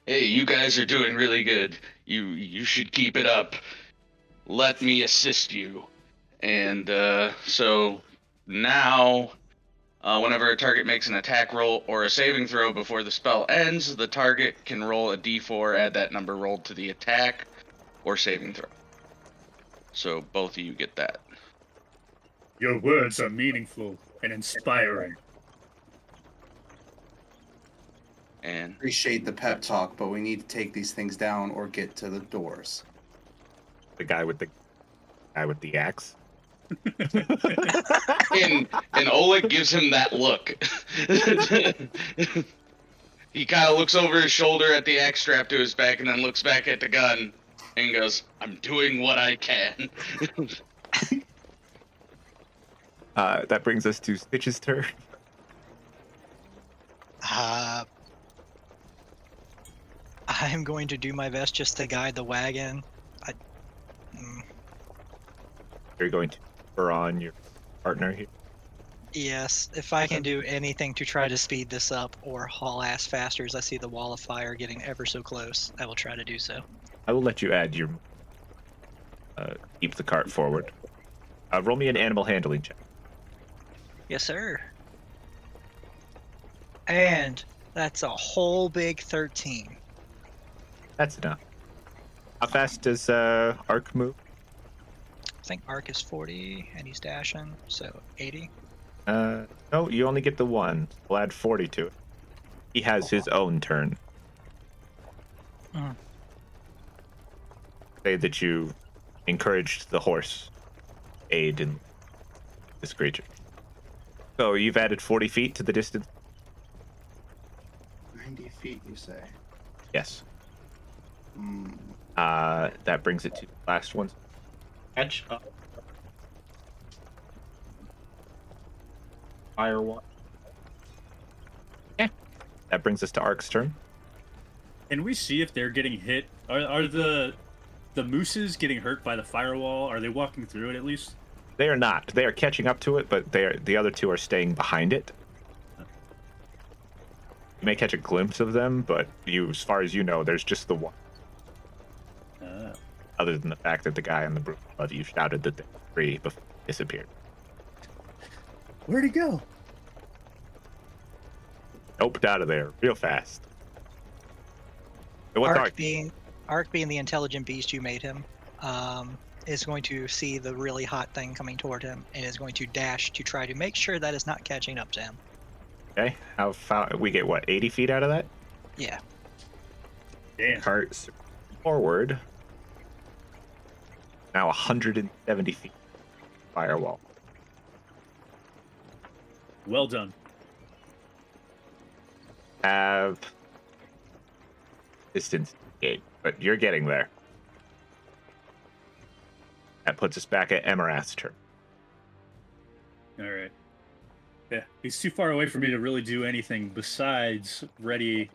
Hey, you guys are doing really good. You should keep it up. Let me assist you. And so now, whenever a target makes an attack roll or a saving throw before the spell ends, the target can roll a d4, add that number rolled to the attack or saving throw. So both of you get that. Your words are meaningful and inspiring. And Appreciate the pep talk, but we need to take these things down or get to the doors. The guy with the axe. and Oleg gives him that look. He kind of looks over his shoulder at the axe strapped to his back and then looks back at the gun and goes, I'm doing what I can. That brings us to Stitch's turn. I'm going to do my best just to guide the wagon. You're going to spur on your partner here. Yes, if I can do anything to try to speed this up or haul ass faster as I see the wall of fire getting ever so close, I will try to do so. I will let you add your keep the cart forward. Roll me an animal handling check. Yes, sir. And that's a whole big 13. That's enough. How fast does Ark move? I think Arc is 40 and he's dashing, so 80. No, you only get the one. We'll add 40 to it. He has his own turn. Mm. Say that you encouraged the horse aid in this creature. So you've added 40 feet to the distance? 90 feet, you say? Yes. Hmm. That brings it to the last one. Catch up. Firewall. Yeah. That brings us to Ark's turn. Can we see if they're getting hit? Are the mooses getting hurt by the firewall? Are they walking through it at least? They are not. They are catching up to it, but the other two are staying behind it. You may catch a glimpse of them, but as far as you know, there's just the one. Other than the fact that the guy on the broom above you shouted that they were free before he disappeared. Where'd he go? Noped out of there real fast. So what's Arc being the intelligent beast you made him, is going to see the really hot thing coming toward him and is going to dash to try to make sure that is not catching up to him. Okay, how far we get? What, 80 feet out of that? Yeah. Damn. Cart forward. Now 170 feet. Firewall. Well done. Have distance gate, but you're getting there. That puts us back at Emirath's turn. All right. Yeah, he's too far away for me to really do anything besides ready.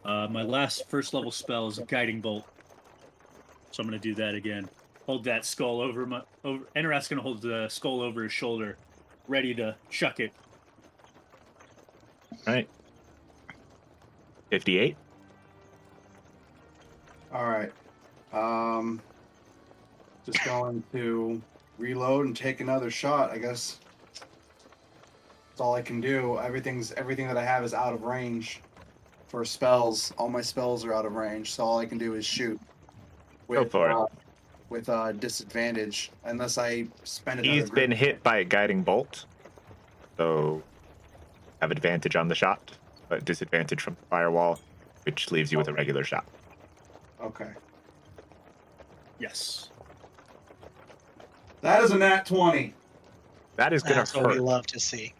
My last first level spell is a guiding bolt, so I'm going to do that again. Hold that skull over Enrath's going to hold the skull over his shoulder, ready to chuck it. All right. 58. All right. Just going to reload and take another shot, I guess. That's all I can do. Everything that I have is out of range for spells. All my spells are out of range, so all I can do is shoot. Go for it. With disadvantage, unless I spend another. He's been hit by a guiding bolt, so have advantage on the shot, but disadvantage from the firewall, which leaves you with a regular shot. Okay. Yes. That is a nat 20. That is gonna That's what we hurt. love to see.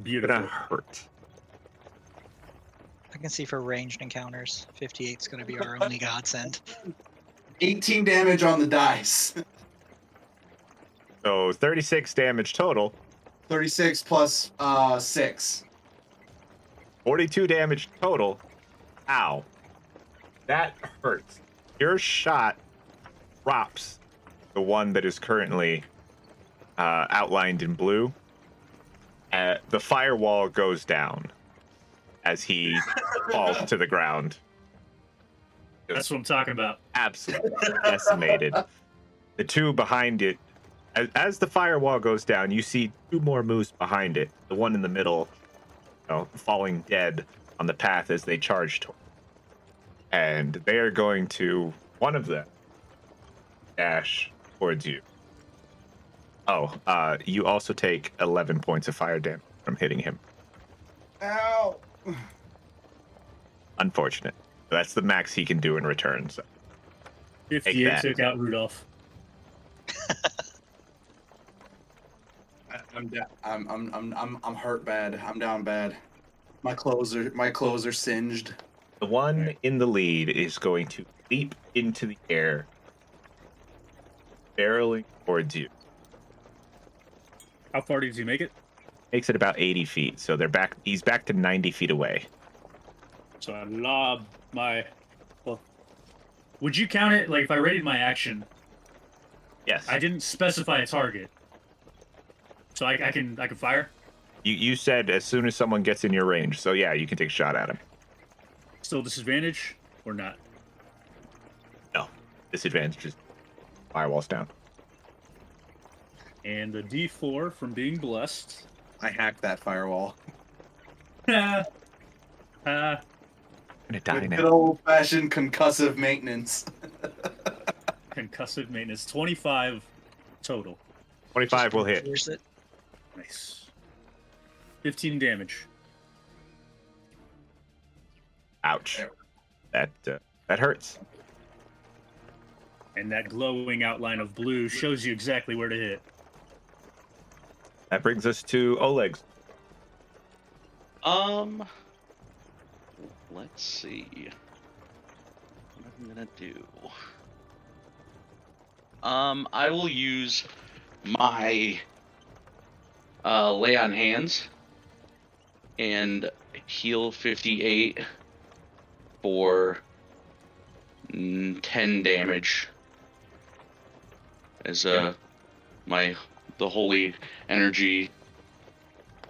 Beautiful. Gonna hurt. I can see for ranged encounters, 58 is going to be our only godsend. 18 damage on the dice. So 36 damage total. 36 plus 6. 42 damage total. Ow. That hurts. Your shot drops the one that is currently outlined in blue. The firewall goes down. as he falls to the ground. That's what I'm talking about. Absolutely decimated. The two behind it, as the firewall goes down, you see two more moose behind it. The one in the middle, falling dead on the path as they charge toward. And they are going to, one of them, dash towards you. Oh, you also take 11 points of fire damage from hitting him. Ow! Unfortunate. That's the max he can do in return. So. 58 that. took out Rudolph. I'm hurt bad. I'm down bad. My clothes are singed. The one in the lead is going to leap into the air, barreling towards you. How far did you make it? Makes it about 80 feet, so they're back. He's back to 90 feet away. So I lob my. Well, would you count it like if I rated my action? Yes. I didn't specify a target, so I can fire. You said as soon as someone gets in your range, so yeah, you can take a shot at him. Still disadvantage or not? No, disadvantage is firewall's down. And the D4 from being blessed. I hacked that firewall. Ah. I'm gonna die Good now. old-fashioned concussive maintenance. Concussive maintenance. 25 total. 25 will hit. Here's it. Nice. 15 damage. Ouch. That hurts. And that glowing outline of blue shows you exactly where to hit. That brings us to Oleg's. Let's see. What I'm gonna do. I will use my lay on hands and heal 58 for 10 damage as the holy energy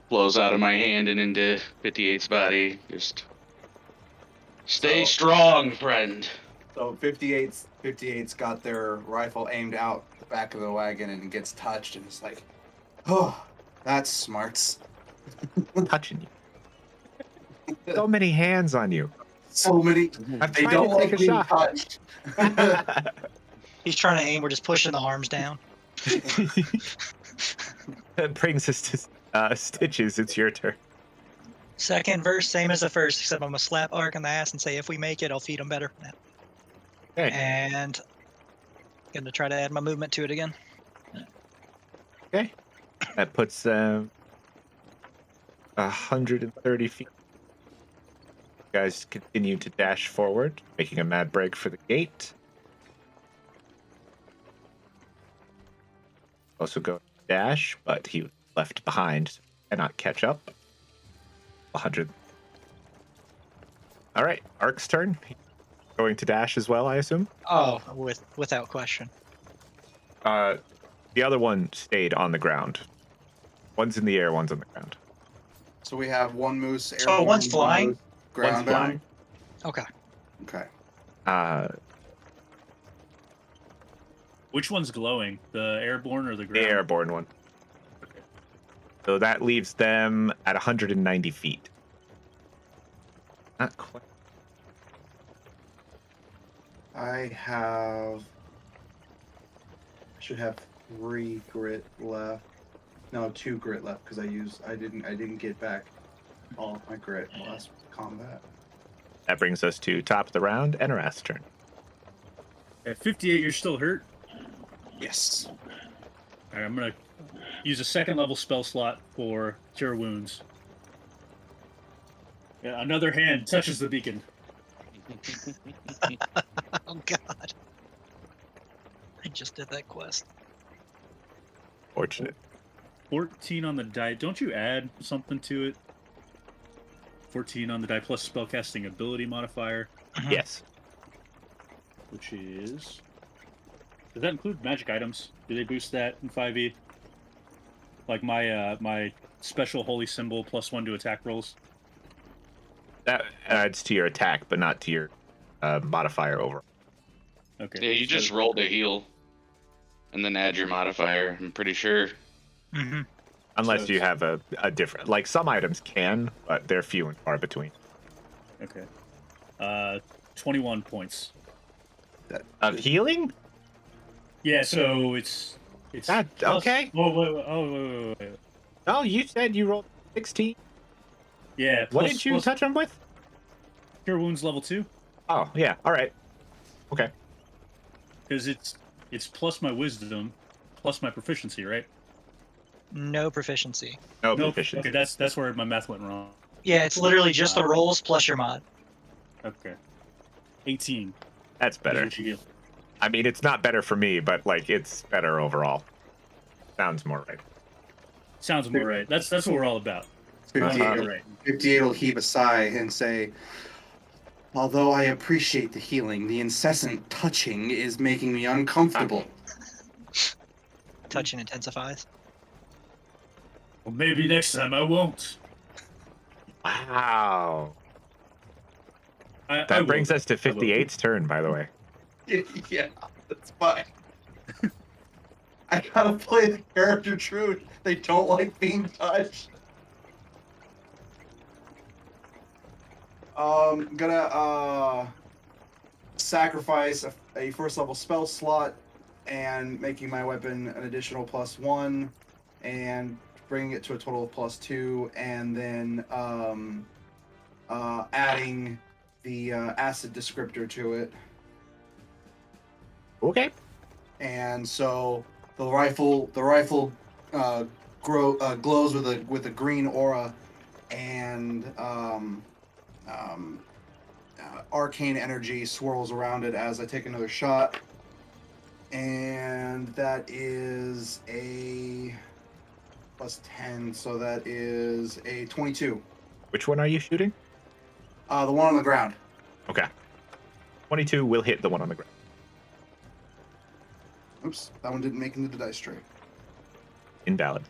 flows out of my hand and into 58's body. Just stay strong, friend. So 58's got their rifle aimed out the back of the wagon and it gets touched and it's like, oh, that's smarts. Touching you. So many hands on you. So many. I'm They trying don't to like take a being shot. touched. He's trying to aim. We're just pushing the arms down. That brings us to Stitches. It's your turn. Second verse, same as the first, except I'm gonna slap Ark in the ass and say, if we make it, I'll feed him better. Okay. And gonna try to add my movement to it again. Okay. That puts 130 feet. You guys continue to dash forward, making a mad break for the gate. Also go dash, but he was left behind, so cannot catch up. 100. All right, Ark's turn. He's going to dash as well, I assume. Oh, without question. The other one stayed on the ground. One's in the air, one's on the ground. So we have one moose. So airborne, one's one flying? moose ground One's flying. Okay. Okay. Which one's glowing? The airborne or the The ground? airborne one. So that leaves them at 190 feet. Not quite. I should have 3 grit left. No, 2 grit left because I didn't get back all of my grit in the last combat. That brings us to top of the round, Enaras's turn. At 58, you're still hurt? Yes. All right, I'm going to use a second level spell slot for Cure Wounds. Yeah, another hand touches the beacon. Oh god. I just did that quest. Fortunate. 14 on the die. Don't you add something to it? 14 on the die plus spellcasting ability modifier, Yes. which is... Does that include magic items? Do they boost that in 5e? Like my my special holy symbol +1 to attack rolls? That adds to your attack, but not to your modifier overall. Okay. Yeah, you just roll to heal, and then add your modifier. I'm pretty sure. Mm-hmm. Unless So you have a different, like some items can, but they're few and far between. Okay. 21 points. Of healing? Yeah, so it's That- okay. Wait. No, you said you rolled 16. Yeah. What did you touch him with? Cure wounds level 2? Oh, yeah. All right. Okay. Because it's plus my wisdom, plus my proficiency, right? No proficiency. No Nope. proficiency. Okay, that's where my math went wrong. Yeah, it's literally just the rolls plus your mod. Okay. 18. That's better. What you get. I mean, it's not better for me, but like it's better overall. Sounds more right. Sounds more right. That's what we're all about. 58, You're right. 58 will heave a sigh and say, although I appreciate the healing, the incessant touching is making me uncomfortable. Touching intensifies. Well, maybe next time I won't. Wow. I That will. brings us to I will. 58's turn, by the way. Yeah, that's fine. I gotta play the character true. They don't like being touched. Gonna sacrifice a first level spell slot and making my weapon an additional +1 and bringing it to a total of +2, and then adding the acid descriptor to it. Okay. And so the rifle glows with a green aura, and arcane energy swirls around it as I take another shot, and that is a +10, so that is a 22. Which one are you shooting? The one on the ground. Okay. 22 will hit the one on the ground. Oops, that one didn't make it into the dice tray. Invalid.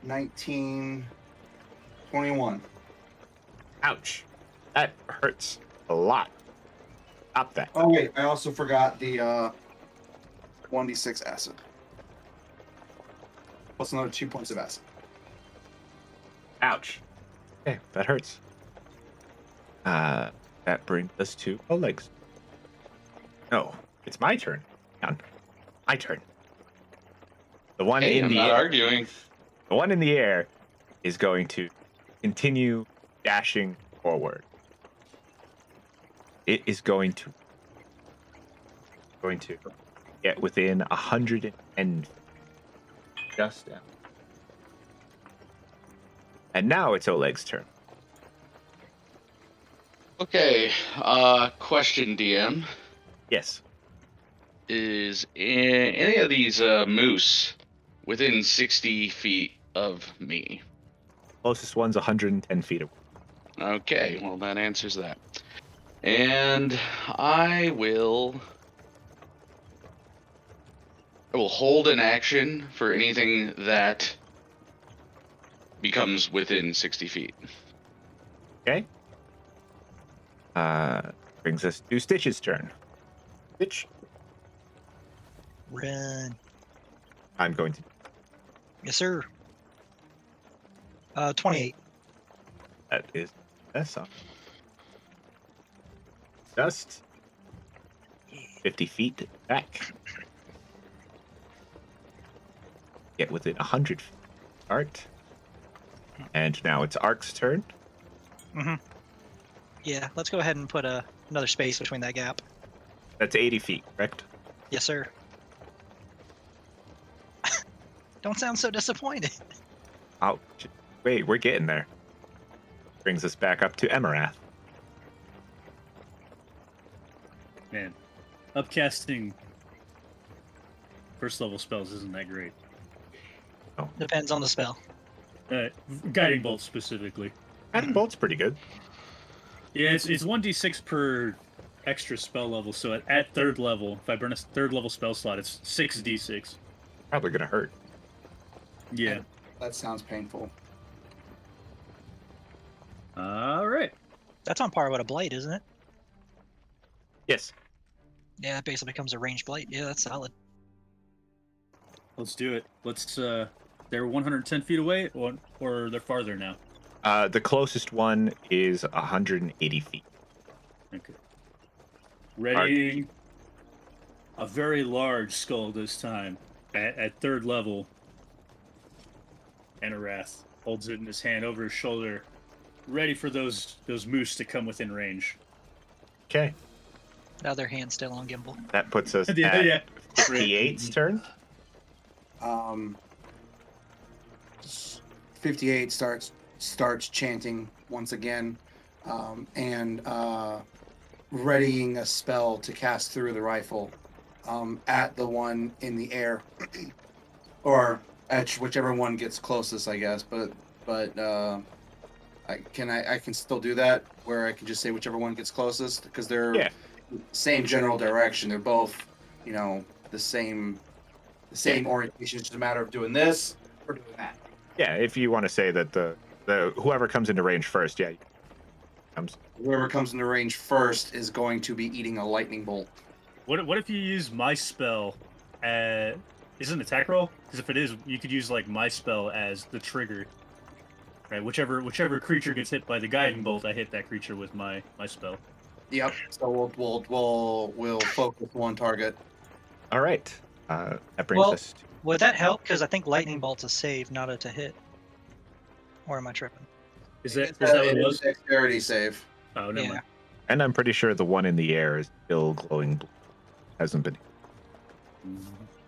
19, 21. Ouch. That hurts a lot. Stop that. Oh wait, I also forgot the 1d6 acid. Plus another 2 points of acid. Ouch. Okay, that hurts. That brings us to Oleg's. No, it's my turn. Hang on. My turn. The one Hey, in I'm the not air. arguing. The one in the air is going to continue dashing forward. It is going to get within 110 feet. Just down. And now it's Oleg's turn. Okay. Question, DM. Yes. Is any of these moose within 60 feet of me? Closest one's 110 feet away. Okay, well that answers that. And I will hold an action for anything that becomes within 60 feet. Okay. Brings us to Stitch's turn. Stitch, Run. I'm going to. Yes, sir. 28. That is that's up. Just 50 feet back. Get within 100 feet. Art. And now it's Ark's turn. Yeah, let's go ahead and put another space between that gap. That's 80 feet, correct? Yes, sir. Don't sound so disappointed. Oh, wait, we're getting there. Brings us back up to Emirath. Man, upcasting first level spells isn't that great. Depends on the spell. Guiding bolt specifically. Guiding Bolt's pretty good. Yeah, it's 1d6 per extra spell level. So at third level, if I burn a third level spell slot, it's 6d6. Probably gonna hurt. Yeah. That sounds painful. All right. That's on par with a blade, isn't it? Yes. Yeah, it basically becomes a ranged blade. Yeah, that's solid. Let's do it. Let's. They're 110 feet away, or they're farther now. The closest one is 180 feet. Okay. Readying a very large skull this time at third level. Enerath holds it in his hand over his shoulder, ready for those moose to come within range. Okay. The other hand still on gimbal. That puts us Yeah, at yeah. 58's turn. 58 starts chanting once again, and readying a spell to cast through the rifle at the one in the air, or at whichever one gets closest, I guess. But I can still do that, where I can just say whichever one gets closest, because they're same general direction. They're both, the same orientation. It's just a matter of doing this or doing that. Yeah, if you want to say that the whoever comes into range first, comes. Whoever comes into range first is going to be eating a lightning bolt. What if you use my spell? Is it an attack roll? Because if it is, you could use like my spell as the trigger. Right, whichever creature gets hit by the guiding bolt, I hit that creature with my spell. Yep. So we'll focus one target. All right. That brings us. Would that help? Because I think lightning bolt's a save, not a to hit. Or am I tripping? Is that what it was? Dexterity save. Oh, never mind. And I'm pretty sure the one in the air is still glowing blue. Hasn't been.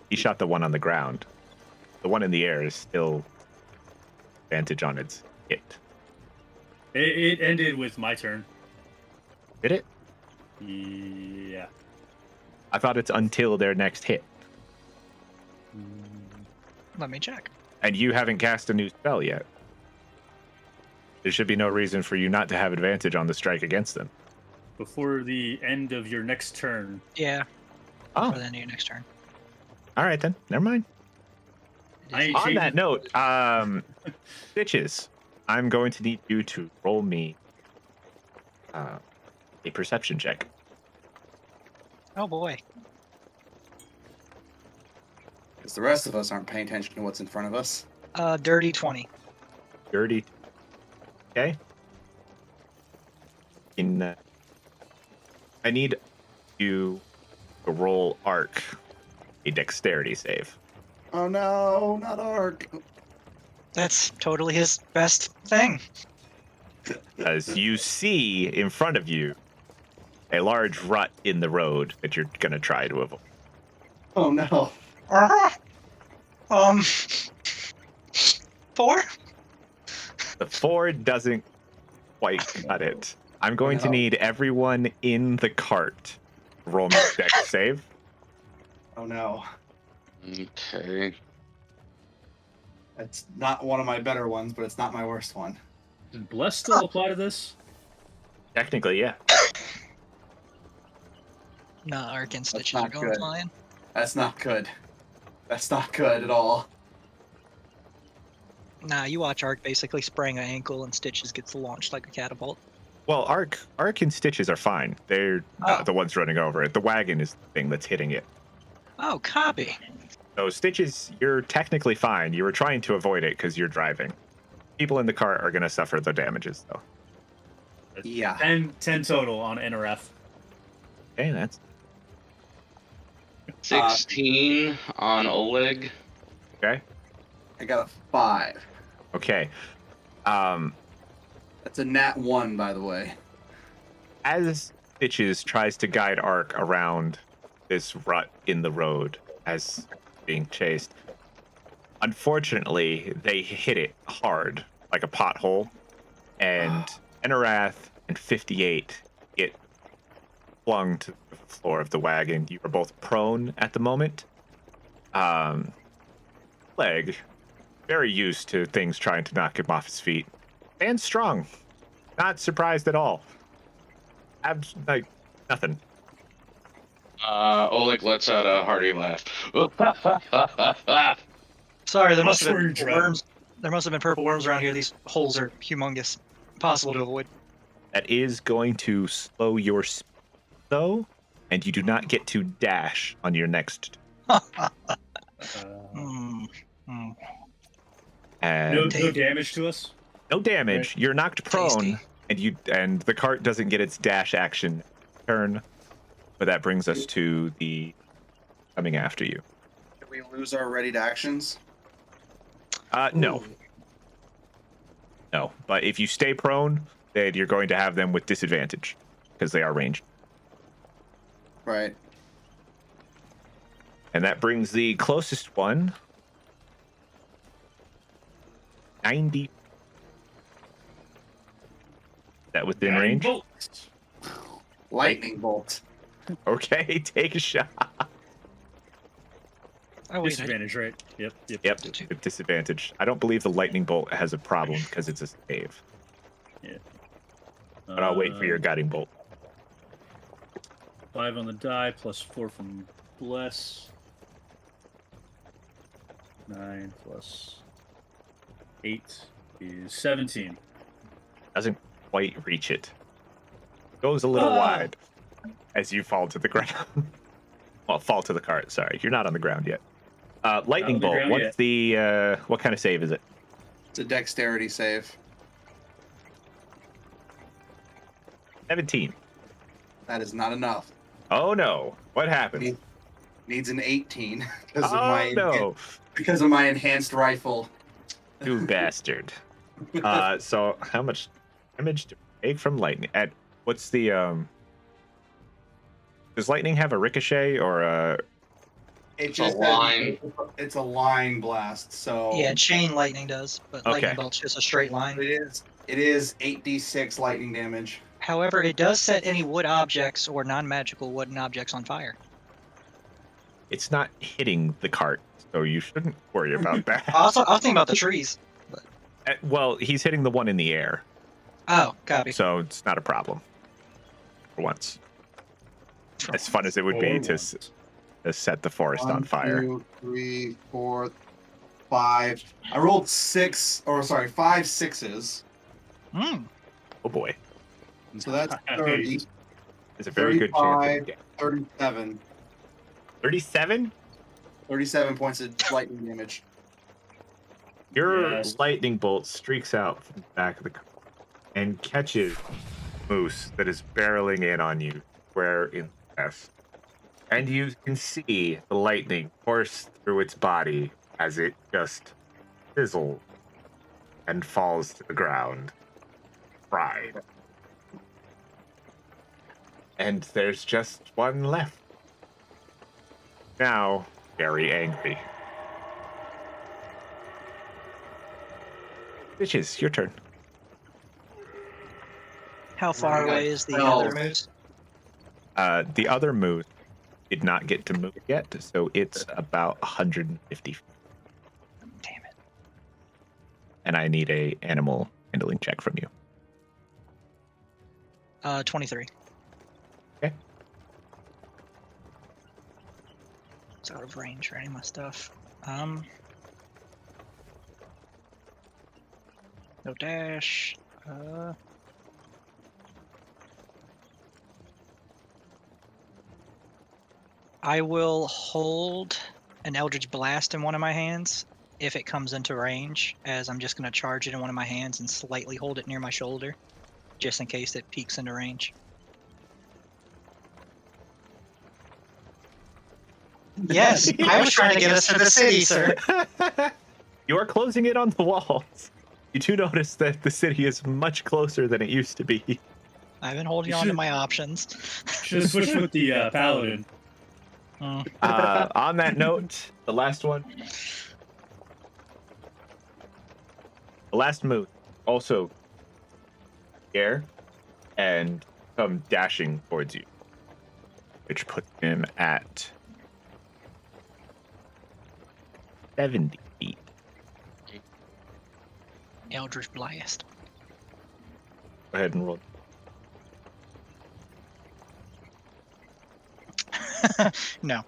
He shot the one on the ground. The one in the air is still advantage on its hit. It ended with my turn. Did it? Yeah. I thought it's until their next hit. Let me check. And you haven't cast a new spell yet. There should be no reason for you not to have advantage on the strike against them. Before the end of your next turn. Yeah. Oh. For the new next turn. All right then. Never mind. I On that note, Stitches, I'm going to need you to roll me a perception check. Oh boy. Because the rest of us aren't paying attention to what's in front of us. Dirty 20. Dirty. Okay. I need you to roll Arc a dexterity save. Oh no, not Arc. That's totally his best thing. As you see in front of you a large rut in the road that you're going to try to avoid. Oh no. 4? The 4 doesn't quite cut it. I'm going to need everyone in the cart to roll me a dex save. Oh no. Okay. It's not one of my better ones, but it's not my worst one. Does Bless still apply to this? Technically, yeah. Nah, Arc and Stitches not are going good. flying. That's not good. That's not good at all. Nah, you watch Arc basically spraying an ankle and Stitches gets launched like a catapult. Well, Arc and Stitches are fine. They're not the ones running over it. The wagon is the thing that's hitting it. Oh, copy. So Stitches, you're technically fine. You were trying to avoid it because you're driving. People in the car are going to suffer the damages, though. Yeah. 10 total on NRF. Okay, that's 16 on Oleg. okay. I got a 5. Okay. That's a nat 1, by the way. As Stitches tries to guide Arc around this rut in the road as being chased, unfortunately, they hit it hard, like a pothole, and Enerath and 58 get flung to the floor of the wagon. You are both prone at the moment. Leg, very used to things trying to knock him off his feet, and strong. Not surprised at all. Like nothing. Oleg lets out a hearty laugh. Sorry, there must That's have where been you're worms. There must have been purple worms around here. These holes are humongous. Impossible to avoid. That is going to slow your speed, though, and you do not get to dash on your next. Hmm. And No damage to us. no damage. Right. You're knocked prone, Tasty. and the cart doesn't get its dash action turn. But that brings us to the coming after you. Did we lose our ready to actions? No. No. But if you stay prone, then you're going to have them with disadvantage because they are ranged. Right. And that brings the closest one 90. Is that within range? Lightning bolt. Okay, take a shot. Oh, wait, Disadvantage, right? Yep. Yep, with disadvantage. I don't believe the lightning bolt has a problem because it's a save. Yeah. But I'll wait for your guiding bolt. 5 on the die, plus 4 from Bless. 9 plus 8 is 17. Doesn't quite reach it. Goes a little wide as you fall to the ground. Well, fall to the cart. Sorry, you're not on the ground yet. Lightning on the bolt. ground What's yet. the what kind of save is it? It's a dexterity save. 17. That is not enough. Oh no! What happened? Needs an 18 because Oh because of my enhanced rifle. no! You bastard. So how much damage do you take from lightning? At what's the Does lightning have a ricochet or a? It a just line. It's a line blast. So Yeah, chain lightning does, but Okay. lightning bolt's just a straight line. It is 8d6 lightning damage. However, it does set any wood objects or non-magical wooden objects on fire. It's not hitting the cart, so you shouldn't worry about that. I was thinking about the trees. Well, he's hitting the one in the air, Oh, copy. so it's not a problem. For once, as fun as it would be to set the forest on fire. 1, 2, 3, 4, 5. I rolled 5 sixes. Mm. Oh boy, So that's 30, there's a very good chance. 37. 37? 37 points of lightning damage. Your Yes. lightning bolt streaks out from the back of the car and catches Moose that is barreling in on you square in the chest. And you can see the lightning course through its body as it just fizzles and falls to the ground, fried. And there's just one left. Now, very angry. Bitches, your turn. How far Right. away is the Well- other moose? The other moose did not get to move yet, so it's about 150 feet. Damn it. And I need a animal handling check from you. 23. Okay. It's out of range for any of my stuff. No dash. I will hold an Eldritch Blast in one of my hands if it comes into range, as I'm just going to charge it in one of my hands and slightly hold it near my shoulder, just in case it peeks into range. Yes, I was trying to get us to the city, sir. You are closing in on the walls. You do notice that the city is much closer than it used to be. I've been holding You on to should- my options. Should have switched with the paladin. On that note, the last one. The last move also air and come dashing towards you, which puts him at 70 feet. Eldritch Blast. Go ahead and roll. No.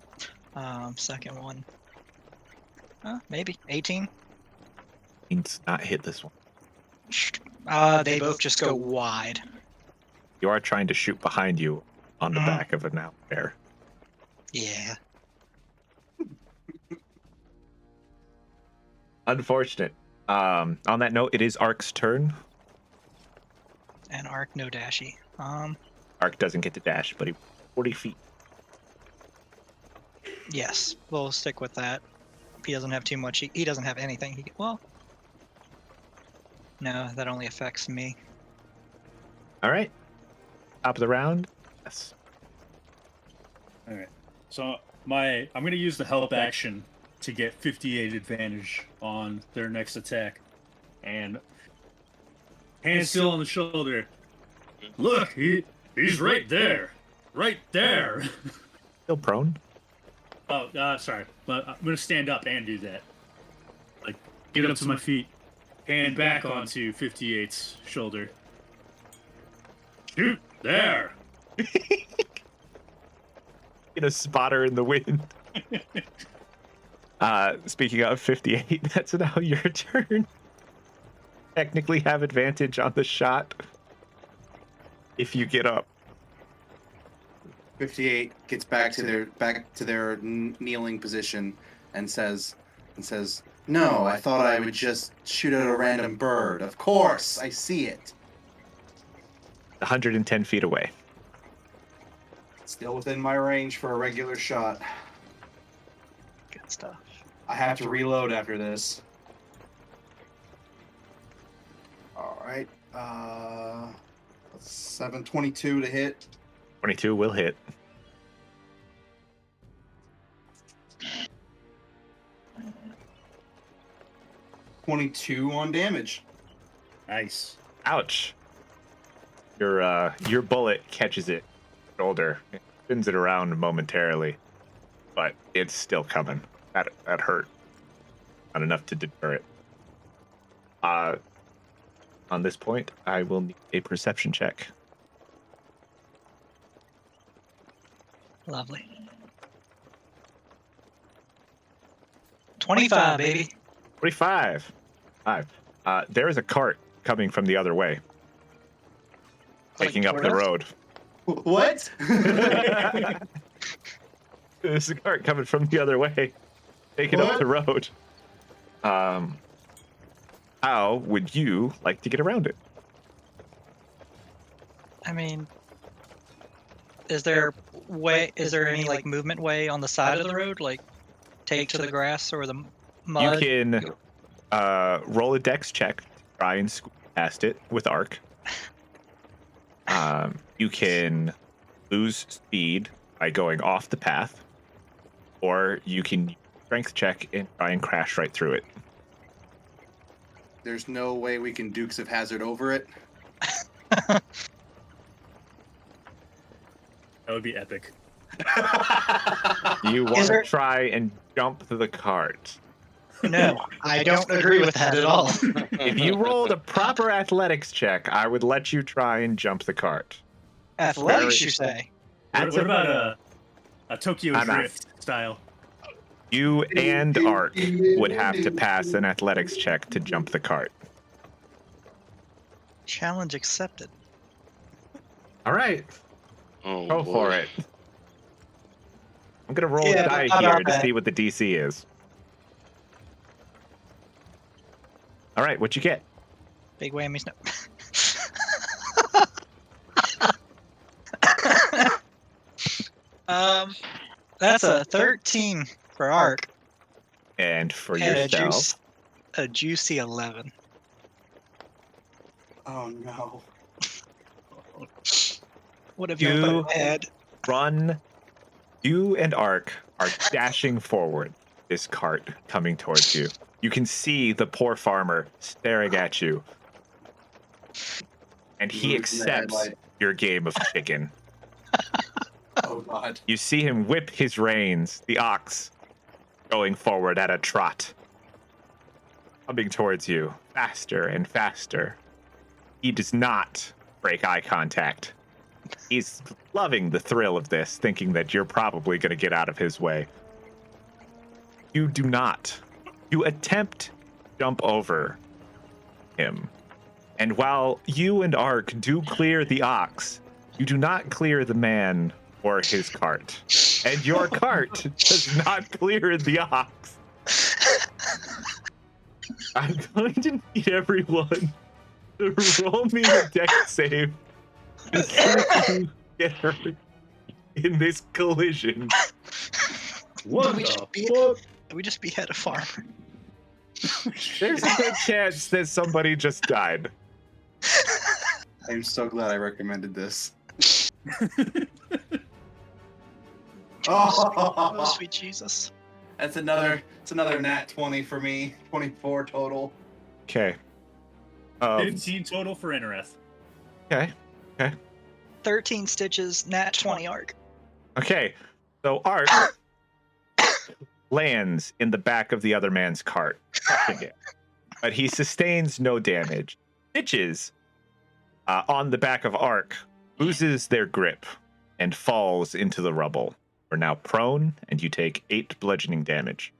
Second one. Maybe 18. means not hit this one. They both just go wide. You are trying to shoot behind you on the back of an out bear. Yeah. Unfortunate. On that note, it is Ark's turn. And Arc, no dashy. Ark doesn't get to dash, but he 40 feet. Yes, we'll stick with that. If he doesn't have too much, he doesn't have anything. Well, no, that only affects me. All right. Top of the round. Yes. All right. So I'm going to use the help action to get 58 advantage on their next attack, and hand still on the shoulder. Look, he's right there, right there. Still prone. Oh, sorry. But I'm going to stand up and do that. Like, get up to my feet, hand back onto 58's shoulder. Shoot there. Get a spotter in the wind. Speaking of 58, that's now your turn. Technically have advantage on the shot if you get up. 58 gets back to their kneeling position and says, "No, I thought I would just shoot at a random bird. Of course, I see it. 110 feet away. Still within my range for a regular shot. Good stuff. I have to reload after this. All right. 722 to hit. 22 will hit. $22 on damage. Nice. Ouch. Your bullet catches it shoulder. It spins it around momentarily, but it's still coming. That hurt. Not enough to deter it. On this point, I will need a perception check. Lovely. 25, baby. 45. There is a cart coming from the other way, taking up the road. What? There's a cart coming from the other way, taking up the road. How would you like to get around it? I mean, is there any like movement way on the side of the road, like take to the grass or the mud? You can roll a dex check to try and squeeze past it with arc. You can lose speed by going off the path, or you can use a strength check and try and crash right through it. There's no way we can Dukes of Hazzard over it. That would be epic. You want to try and jump the cart. No, I don't agree with that at all. If you rolled a proper athletics check, I would let you try and jump the cart. Athletics, you say? What about a Tokyo Drift style? You and Ark would have to pass an athletics check to jump the cart. Challenge accepted. All right, Oh, go boy. for it. I'm gonna roll Yeah, a die but here not to bad. see what the DC is. All right, what you get? Big whammies. No. That's a 13 for Arc And for and yourself, a juicy 11. Oh no. What have you You- had? run. You and Ark are dashing forward. This cart coming towards you. You can see the poor farmer staring at you, and he accepts your game of chicken. Oh god. You see him whip his reins, the ox going forward at a trot, coming towards you faster and faster. He does not break eye contact. He's loving the thrill of this, thinking that you're probably going to get out of his way. You do not. You attempt jump over him. And while you and Ark do clear the ox, you do not clear the man or his cart. And your cart does not clear the ox. I'm going to need everyone to roll me a dex save to see if you get hurt in this collision. What we the just be- fuck? We just behead a farmer. There's a good chance that somebody just died. I'm so glad I recommended this. Oh, Oh, sweet Jesus. it's another nat 20 for me. 24 total. Okay. 15 total for Intereth. Okay. 13 stitches, nat 20 arc. Okay. So Art lands in the back of the other man's cart, crushing it. But he sustains no damage. Stitches on the back of Ark loses their grip and falls into the rubble. We're now prone, and you take 8 bludgeoning damage.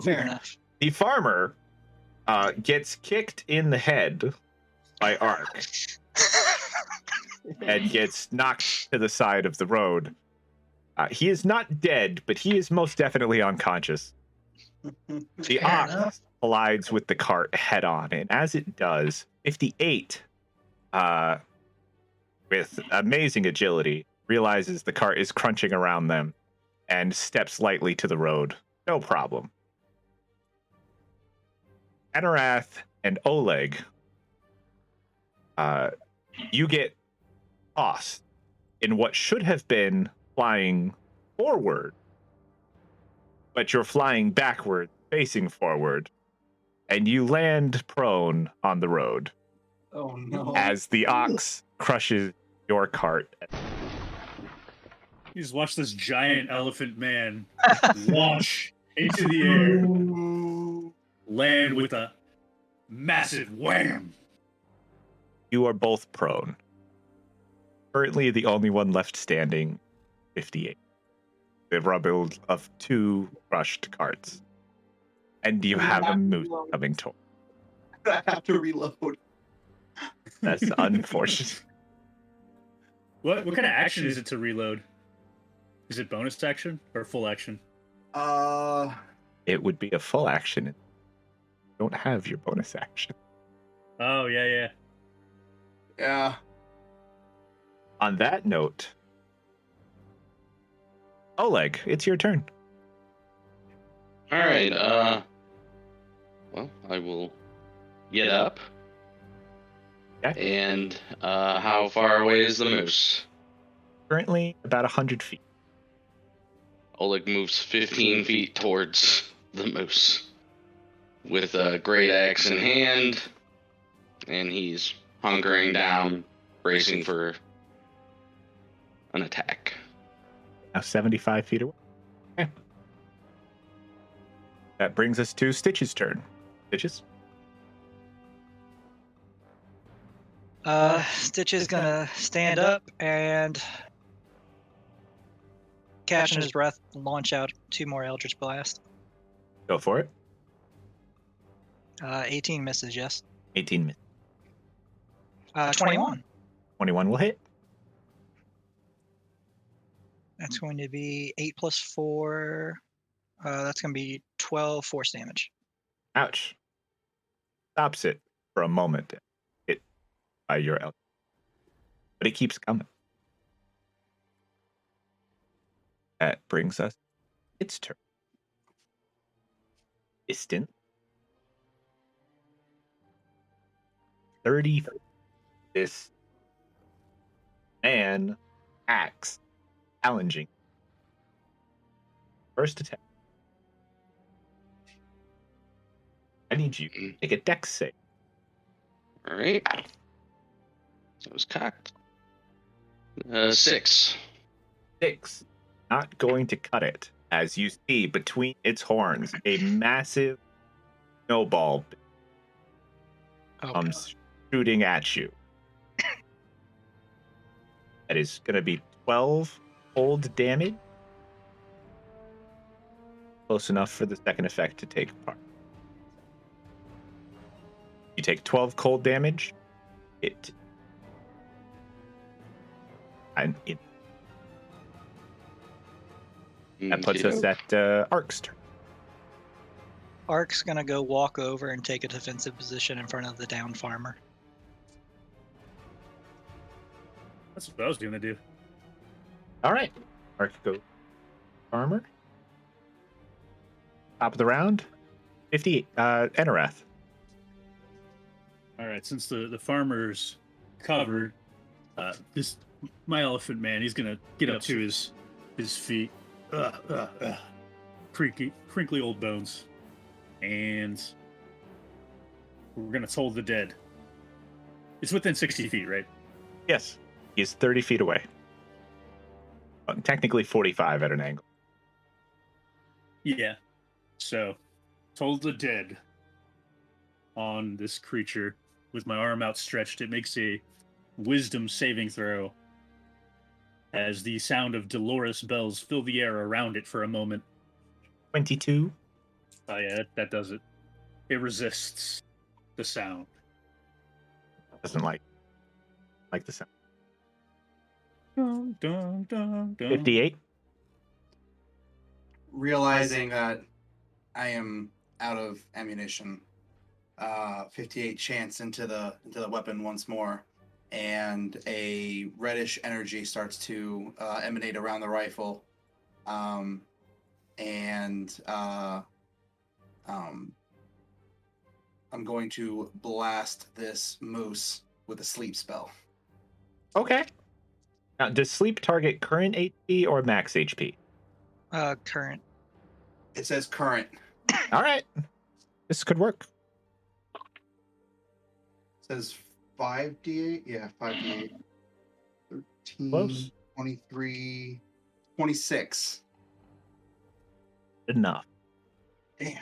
Fair enough. The farmer gets kicked in the head by Ark and gets knocked to the side of the road. He is not dead, but he is most definitely unconscious. The Fair ox enough. collides with the cart head on, and as it does, 58, with amazing agility, realizes the cart is crunching around them and steps lightly to the road. No problem. Anarath and Oleg, you get tossed in what should have been flying forward, but you're flying backward, facing forward, and you land prone on the road Oh no. as the ox crushes your cart. You just watch this giant elephant man launch into the air, Ooh. land with a massive wham. You are both prone. Currently, the only one left standing, 58. The rubble of 2 crushed carts. And you have a moose coming toward. I have to reload. That's unfortunate. What kind of action is it to reload? Is it bonus action or full action? It would be a full action. You don't have your bonus action. Oh, yeah. Yeah. On that note, Oleg, it's your turn. All right. Well, I will get up. Okay. And how far away is the moose? Currently about 100 feet. Oleg moves 15 feet towards the moose with a great axe in hand, and he's hunkering down, bracing for an attack. Now 75 feet away. Okay. That brings us to Stitch's turn. Stitches? Stitch is gonna stand up and, catching his breath, launch out 2 more Eldritch Blast. Go for it. 18 misses, yes. 18 minutes. 21. 21 will hit. That's going to be 8 plus 4. That's going to be 12 force damage. Ouch. Stops it for a moment. Hit by your elk. But it keeps coming. That brings us its turn. Distant. 30. This man axe challenging. First attack. I need you to make a dex save. All right. That was cocked. 6. 6. Not going to cut it. As you see between its horns, a massive snowball comes shooting at you. That is going to be 12 cold damage. Close enough for the second effect to take part. take 12 cold damage. That puts us at Ark's turn. Ark's gonna go walk over and take a defensive position in front of the downed farmer. That's what I was gonna do. All right. Ark go farmer. Top of the round. 58. Enerath. All right, since the farmer's covered, my elephant man, he's gonna get up to his feet. Crinkly old bones. And we're gonna toll the dead. It's within 60 feet, right? Yes. He's 30 feet away. Technically 45 at an angle. Yeah. So, toll the dead on this creature with my arm outstretched. It makes a wisdom saving throw as the sound of dolorous bells fill the air around it for a moment. 22. Oh yeah, that does it. It resists the sound. Doesn't like the sound. Dun, dun, dun, dun. 58. Realizing that I am out of ammunition, 58 chance into the weapon once more, and a reddish energy starts to emanate around the rifle, I'm going to blast this moose with a sleep spell. Okay. Now, does sleep target current HP or max HP? Current. It says current. All right. This could work. It says 5d8. Yeah, 5d8. 13, Close. 23, 26. Enough. Damn.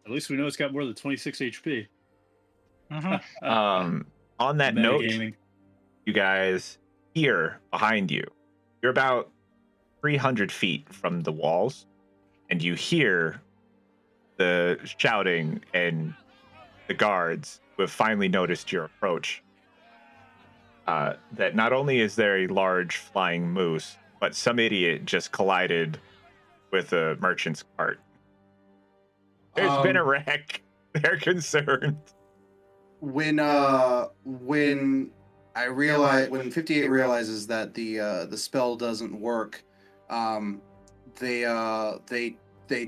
At least we know it's got more than 26 HP. Mm-hmm. On that note, Metagaming. you guys hear behind you. You're about 300 feet from the walls, and you hear the shouting and the guards who have finally noticed your approach. That not only is there a large flying moose, but some idiot just collided with a merchant's cart. There's been a wreck. They're concerned. When 58 realizes that the spell doesn't work, they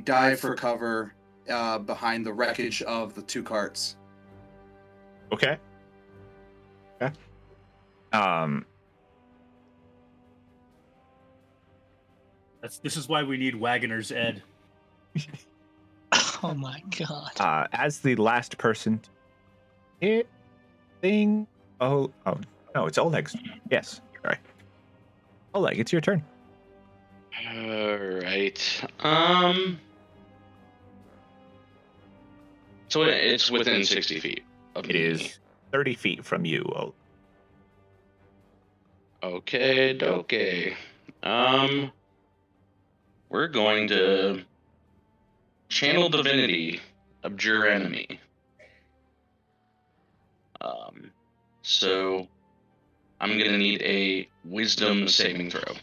dive for cover behind the wreckage of the two carts. Okay. Okay. This is why we need Wagoner's Ed. Oh my god. As the last person to hit thing. Oh no, it's Oleg's. Yes, you're right. Oleg, it's your turn. All right. So it's within 60 feet of It me. is 30 feet from you, Oleg. Okay. We're going to channel divinity, abjure enemy. So I'm gonna need a wisdom saving throw,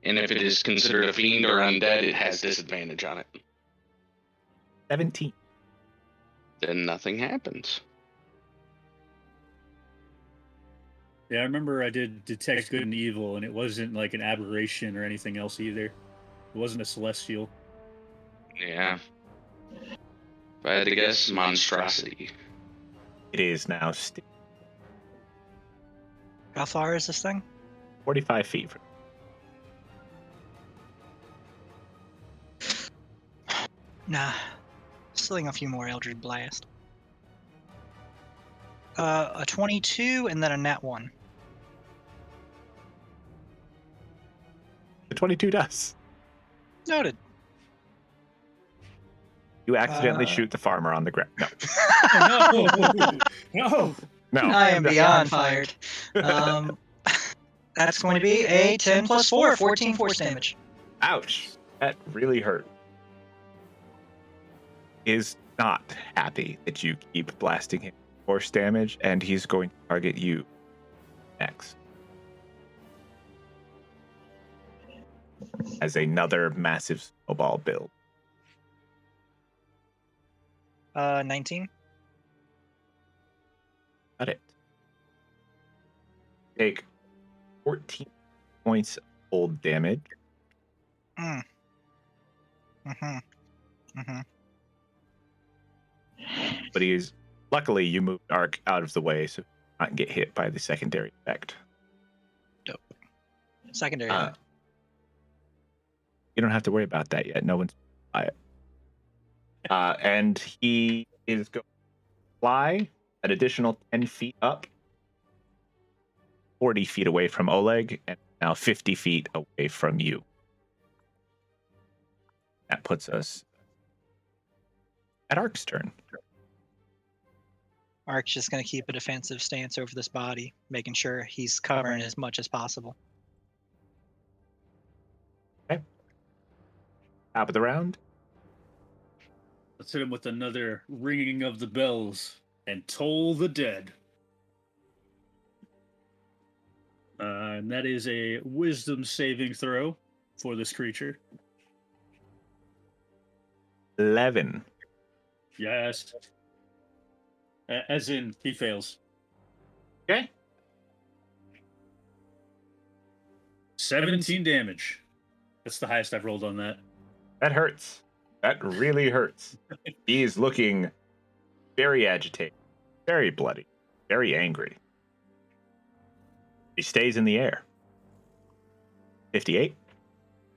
and if it is considered a fiend or undead, it has disadvantage on it. 17. Then nothing happens. Yeah, I remember I did detect good and evil, and it wasn't like an aberration or anything else either. It wasn't a celestial. Yeah. If I had to guess, monstrosity. It is now How far is this thing? 45 feet from. Nah. Sling a few more Eldritch Blast. A 22 and then a nat 1. The 22 does. Noted. You accidentally shoot the farmer on the ground. No. No! No. I am beyond fired. That's going to be a 10 plus 4, 14 force damage. Ouch. That really hurt. Is not happy that you keep blasting him force damage, and he's going to target you next. As another massive snowball build. 19. Got it. Take 14 points of cold damage. Mm. Mm-hmm. Mm-hmm. But luckily you moved Arc out of the way so not get hit by the secondary effect. Dope. Secondary. You don't have to worry about that yet. No one's by it. And he is going to fly an additional 10 feet up, 40 feet away from Oleg, and now 50 feet away from you. That puts us at Arc's turn. Arc's just going to keep a defensive stance over this body, making sure he's covering as much as possible. Okay. Top of the round. Let's hit him with another ringing of the bells and toll the dead. And that is a wisdom saving throw for this creature. 11. Yes. As in, he fails. Okay. 17 damage. That's the highest I've rolled on that. That hurts. That really hurts. He is looking very agitated, very bloody, very angry. He stays in the air. 58.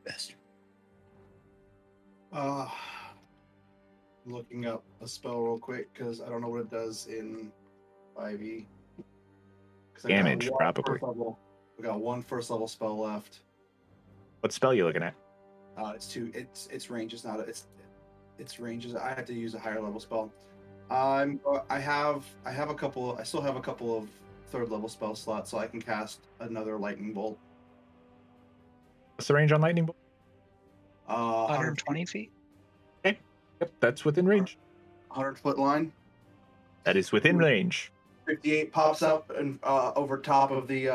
Bastard. Looking up a spell real quick because I don't know what it does in 5e. Damage, probably. We got one first level spell left. What spell are you looking at? It's range. It's not. It's ranges. I have to use a higher level spell. I have a couple. I still have a couple of third level spell slots, so I can cast another lightning bolt. What's the range on lightning bolt? 120 feet? Yep, that's within range. 100-foot line. That is within range. 58 pops up and over top of the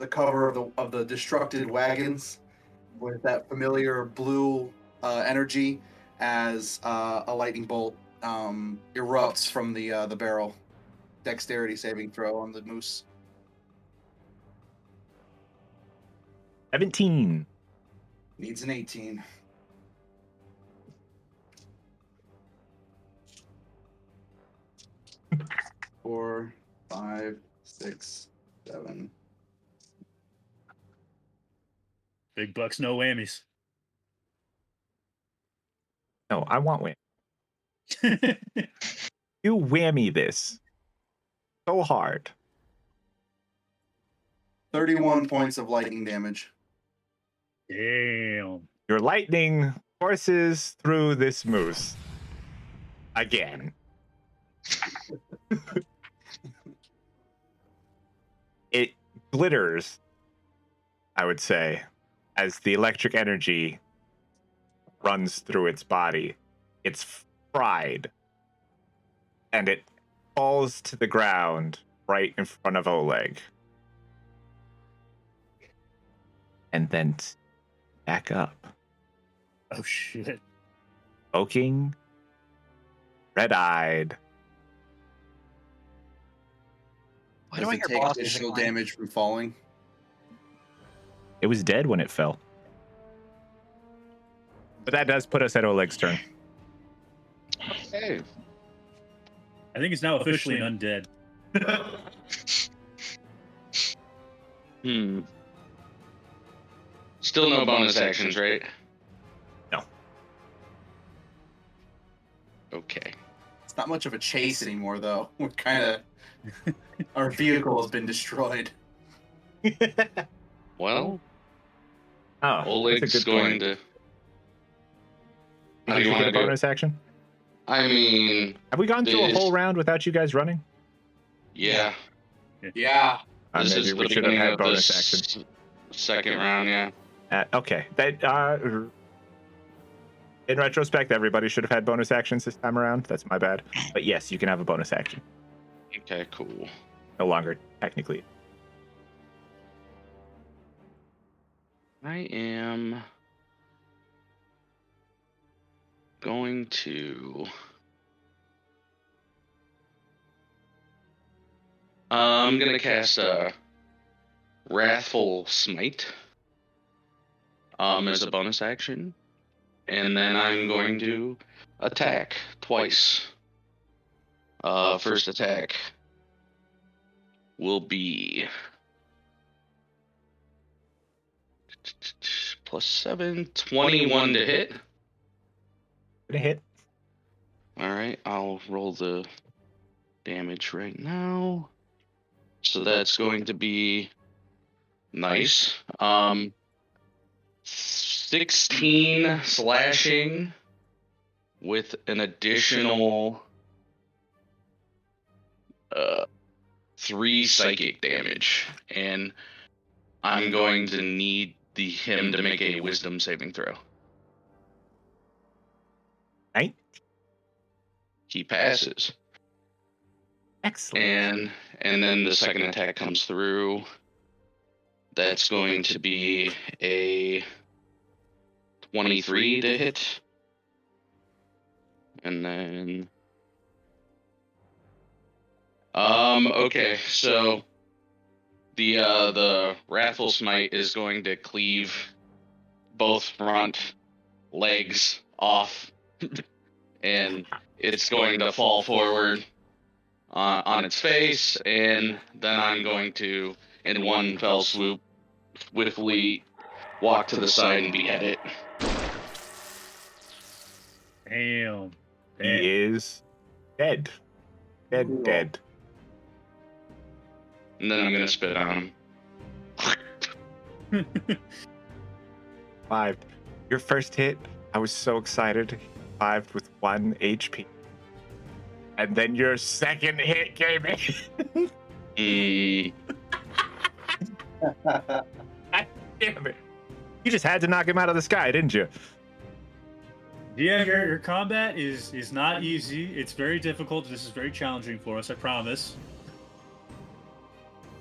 cover of the destructed wagons with that familiar blue energy as a lightning bolt erupts from the barrel. Dexterity saving throw on the moose. 17. Needs an 18. Four, 5, 6, 7. Big bucks, no whammies. No, I want whammy. You whammy this so hard. 31 points of lightning damage. Damn. Your lightning courses through this moose. Again. It glitters, I would say, as the electric energy runs through its body. It's fried. And it falls to the ground right in front of Oleg. And then back up. Oh, shit. Poking, red-eyed. Why Does do I it hear take boss additional music playing? damage from falling? It was dead when it fell. But that does put us at Oleg's turn. Hey. I think it's now officially undead. Still no bonus actions, right? No. Okay. It's not much of a chase anymore, though. We're kind of... Our vehicle has been destroyed. Well, Oh, Oleg's that's a good going point. to. Did How do you you want get to a do it? bonus action? I mean, Have we gone through a This- whole round without you guys running? yeah. Yeah. This Maybe is we the should have beginning had of bonus this action. second round, yeah. Okay. That In retrospect, everybody should have had bonus actions this time around. That's my bad. But yes, you can have a bonus action. Okay, cool. No longer technically. I am going to. I'm gonna cast a Wrathful Smite as a bonus action, and then I'm going to attack twice. First attack will be +7, 21 to hit. Gonna hit. All right, I'll roll the damage right now. So that's going to be nice. 16 slashing with an additional 3 psychic damage, and I'm going to need him to make a wisdom saving throw. 9. He passes. Excellent. And then the second attack comes through. That's going to be a 23 to hit. And then okay, so the Wrathful Smite is going to cleave both front legs off and it's going to fall forward on its face, and then I'm going to, in one fell swoop, swiftly walk to the side and behead it. Damn. He is dead. Dead. And then I'm going to spit on him. 5. Your first hit, I was so excited. 5 with 1 HP. And then your second hit came in. God damn it. You just had to knock him out of the sky, didn't you? Yeah, your combat is not easy. It's very difficult. This is very challenging for us, I promise.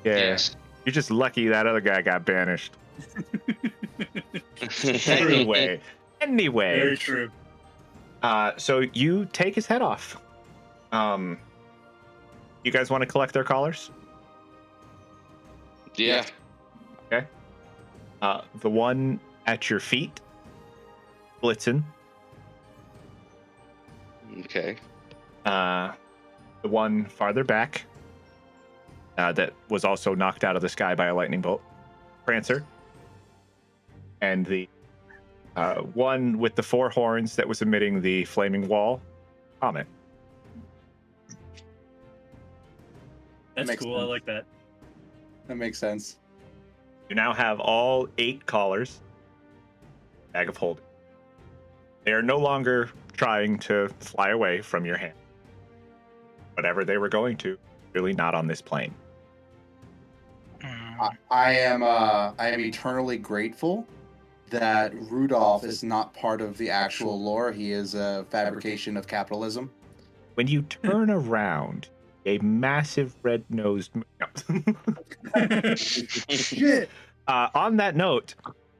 Yeah. Yes. You're just lucky that other guy got banished. Anyway. Very true. So you take his head off. You guys want to collect their collars? Yeah. Okay. The one at your feet, Blitzen. Okay. The one farther back, that was also knocked out of the sky by a lightning bolt, Prancer. And the one with the 4 horns that was emitting the flaming wall, Comet. That's Makes cool. I sense. like that. That makes sense. You now have all 8 collars. Bag of holding. They are no longer trying to fly away from your hand. Whatever they were going to, really not on this plane. I am eternally grateful that Rudolph is not part of the actual lore. He is a fabrication of capitalism. When you turn around, a massive red-nosed... No. Shit. On that note,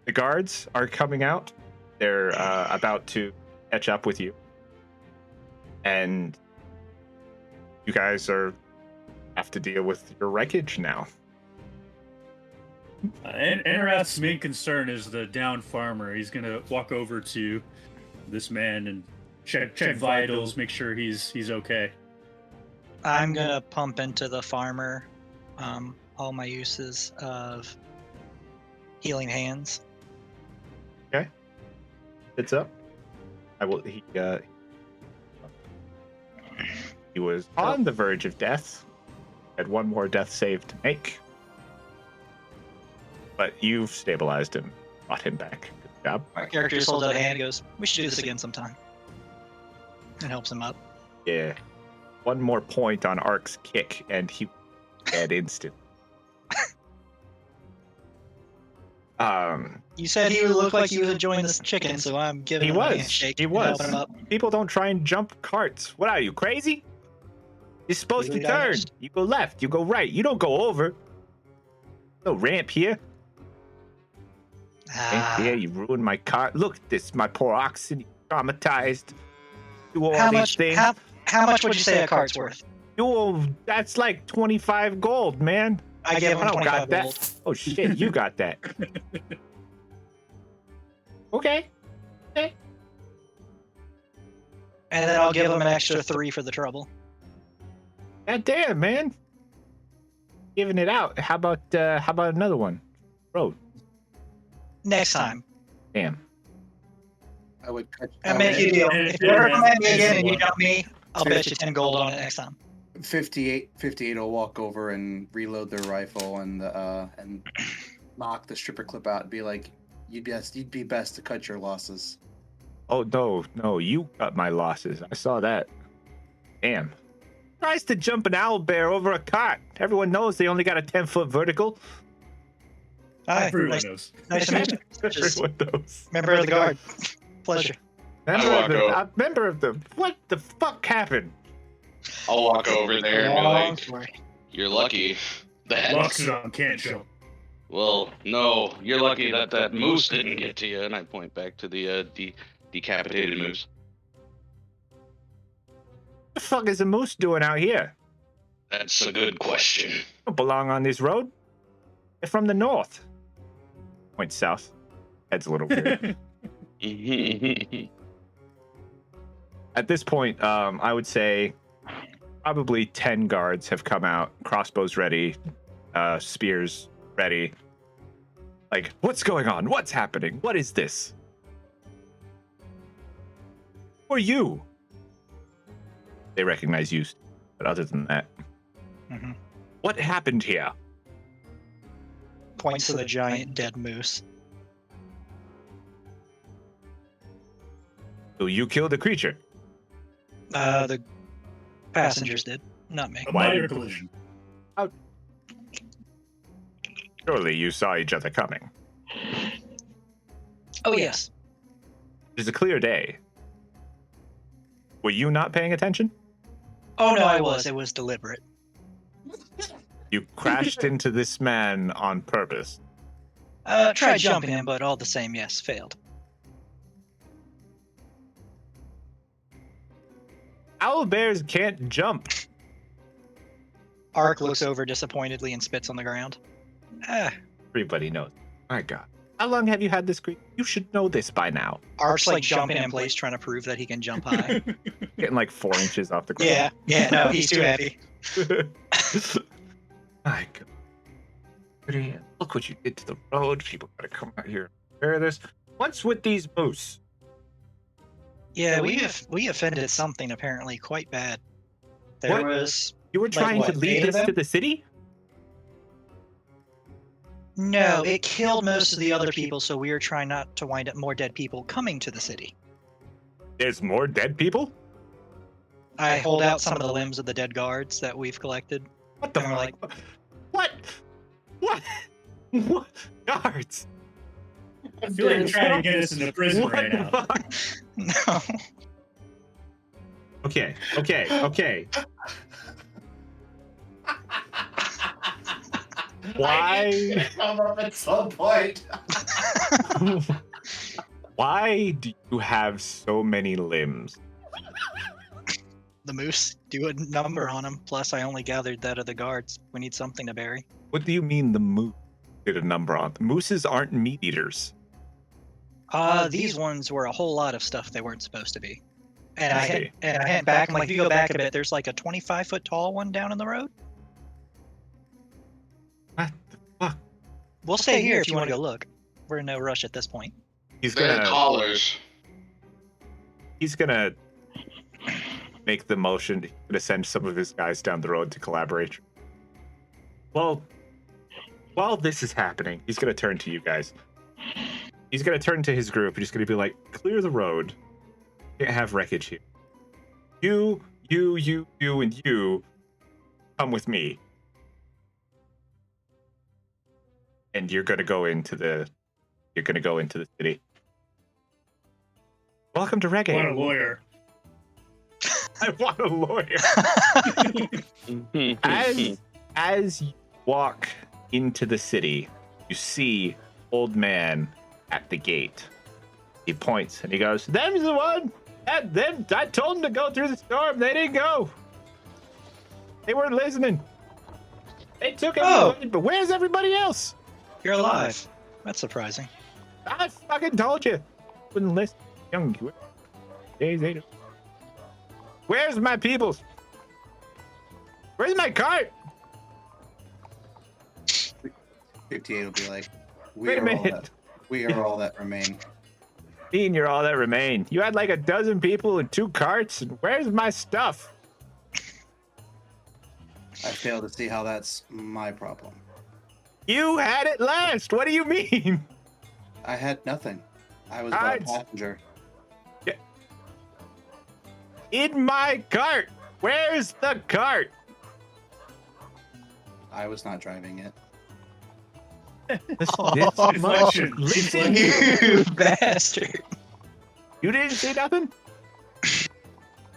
the guards are coming out. They're about to catch up with you. And you guys have to deal with your wreckage now. Enrath's main concern is the downed farmer. He's gonna walk over to this man and check vitals, make sure he's okay. I'm gonna pump into the farmer all my uses of healing hands. Okay. It's up. He was on the verge of death. Had one more death save to make. But you've stabilized him, brought him back. Good job. My character just holds out a hand and goes, "We should do this again sometime." And helps him up. Yeah. One more point on Ark's kick, and he dead instant. You said he would look like he was enjoying this chicken, so I'm giving He him a was. handshake. He and was. helping him up. People don't try and jump carts. What are you, crazy? You're supposed to Legally turn. diagnosed. You go left. You go right. You don't go over. No ramp here. Ah, Here, you ruined my cart. Look at this, my poor oxen. He's traumatized. Do all how these much? things. How much would you say a cart's worth? That's like 25 gold, man. I give him I don't got 25 that. gold. Oh shit, you got that. Okay. And then I'll give him an extra 3 for the trouble. God damn, man. Giving it out. How about another one? Road. Next time. Damn. I would cut. I make you a deal. If you ever come at me again and you dump me, I'll bet you 10 gold on it next time. 58 will walk over and reload their rifle and knock the stripper clip out and be like, you'd be best to cut your losses. Oh no, you cut my losses. I saw that. Damn. Tries to jump an owl bear over a cart. Everyone knows they only got a 10-foot vertical. Hi, Everyone nice, knows. nice to meet you. Just Everyone knows. member of the guard. Pleasure. Member of the. What the fuck happened? I'll walk over there and be Long like, story. "You're lucky that." Loxodon can't jump. Well, no, you're lucky that moose didn't get to you. And I point back to the decapitated moose. What the fuck is a moose doing out here? That's a good question. Don't belong on this road. They're from the north. Point south. Head's a little weird. At this point, I would say probably 10 guards have come out, crossbows ready, spears ready. Like, what's going on? What's happening? What is this? Who are you? They recognize you, but other than that, Mhm. what happened here? Points to the giant dead moose. So you killed a creature. The passengers did, not me. A Why minor did- collision. Surely you saw each other coming. Oh yes. It's a clear day. Were you not paying attention? Oh no, I was. It was deliberate. You crashed into this man on purpose. Tried jumping him, but all the same, yes, failed. Owl bears can't jump. Ark looks over disappointedly and spits on the ground. Everybody knows. My God. How long have you had this creature? You should know this by now. Ark's like jumping in place trying to prove that he can jump high. Getting like 4 inches off the ground. yeah, no, he's too heavy. My God. Look what you did to the road. People gotta come out here and repair this. What's with these moose? Yeah, we offended something apparently quite bad. There What? was You were trying what, to lead 8 of this to them? the city? no, it killed most of the other people, so we were trying not to wind up more dead people coming to the city. There's more dead people? I hold out some of the limbs of the dead guards that we've collected. What the And we're like, What? What? What? Guards? I feel like you're trying to get us into prison What right the now. fuck? no. Okay. Why? Come up at some point. Why do you have so many limbs? The moose do a number on them. Plus, I only gathered that of the guards. We need something to bury. What do you mean the moose did a number on? Mooses aren't meat eaters. These ones were a whole lot of stuff they weren't supposed to be. And I I see. hit back. I'm like, if you go back a bit, there's like a 25-foot tall one down in the road. What the fuck? We'll stay here if you want to go look. We're in no rush at this point. He's They're gonna collars. he's gonna make the motion. He's gonna send some of his guys down the road to collaborate. Well, while this is happening, he's gonna turn to you guys. He's gonna turn to his group and he's gonna be like, clear the road. Can't have wreckage here. You, and you come with me. And you're gonna go into the you're going to go into the city. Welcome to Wregate. What a lawyer. I want a lawyer. As you walk into the city, you see old man at the gate. He points and he goes, "Them's the one. Them. I told them to go through the storm. They didn't go. They weren't listening. They took everybody, but where's everybody else? You're alive. That's surprising. I fucking told you. Wouldn't listen. Young. Where's my peoples? Where's my cart? 58 will be like, Wait a minute. We are all that remain. Being you're all that remain. You had like a dozen people and 2 carts, and where's my stuff? I fail to see how that's my problem. You had it last. What do you mean? I had nothing. I was but a passenger. Yeah. In my cart. Where's the cart? I was not driving it. Deflection. Listen, You bastard. you didn't see nothing?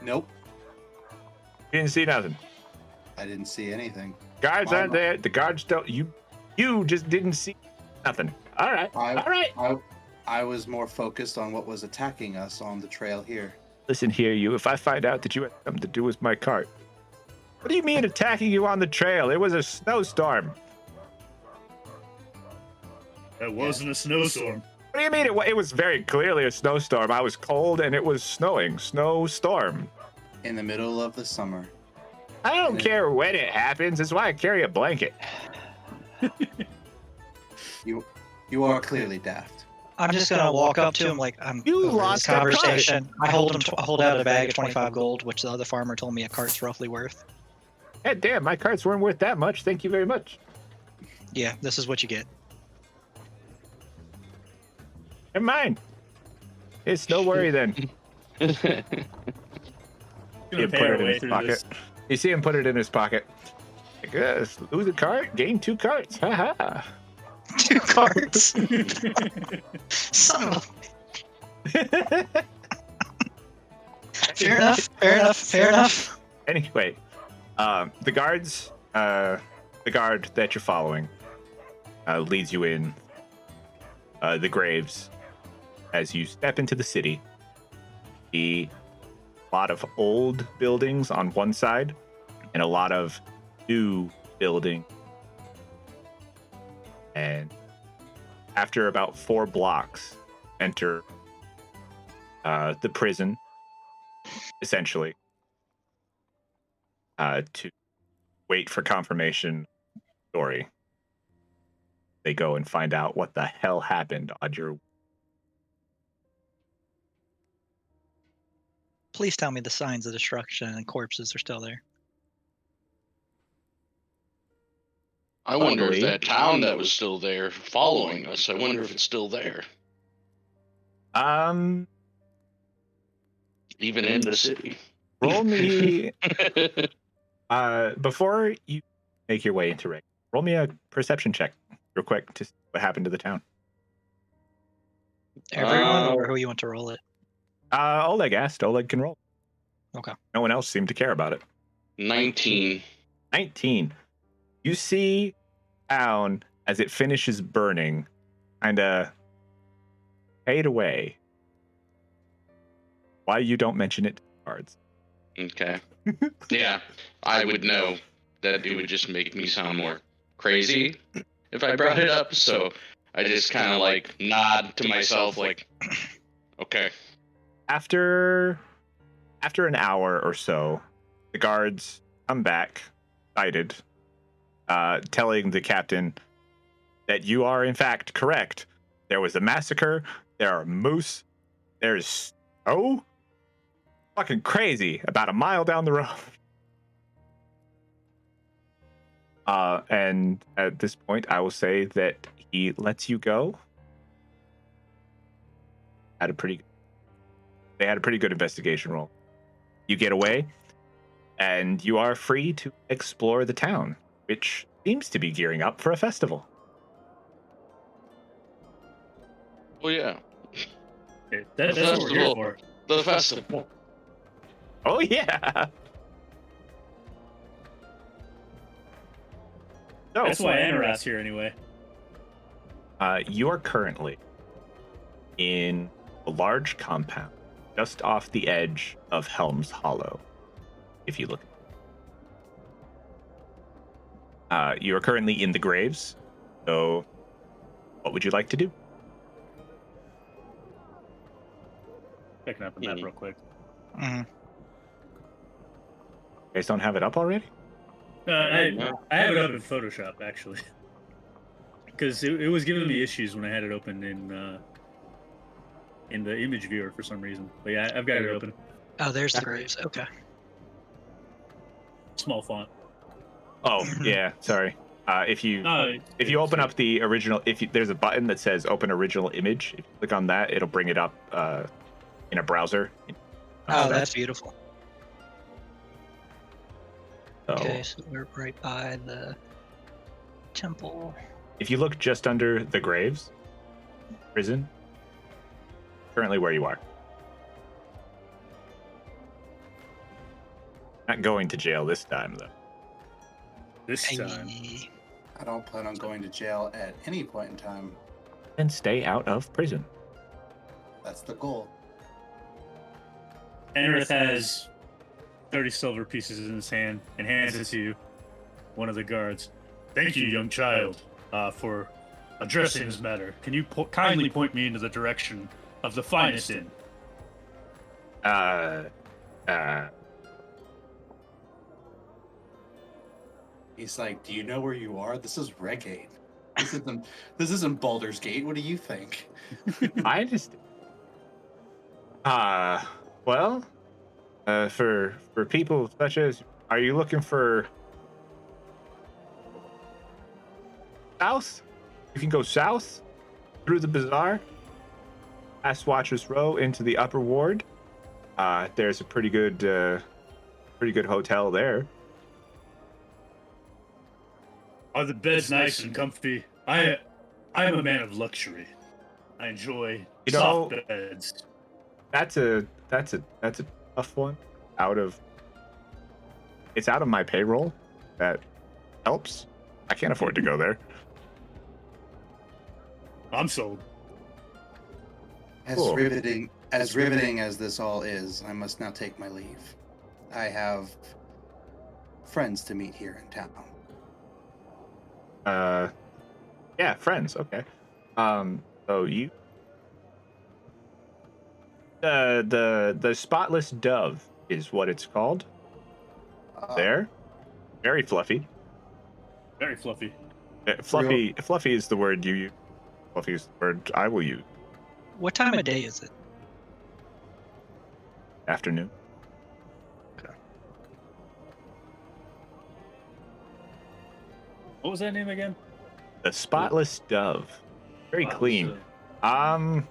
Nope. You didn't see nothing. I didn't see anything. Guards aren't there. The guards don't. You just didn't see nothing. All right. All right. I was more focused on what was attacking us on the trail here. Listen here, you. If I find out that you had something to do with my cart, what do you mean attacking you on the trail? It was a snowstorm. That wasn't a snowstorm. What do you mean? It was very clearly a snowstorm. I was cold and it was snowing. Snowstorm. In the middle of the summer. I don't care when it happens. That's why I carry a blanket. You are clearly daft. I'm just gonna walk up to him like I'm You over lost this that cart. conversation. I hold out a bag of 25 gold, which the other farmer told me a cart's roughly worth. Hey, damn, my carts weren't worth that much. Thank you very much. Yeah, this is what you get. Never mind. It's no worry then. Gonna You pay put our it in way his through pocket. this. You see him put it in his pocket. I guess lose a cart, gain 2 carts. Ha ha. 2 carts. Son of a... Fair enough. Fair enough. Fair enough. Anyway, the guard that you're following leads you in the graves. As you step into the city, see a lot of old buildings on one side and a lot of new buildings. And after about 4 blocks, enter the prison, essentially, to wait for confirmation story. They go and find out what the hell happened on your... Please tell me the signs of destruction and corpses are still there. I wonder if Totally. that town that was still there following us, I wonder if it's still there. Even in the city. Roll me... before you make your way into Rick, roll me a perception check real quick to see what happened to the town. Everyone, or who you want to roll it? Oleg asked. Oleg can roll. Okay. No one else seemed to care about it. 19. 19. You see town as it finishes burning, kind of fade away. Why you don't mention it to the cards? Okay. Yeah, I would know that it would just make me sound more crazy if I brought it up, so I just kind of like nod to myself like, okay. After an hour or so, the guards come back, excited, telling the captain that you are in fact correct. There was a massacre. There are moose. There's snow. Fucking crazy. About a mile down the road. And at this point, I will say that he lets you go. They had a pretty good investigation roll. You get away, and you are free to explore the town, which seems to be gearing up for a festival. Oh yeah, Okay, that's what we're here Festival. for. the festival. Oh yeah. So, That's why Anorath's here anyway. you are currently in a large compound just off the edge of Helm's Hollow. If you look, you are currently in the graves. So, what would you like to do? Checking out the map real quick. Mhm. You guys don't have it up already? I have it up in Photoshop actually, because it was giving me issues when I had it open in the image viewer for some reason. But yeah, I've got it open. Oh, there's the graves. Okay. Small font. Oh yeah, sorry. If you open up the original, there's a button that says "Open Original Image." If you click on that, it'll bring it up in a browser. Oh, that's beautiful. So, Okay, so we're right by the temple. if you look just under the graves, prison, currently where you are. Not going to jail this time though. This time. Hey. I don't plan on going to jail at any point in time. Then stay out of prison. That's the goal. Anorath has 30 silver pieces in his hand and hands it to one of the guards. Thank you, young child, for addressing this matter. Can you kindly point me into the direction of the finest inn? He's like, "Do you know where you are? This is Wregate. This isn't Baldur's Gate. What do you think?" I understand. Well, for people such as, are you looking for south? You can go south through the bazaar, past Watcher's Row into the upper ward. There's a pretty good hotel there. Are the beds nice and comfy? I am a man of luxury. I enjoy soft beds. That's a tough one. It's out of my payroll. That helps. I can't afford to go there. I'm sold. As Cool. riveting as this all is, I must now take my leave. I have friends to meet here in town. Yeah, friends. Okay. So you, the spotless dove is what it's called. There, very fluffy. Very fluffy. Fluffy is the word you use. Fluffy is the word I will use. What time of day is it? Afternoon. What was that name again? The spotless dove. Very clean. Yeah,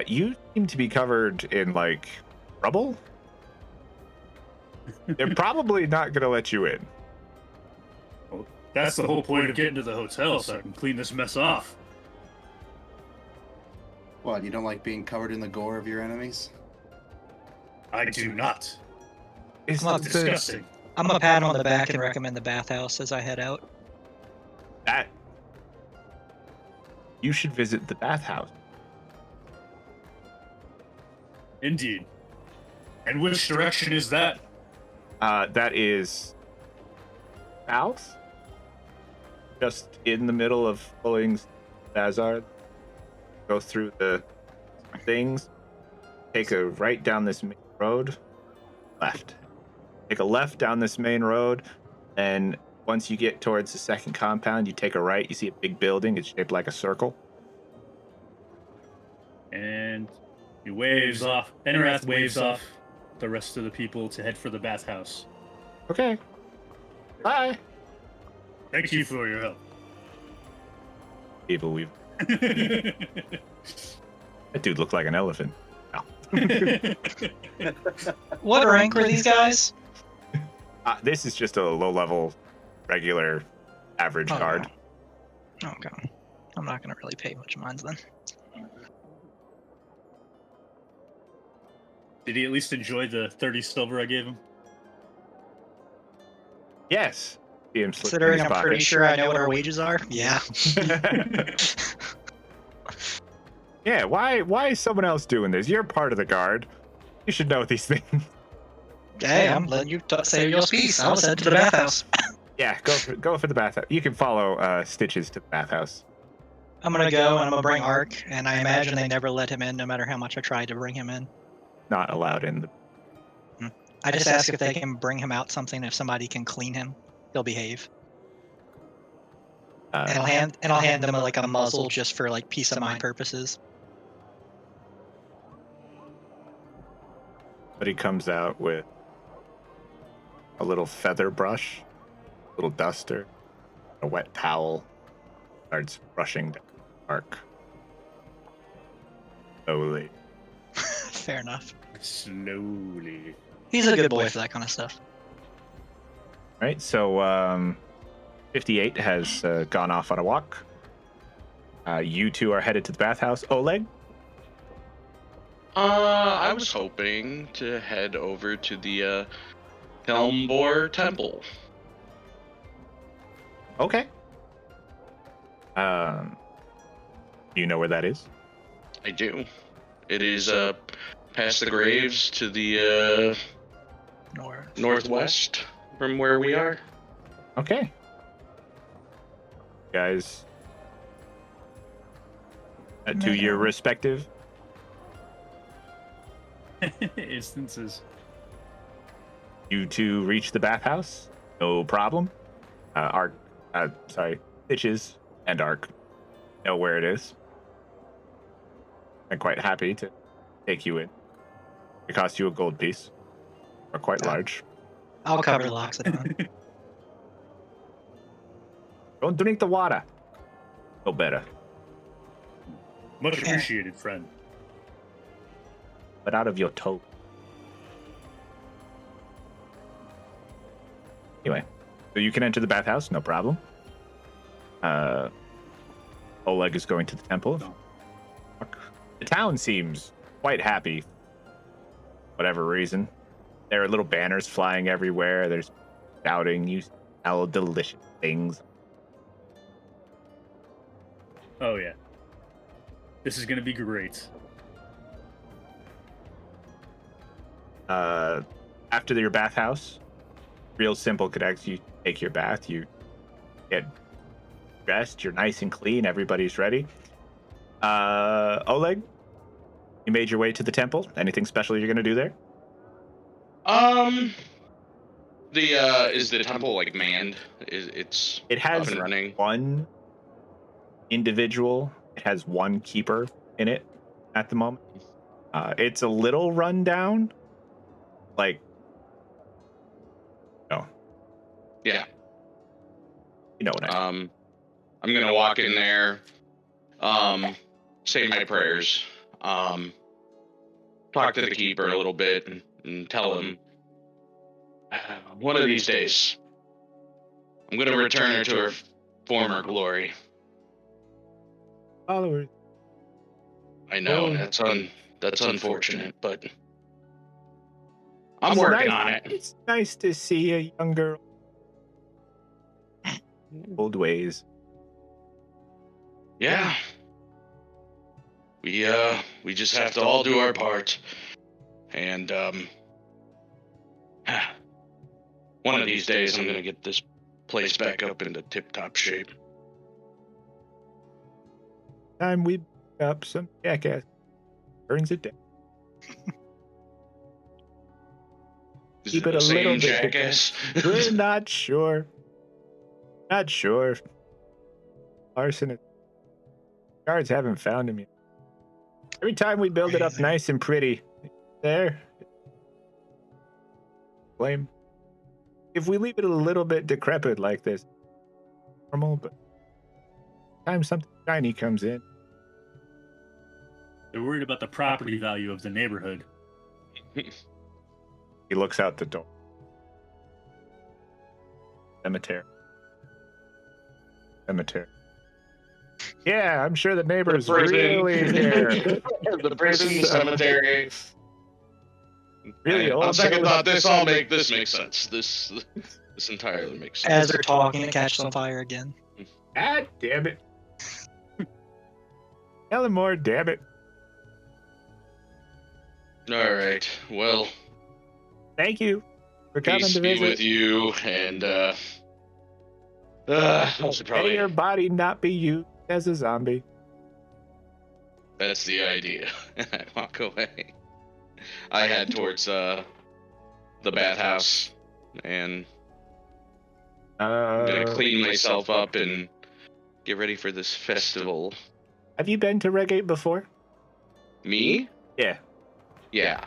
you seem to be covered in like rubble. They're probably not gonna let you in. Well, that's the whole point of getting to the hotel, so I can clean this mess off. What, you don't like being covered in the gore of your enemies? I do not. It's Not the- Disgusting. I'm gonna pat him on the back and recommend the bathhouse as I head out. that. You should visit the bathhouse. Indeed. And which direction is that? That is south, just in the middle of Fulling's Bazaar. Go through the things, take a right down this main road, left. Take a left down this main road, and once you get towards the second compound, you take a right. You see a big building. It's shaped like a circle. And he waves off. Anorath waves off the rest of the people to head for the bathhouse. Okay. Bye. Thank you for your help. People, that dude looked like an elephant. What rank were these guys? This is just a low-level, regular, average guard. Okay. I'm not gonna really pay much minds then. Did he at least enjoy the 30 silver I gave him? Yes. See him slip in Considering his I'm pocket. pretty sure I know what our wages are. Yeah. Yeah, why is someone else doing this? You're part of the guard. You should know these things. Hey, I'm letting you say your piece. I was headed to the bathhouse. Yeah, go for the bathhouse. You can follow Stitches to the bathhouse. I'm gonna go and I'm gonna bring Ark, and I imagine they never let him in, no matter how much I tried to bring him in. Not allowed in the. I just ask if they can bring him out something. If somebody can clean him, he'll behave. And I'll hand them like a muzzle just for like peace of mind purposes. But he comes out with a little feather brush, a little duster, a wet towel, starts brushing down the Ark. Slowly. Fair enough. Slowly. He's a good boy for that kind of stuff. Right, so 58 has gone off on a walk. You two are headed to the bathhouse. Oleg? I was hoping to head over to the Helmbor Temple. Okay. You know where that is? I do. It is past the graves to the northwest from where we are. Okay. Guys, to your respective instances. You two reach the bathhouse. No problem. Stitches and Ark know where it is. I'm quite happy to take you in. It costs you a gold piece. Or quite large. I'll cover the locks. Don't drink the water. No better. Much appreciated, friend. But out of your toe. Anyway, so you can enter the bathhouse, no problem. Oleg is going to the temple. No. The town seems quite happy. Whatever reason. There are little banners flying everywhere. There's shouting. You smell delicious things. Oh, yeah. This is going to be great. After your bathhouse, real simple connects. You take your bath, you get dressed, you're nice and clean, everybody's ready. Oleg, you made your way to the temple. Anything special you're gonna do there? Is the temple like manned? It has up and running? one individual. It has one keeper in it at the moment. It's a little run down. Like, no. Yeah. You know what I mean. I'm gonna walk in there, say my prayers, talk to the keeper a little bit, and tell him one of these days I'm gonna return her to her former glory. Followers. I know that's unfortunate, but I'm working on it. It's nice to see a young girl. Old ways. Yeah. We just have to all do our part. And one of these days I'm gonna get this place back up into tip-top shape. Time we pick up some jackass burns it down. Keep it a little bit. Jackass. We're not sure. Not sure. Arsonist. Guards haven't found him yet. Every time we build it up nice and pretty, there. Blame. If we leave it a little bit decrepit like this, normal, but time something shiny comes in. They're worried about the property value of the neighborhood. He looks out the door. Cemetery. Yeah, I'm sure the neighbors prison. really care. The prison cemetery. Really And old on second thought, skeleton. this makes sense. This entirely makes sense. As they're talking, it catches on fire again. God damn it. Elmore, damn it. All right. Well, Thank you for coming peace to be visit. with you, and I should May probably. your body not be used as a zombie. That's the idea. I walk away. I head towards the bathhouse, and I'm gonna clean myself up and get ready for this festival. Have you been to Wregate before? Me? Yeah. Yeah.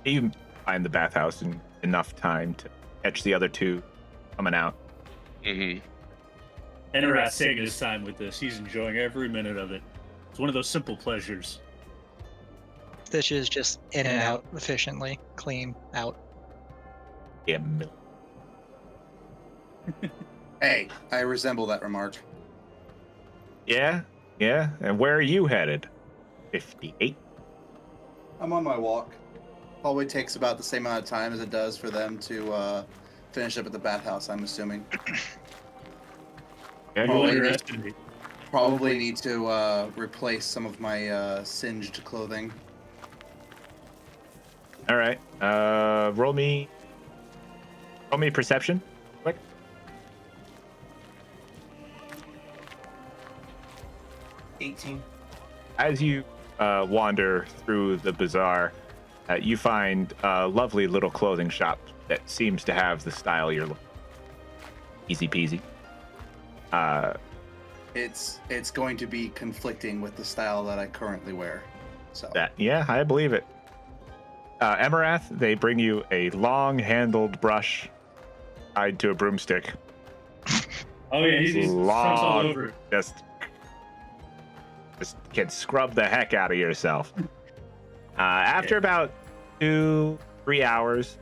You find the bathhouse in enough time to catch the other two coming out. Mm-hmm. Enerath's taking his time with this. He's enjoying every minute of it. It's one of those simple pleasures. This is just in and out efficiently, clean out. Damn milk. Hey, I resemble that remark. Yeah. And where are you headed? 58. I'm on my walk. Probably takes about the same amount of time as it does for them to finish up at the bathhouse, I'm assuming. Yeah, You Oh, wait. underestimate. Probably need to replace some of my singed clothing. All right. Roll me perception. Quick. 18. As you wander through the bazaar, you find a lovely little clothing shop that seems to have the style you're looking for. Easy peasy. It's going to be conflicting with the style that I currently wear. So Yeah, I believe it. Emerath, they bring you a long-handled brush tied to a broomstick. Oh yeah, he's fronts all Long. over it. Just can scrub the heck out of yourself. After about 2-3 hours,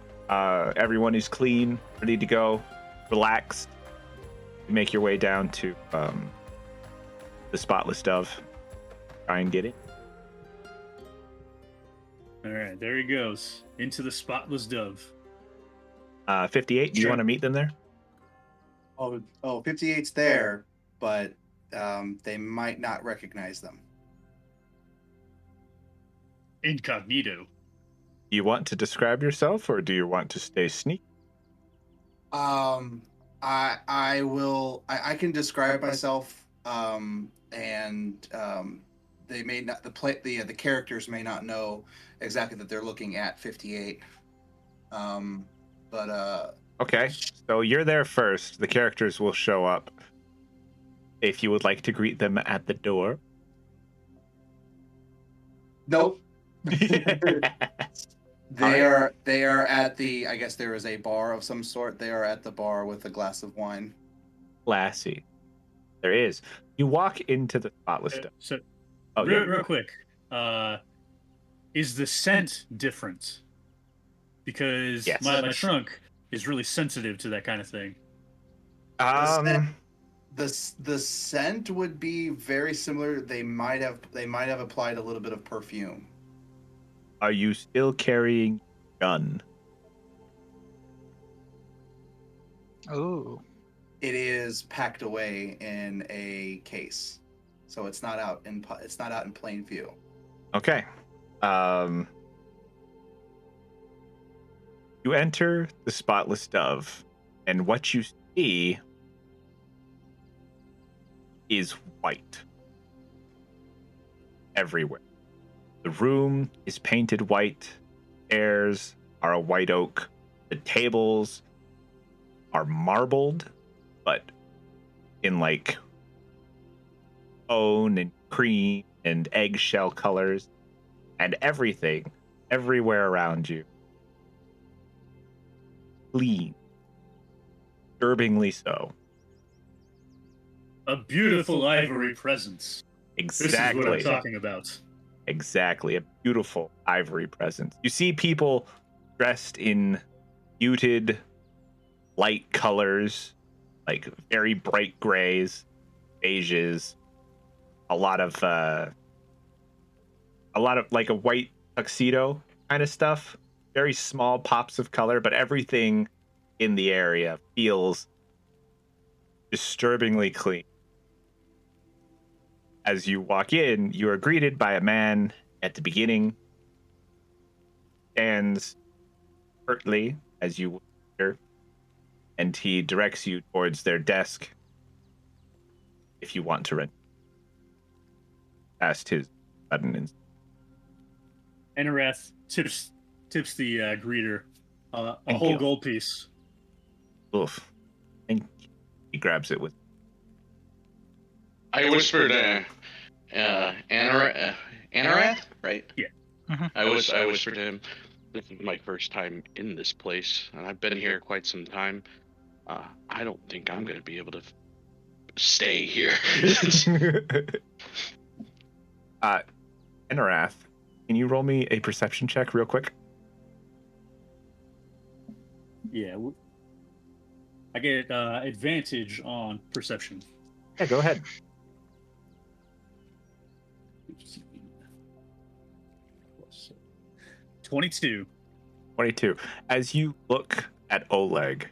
everyone is clean, ready to go, relaxed. You make your way down to the Spotless Dove. Try and get it. All right, there he goes into the Spotless Dove. 58, do you Sure. want to meet them there? oh 58's there, but they might not recognize them. Incognito. Do you want to describe yourself, or do you want to stay sneaky? I will. I can describe myself. And they may not. The characters may not know exactly that they're looking at 58. But Okay, so you're there first. The characters will show up. If you would like to greet them at the door. nope. They are at the. I guess there is a bar of some sort. They are at the bar with a glass of wine. Classy. There is. You walk into the Spotless Dove. So, Oh, real yeah. quick, is the scent different? Because Yes. my trunk is really sensitive to that kind of thing. The scent would be very similar. They might have applied a little bit of perfume. Are you still carrying a gun? Ooh. It is packed away in a case, so it's not out in plain view. Okay. You enter the Spotless Dove, and what you see is white everywhere. The room is painted white. Chairs are a white oak. The tables are marbled, but in like bone and cream and eggshell colors, and everything, everywhere around you, clean, disturbingly so. A beautiful ivory presence. This is what I'm Exactly. talking about. Exactly. A beautiful ivory presence. You see people dressed in muted light colors, like very bright grays, beiges, a lot of like a white tuxedo kind of stuff. Very small pops of color, but everything in the area feels disturbingly clean. As you walk in, you are greeted by a man at the beginning. Stands curtly as you enter, and he directs you towards their desk if you want to rent past his button. Enerath tips the greeter a Thank whole you. gold piece. Oof. And he grabs it with I whispered, Anarath, right? Yeah. Mhm. I whispered to him, this is my first time in this place, and I've been here quite some time. I don't think I'm going to be able to stay here. Enerath, can you roll me a perception check real quick? Yeah. I get advantage on perception. Yeah, go ahead. 22. 22. As you look at Oleg,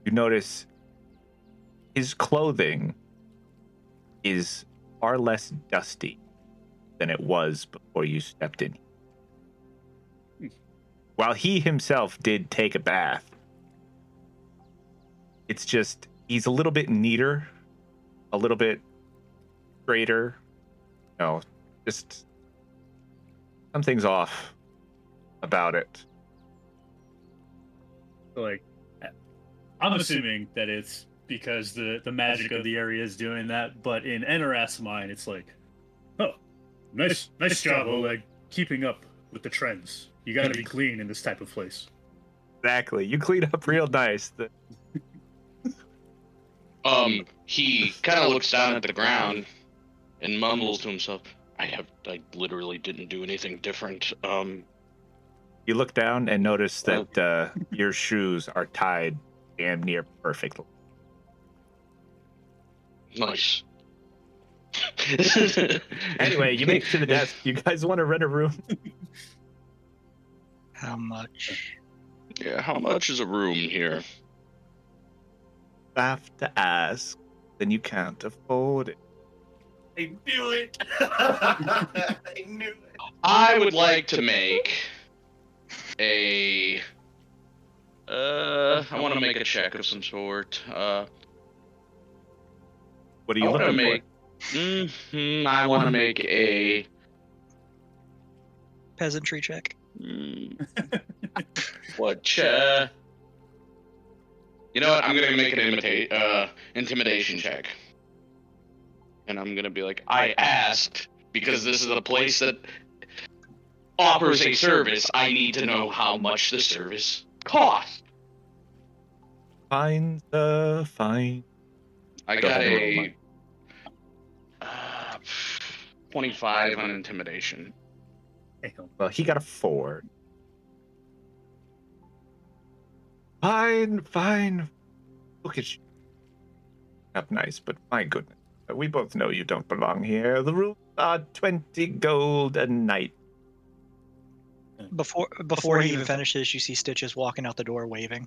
you notice his clothing is far less dusty than it was before you stepped in. While he himself did take a bath, it's just he's a little bit neater, a little bit straighter. No, just something's off about it. Like, I'm assuming that it's because the magic of the area is doing that, but in Enerath's mind, it's like, oh, nice job, Oleg, keeping up with the trends. You got to be clean in this type of place. Exactly. You clean up real nice. He kind of looks down at the ground and mumbles to himself, I literally didn't do anything different. You look down and notice that your shoes are tied damn near perfectly. Nice. Anyway, you make it to the desk. You guys want to rent a room? How much? Yeah, how much is a room here? Have to ask, then you can't afford it. I knew it. I knew it. I would like to make a. I want to make a check of some sort. What are I you want to looking make. I want to make a. Peasantry check. What? You know what? I'm gonna make an intimidation check, and I'm gonna be like, I asked because this is a place that offers a service. I need to know how much the service costs. Fine, fine. I got a 25 on intimidation. Damn. Well, he got a 4. Fine. Look at you. Not nice, but my goodness. We both know you don't belong here. The rooms are 20 gold a night. Before he even finishes, you see Stitches walking out the door waving.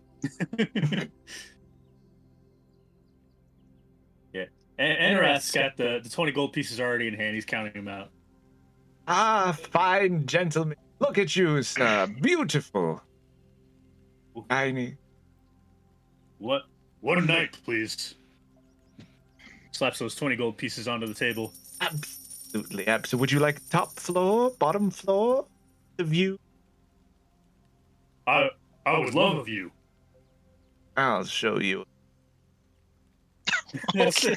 Yeah. Enerath's got the 20 gold pieces already in hand. He's counting them out. Ah, fine gentlemen. Look at you, sir. Beautiful. Tiny. What a night, please. Slaps those 20 gold pieces onto the table. Absolutely. Would you like top floor, bottom floor? The view? I would love a view. I'll show you. That's the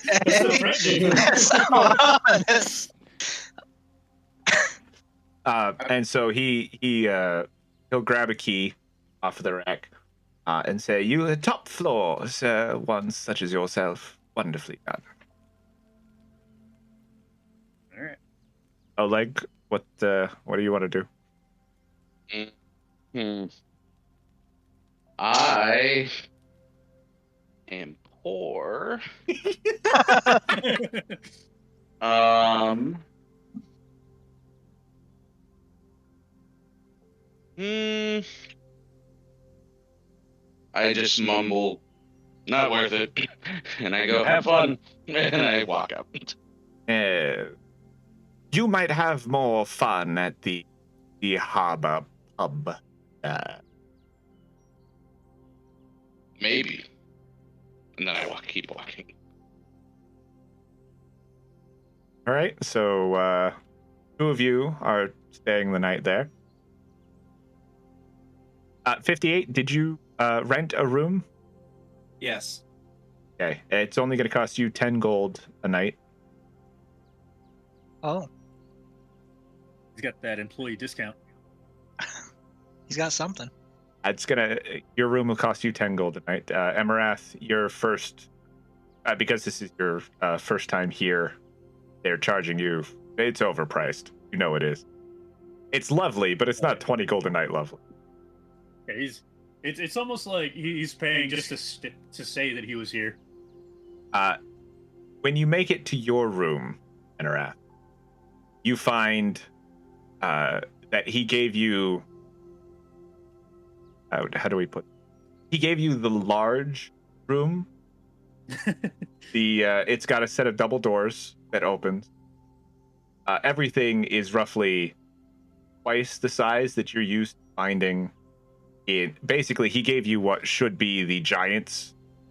threatening. That's so ominous. And so he'll grab a key off of the rack and say, "You the top floor, sir. One such as yourself, wonderfully done." All right. Oleg, what do you want to do? I am Or um I just mumble, not worth it. And I go, have fun. And I walk out. You might have more fun at the harbor pub. Maybe. And then I keep walking. All right, so 2 of you are staying the night there. 58, did you rent a room? Yes. Okay, it's only going to cost you 10 gold a night. Oh, He's got that employee discount. he's got something. Your room will cost you 10 gold a night. Emirath, your first, because this is your first time here, they're charging you, it's overpriced. You know it is. It's lovely, but it's not 20 gold a night lovely. Yeah, it's almost like he's paying just to say that he was here. When you make it to your room, Emirath, you find that he gave you, how do we put, he gave you the large room. It's got a set of double doors that opens. Everything is roughly twice the size that you're used to finding in. Basically, he gave you what should be the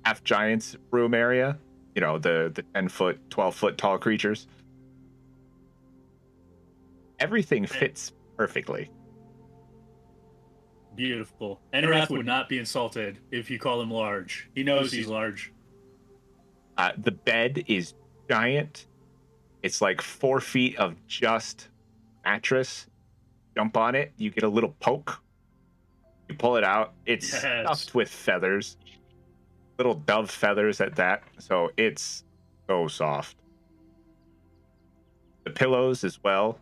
half giants room area. You know, the 10-foot, 12-foot tall creatures. Everything fits perfectly. Beautiful. Enrath would not be insulted if you call him large. He knows he's large. The bed is giant. It's like 4 feet of just mattress. Jump on it, you get a little poke. You pull it out. It's stuffed with feathers. Little dove feathers at that. So it's so soft. The pillows as well.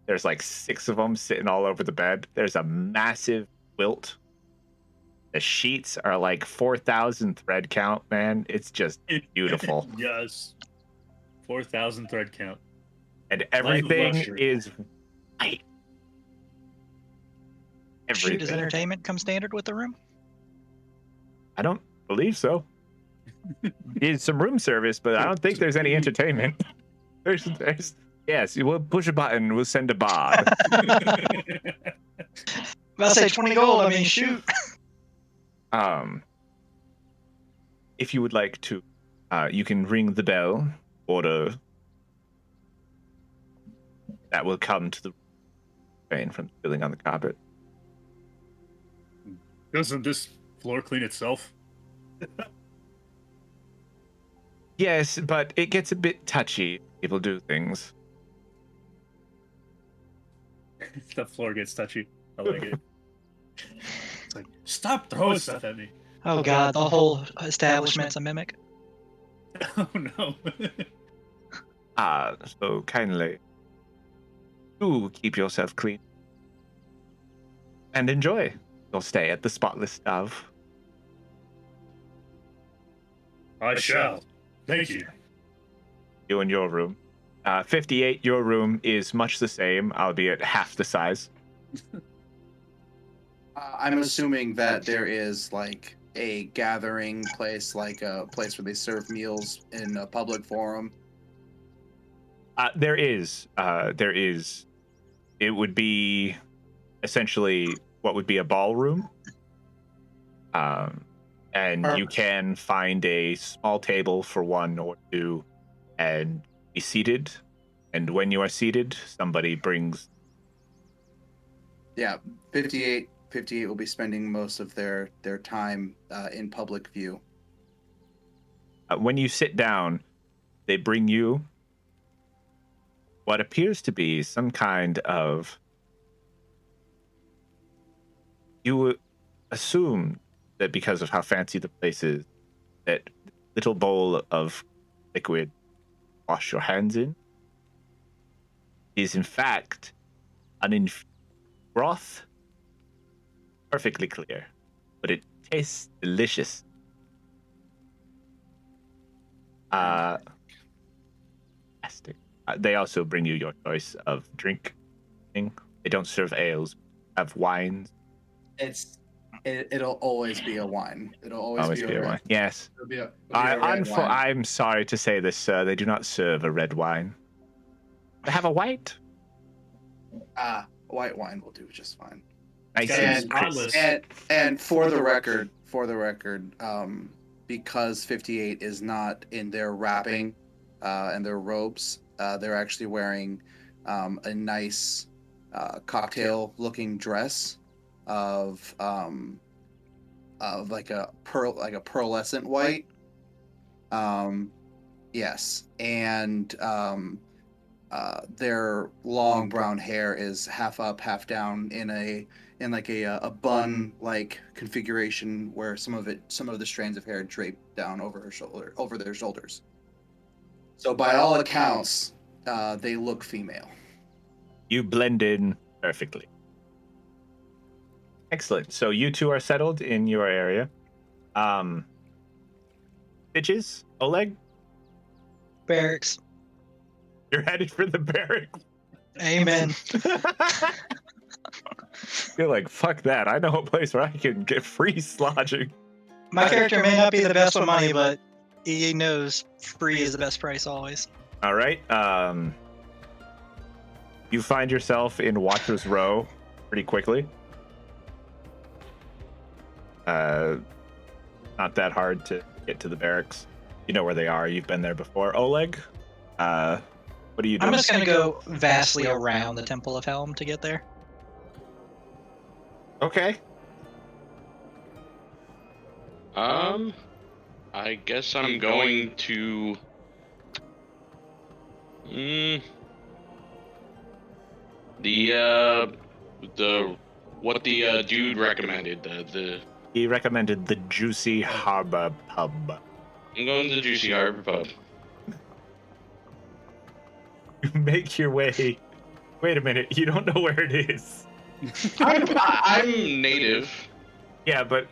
There's like 6 of them sitting all over the bed. There's a massive quilt. The sheets are like 4,000 thread count, man. It's just beautiful. Yes. 4,000 thread count. And everything luxury. is white. Shoot, does Everything. entertainment come standard with the room? I don't believe so. It's some room service, but I don't think there's any entertainment. There's yes, we'll push a button, we'll send a bard. I'll say 20 gold, I mean, shoot. If you would like to, you can ring the bell, order. That will come to the rain from spilling on the carpet. Doesn't this floor clean itself? Yes, but it gets a bit touchy. People do things. The floor gets touchy. I like it. It's like, stop throwing stuff at me. Oh god, the whole establishment's a mimic. Oh no. So kindly do keep yourself clean. And enjoy your stay at the Spotless Dove. I shall. Thank you. You and your room. 58, your room is much the same, albeit half the size. I'm assuming that there is like a gathering place, like a place where they serve meals in a public forum. There is. It would be essentially what would be a ballroom. And you can find a small table for 1 or 2 and be seated. And when you are seated, somebody brings... Yeah, 58 will be spending most of their time in public view. When you sit down, they bring you what appears to be some kind of... You assume that because of how fancy the place is, that little bowl of liquid wash your hands in is in fact an broth, perfectly clear, but it tastes delicious. Fantastic. They also bring you your choice of drink. They don't serve ales. Have wines. It'll always be a wine. It'll always be a wine. red. Yes. It'll be a red wine. I'm sorry to say this, sir. They do not serve a red wine. They have a white. White wine will do just fine. Nice And- crisp. And for the record, because 58 is not in their wrapping and their robes, they're actually wearing a nice cocktail-looking dress of like a pearlescent white. Yes, and their long brown hair is half up, half down in a bun like configuration where some of the strands of hair drape down over their shoulders. So by all accounts, they look female. You blend in perfectly. Excellent. So you two are settled in your area. Bitches, Oleg, Barracks. you're headed for the barracks. Amen. You're like, fuck that. I know a place where I can get free lodging. My character may not be the best with money, but he knows free is the best price always. All right. You find yourself in Watcher's Row pretty quickly. Not that hard to get to the barracks. You know where they are. You've been there before. Oleg, what are you doing? I'm just gonna go vastly around the Temple of Helm to get there. Okay. I guess I'm going to. What the dude recommended. He recommended the Juicy Harbor Pub. I'm going to the Juicy Harbor Pub. You make your way. Wait a minute. You don't know where it is. I'm native. Yeah, but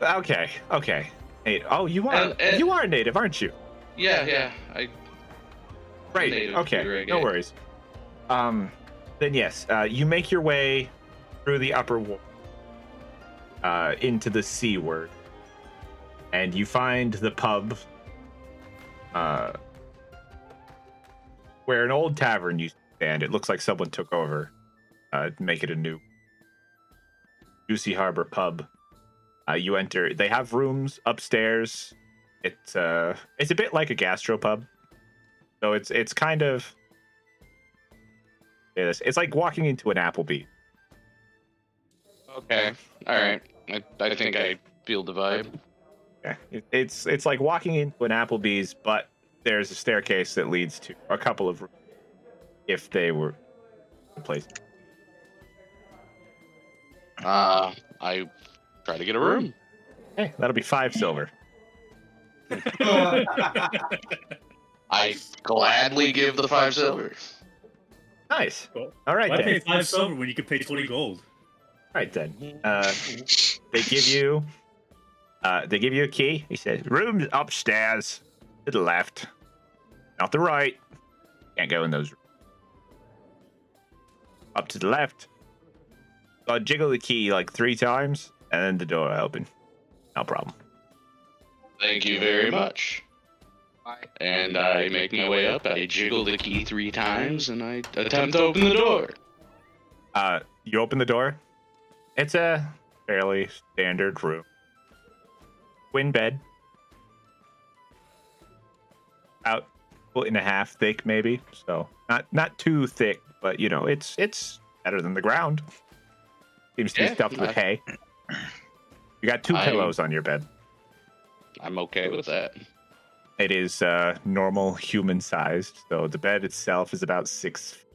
okay. Hey, oh, you are you are native, aren't you? Yeah. Right. native Okay. to Wregate. No worries. Then yes, you make your way through the upper wall into the C word, and you find the pub where an old tavern used to stand. It looks like someone took over to make it a new Juicy Harbor Pub. You enter. They have rooms upstairs. It's a bit like a gastropub. So it's kind of it's like walking into an Applebee. Okay. All right. I think I feel the vibe. Yeah, it's like walking into an Applebee's, but there's a staircase that leads to a couple of rooms if they were the place. I try to get a room. Hey, that'll be 5 silver. I gladly give the 5 silver. Nice. Cool. All right Why then. pay 5 silver when you could pay 20 gold? Right then. They give you a key. He says, "Rooms upstairs to the left, not the right. Can't go in those rooms. Up to the left. So I jiggle the key like 3 times, and then the door open. No problem." Thank you very much. And I make my way up. I jiggle the key 3 times, and I attempt to open the door. You open the door. It's a fairly standard room. Twin bed. About 1.5 foot thick, maybe. So not too thick, but you know, it's better than the ground. Seems to be stuffed with hay. You got 2 pillows on your bed. I'm okay with that. It is normal human sized, so the bed itself is about 6 feet.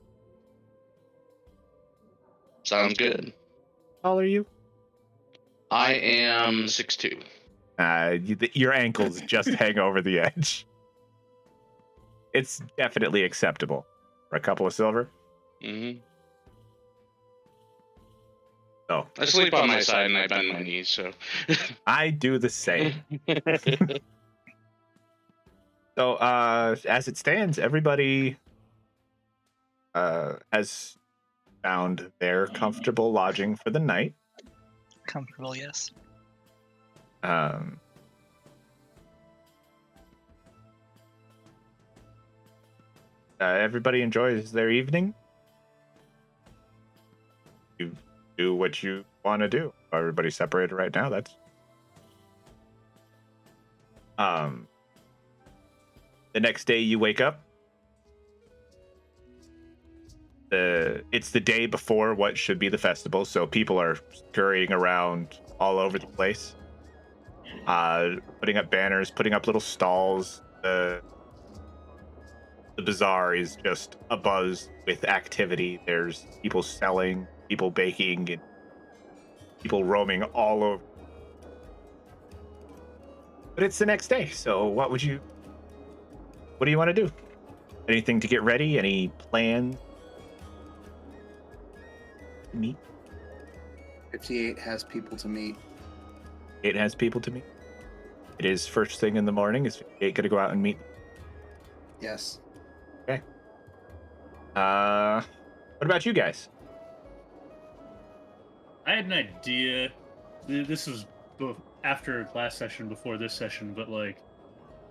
Sounds good. How tall are you? I am 6'2". Your ankles just hang over the edge. It's definitely acceptable for a couple of silver. Mm-hmm. So I sleep on my side and I bend my knees, so. I do the same. So, as it stands, everybody has found their comfortable lodging for the night. Comfortable, yes. Everybody enjoys their evening. You do what you want to do. Everybody's separated right now. That's the next day you wake up. It's the day before what should be the festival, so people are scurrying around all over the place, putting up banners, putting up little stalls. The bazaar is just abuzz with activity. There's people selling, people baking, and people roaming all over. But it's the next day, so what do you want to do? Anything to get ready? Any plans to meet? 58 has people to meet. It has people to meet. It is first thing in the morning. Is 58 going to go out and meet? Yes. Okay. What about you guys? I had an idea. This was after last session, before this session, but like,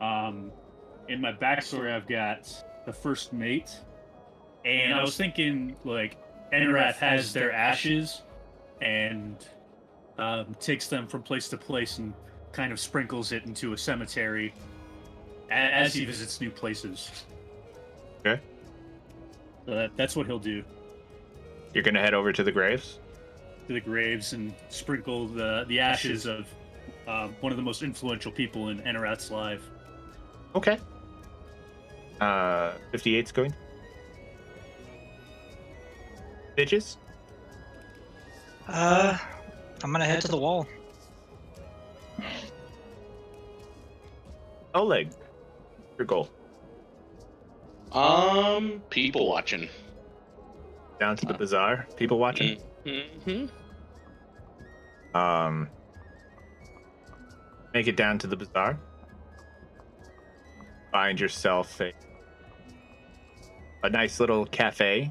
in my backstory, I've got the first mate, and I was thinking like, Enrath has their ashes, and takes them from place to place and kind of sprinkles it into a cemetery as he visits new places. Okay. So that's what he'll do. You're gonna head over to the graves? To the graves and sprinkle the ashes of one of the most influential people in Enrath's life. Okay. 58's going. Bitches? I'm gonna head to the wall. Oleg, your goal. People watching. Down to the bazaar. People watching. Mm-hmm. Make it down to the bazaar. Find yourself a nice little cafe.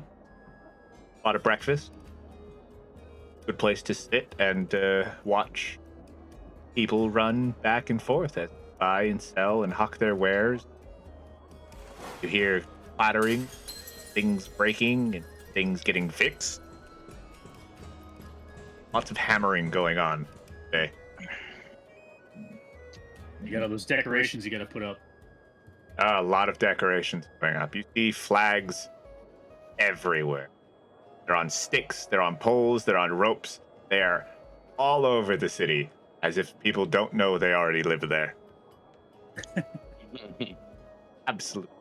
A lot of breakfast. Good place to sit and watch people run back and forth as they buy and sell and hawk their wares. You hear clattering, things breaking, and things getting fixed. Lots of hammering going on today. You got all those decorations you got to put up. A lot of decorations going up. You see flags everywhere. They're on sticks, they're on poles, they're on ropes. They are all over the city, as if people don't know they already live there. Absolutely.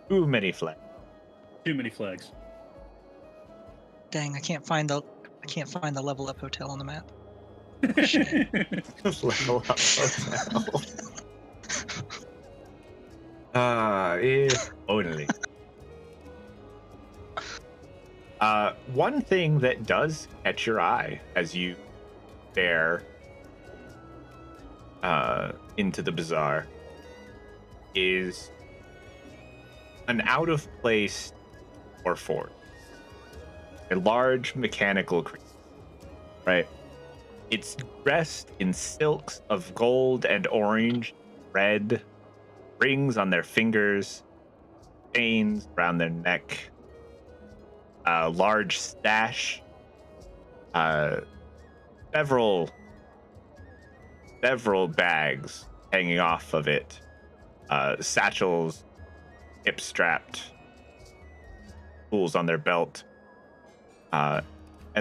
Too many flags. Too many flags. Dang, I can't find the level up hotel on the map. Level up hotel. If only. One thing that does catch your eye as you stare into the bazaar is an out-of-place fort. A large mechanical creature, right? It's dressed in silks of gold and orange, red, rings on their fingers, chains around their neck, a large stash, several bags hanging off of it, satchels, hip-strapped, tools on their belt, and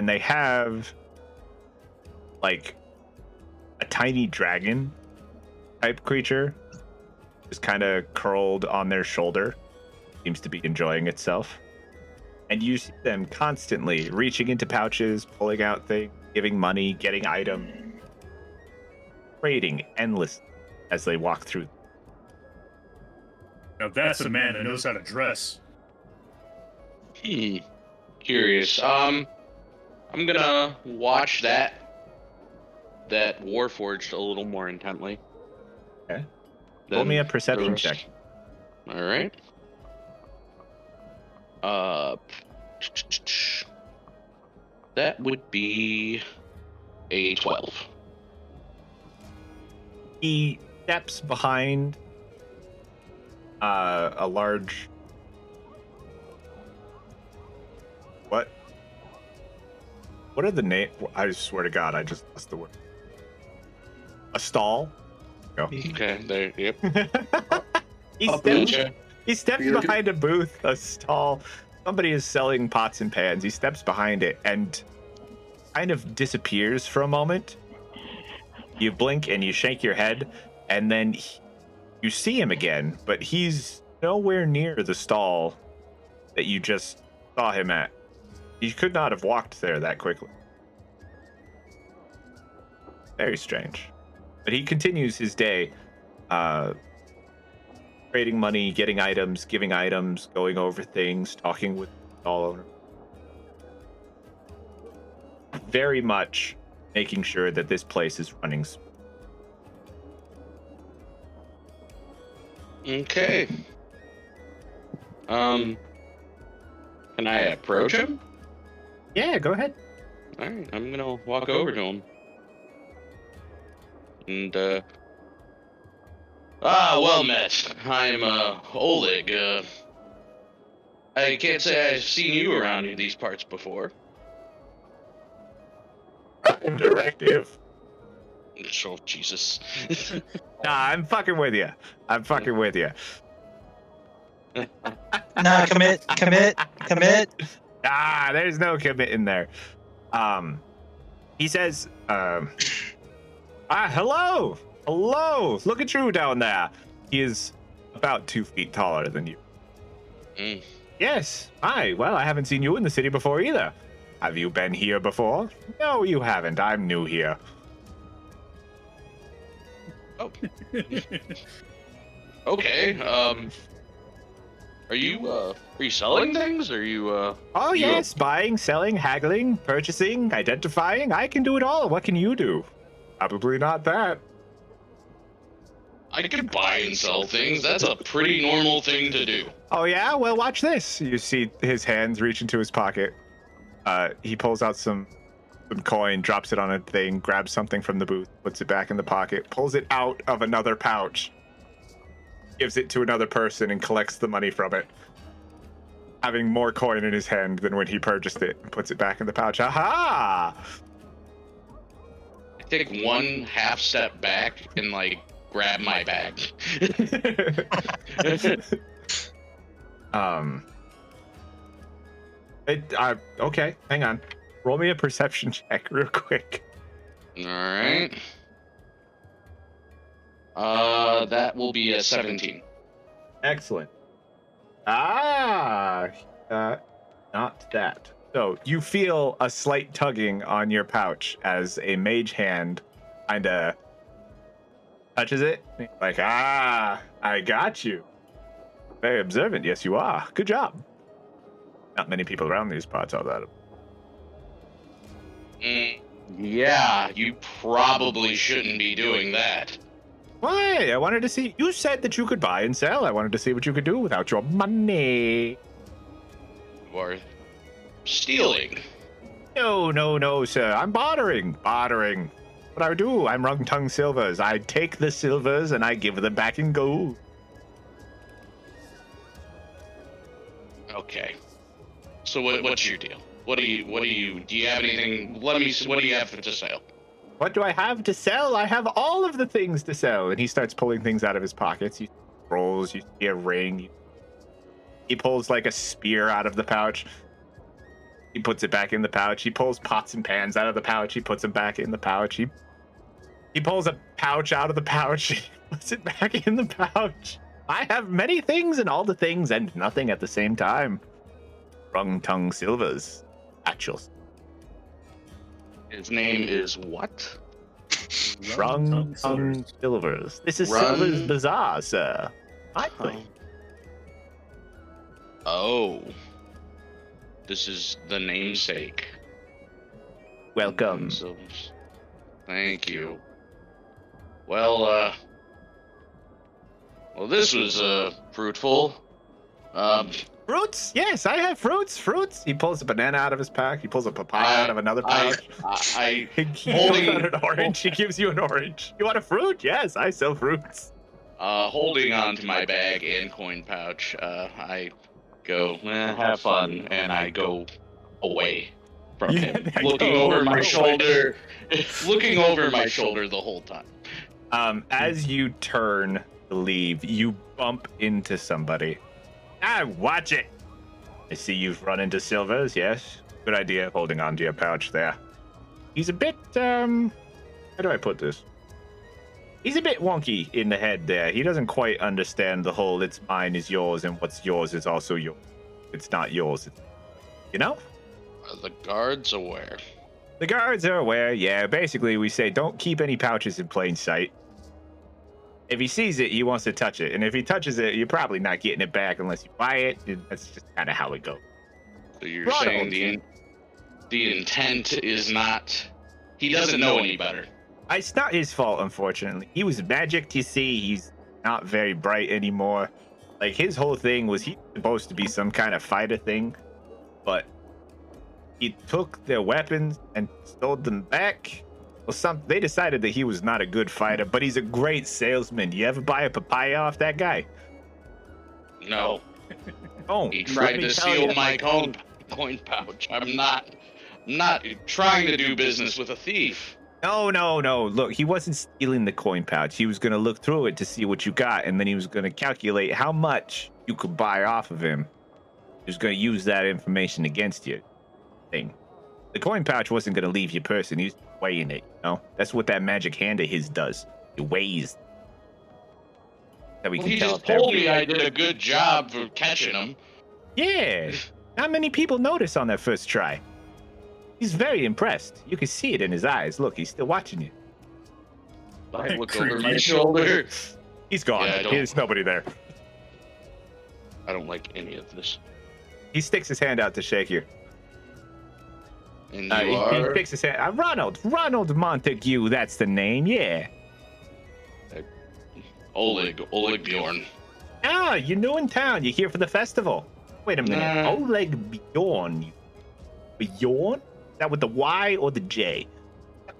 they have like a tiny dragon type creature just kind of curled on their shoulder, seems to be enjoying itself. And you see them constantly reaching into pouches, pulling out things, giving money, getting items, trading endlessly as they walk through. Now that's a man that knows how to dress. Curious. I'm gonna watch that Warforged a little more intently. Okay. Roll me a perception check. All right. That would be a 12. He steps behind a large. What? What are the name? I swear to God, I just lost the word. A stall. Go. Okay, there. Yep. he A steps. booth? He steps Beer? behind a booth, a stall. Somebody is selling pots and pans. He steps behind it and kind of disappears for a moment. You blink and you shake your head, and then you see him again, but he's nowhere near the stall that you just saw him at. He could not have walked there that quickly. Very strange. But he continues his day, trading money, getting items, giving items, going over things, talking with the stall owner. Very much making sure that this place is running smooth. Okay. Can I approach him? Yeah, go ahead. All right, I'm gonna walk over to him. And well met. I'm Oleg. I can't say I've seen you around in these parts before. I'm directive. Oh, Jesus. Nah, I'm fucking with you. I'm fucking with you. Nah, commit. Ah, there's no commit in there. He says, hello. Look at you down there. He is about 2 feet taller than you. Mm. Yes. Hi. Well, I haven't seen you in the city before either. Have you been here before? No, you haven't. I'm new here. Oh. Okay. Are you selling things? Are you Oh, you- yes. Buying, selling, haggling, purchasing, identifying. I can do it all. What can you do? Probably not that. I can buy and sell things. That's a pretty normal thing to do. Oh, yeah? Well, watch this. You see his hands reach into his pocket. He pulls out some coin, drops it on a thing, grabs something from the booth, puts it back in the pocket, pulls it out of another pouch, gives it to another person, and collects the money from it. Having more coin in his hand than when he purchased it, and puts it back in the pouch. Aha! I take one half step back and grab my bag. Okay, hang on. Roll me a perception check real quick. All right. That will be a 17. Excellent. Not that. So you feel a slight tugging on your pouch as a mage hand kinda touches it. Like, I got you. Very observant, yes you are. Good job. Not many people around these parts are that. Yeah, you probably shouldn't be doing that. Why? I wanted to see. You said that you could buy and sell. I wanted to see what you could do without your money. Or stealing. No, sir. I'm bartering. What I do, I'm rung-tongue silvers. I take the silvers and I give them back in gold. Okay. So what's your deal? Do you have anything? What do you have to sell? What do I have to sell? I have all of the things to sell. And he starts pulling things out of his pockets. You see rolls, you see a ring. He pulls like a spear out of the pouch. He puts it back in the pouch. He pulls pots and pans out of the pouch. He puts them back in the pouch. He pulls a pouch out of the pouch. He puts it back in the pouch. I have many things and all the things and nothing at the same time. Rung-tongue silvers. At your His name is what? Rung-tongue silvers. This is Silver's Bazaar, sir. I think. Oh. This is the namesake. Welcome. Thank you. Well, Well, this was fruitful. Fruits? Yes, I have fruits. Fruits. He pulls a banana out of his pack. He pulls a papaya out of another pouch. He pulls out an orange. He gives you an orange. You want a fruit? Yes, I sell fruits. Holding on to my bag and coin pouch, I go, have fun, and I go away from him, looking over my shoulder the whole time. As you turn to leave, you bump into somebody. Watch it. I see you've run into Silvers, yes. Good idea holding on to your pouch there. He's a bit, how do I put this? He's a bit wonky in the head there. He doesn't quite understand the whole it's mine is yours and what's yours is also yours. It's not yours. You know? Are the guards aware? The guards are aware, yeah. Basically, we say don't keep any pouches in plain sight. If he sees it, he wants to touch it. And if he touches it, you're probably not getting it back unless you buy it. That's just kind of how it goes. So you're saying the intent is not... He doesn't know any better. It's not his fault, unfortunately. He was magicked, you see. He's not very bright anymore. Like, his whole thing was he's supposed to be some kind of fighter thing. But he took their weapons and stole them back. Well, they decided that he was not a good fighter, but he's a great salesman. You ever buy a papaya off that guy? No. Oh, He tried to steal my coin pouch. I'm not trying to do business with a thief. No. Look, he wasn't stealing the coin pouch. He was going to look through it to see what you got, and then he was going to calculate how much you could buy off of him. He was going to use that information against you. The coin pouch wasn't going to leave your person. He was weighing it, you know? That's what that magic hand of his does. It weighs. He just told me I did a good job for catching him. Yeah. Not many people notice on their first try. He's very impressed. You can see it in his eyes. Look, he's still watching you. I look over my shoulder. He's gone. Yeah, There's nobody there. I don't like any of this. He sticks his hand out to shake you. And you he sticks his hand. Ronald Montague, that's the name, yeah. Oleg Bjorn. Ah, you're new in town. You're here for the festival. Wait a minute. Oleg Bjorn. Bjorn? Is that with the Y or the J?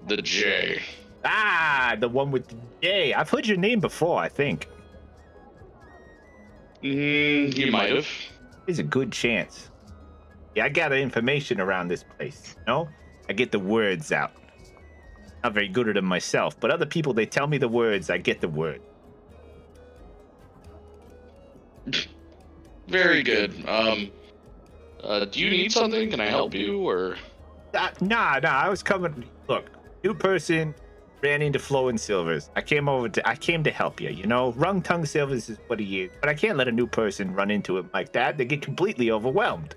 The J. Ah, the one with the J. I've heard your name before, I think. You might have. There's a good chance. Yeah, I gather information around this place, you know? I get the words out. Not very good at them myself, but other people, they tell me the words, I get the word. Very good. Do you need something? Can I help you, or? Nah, I was coming. Look, new person ran into Flo and Silvers. I came to help you, you know? Rung Tongue Silvers is what he is, but I can't let a new person run into him like that. They get completely overwhelmed.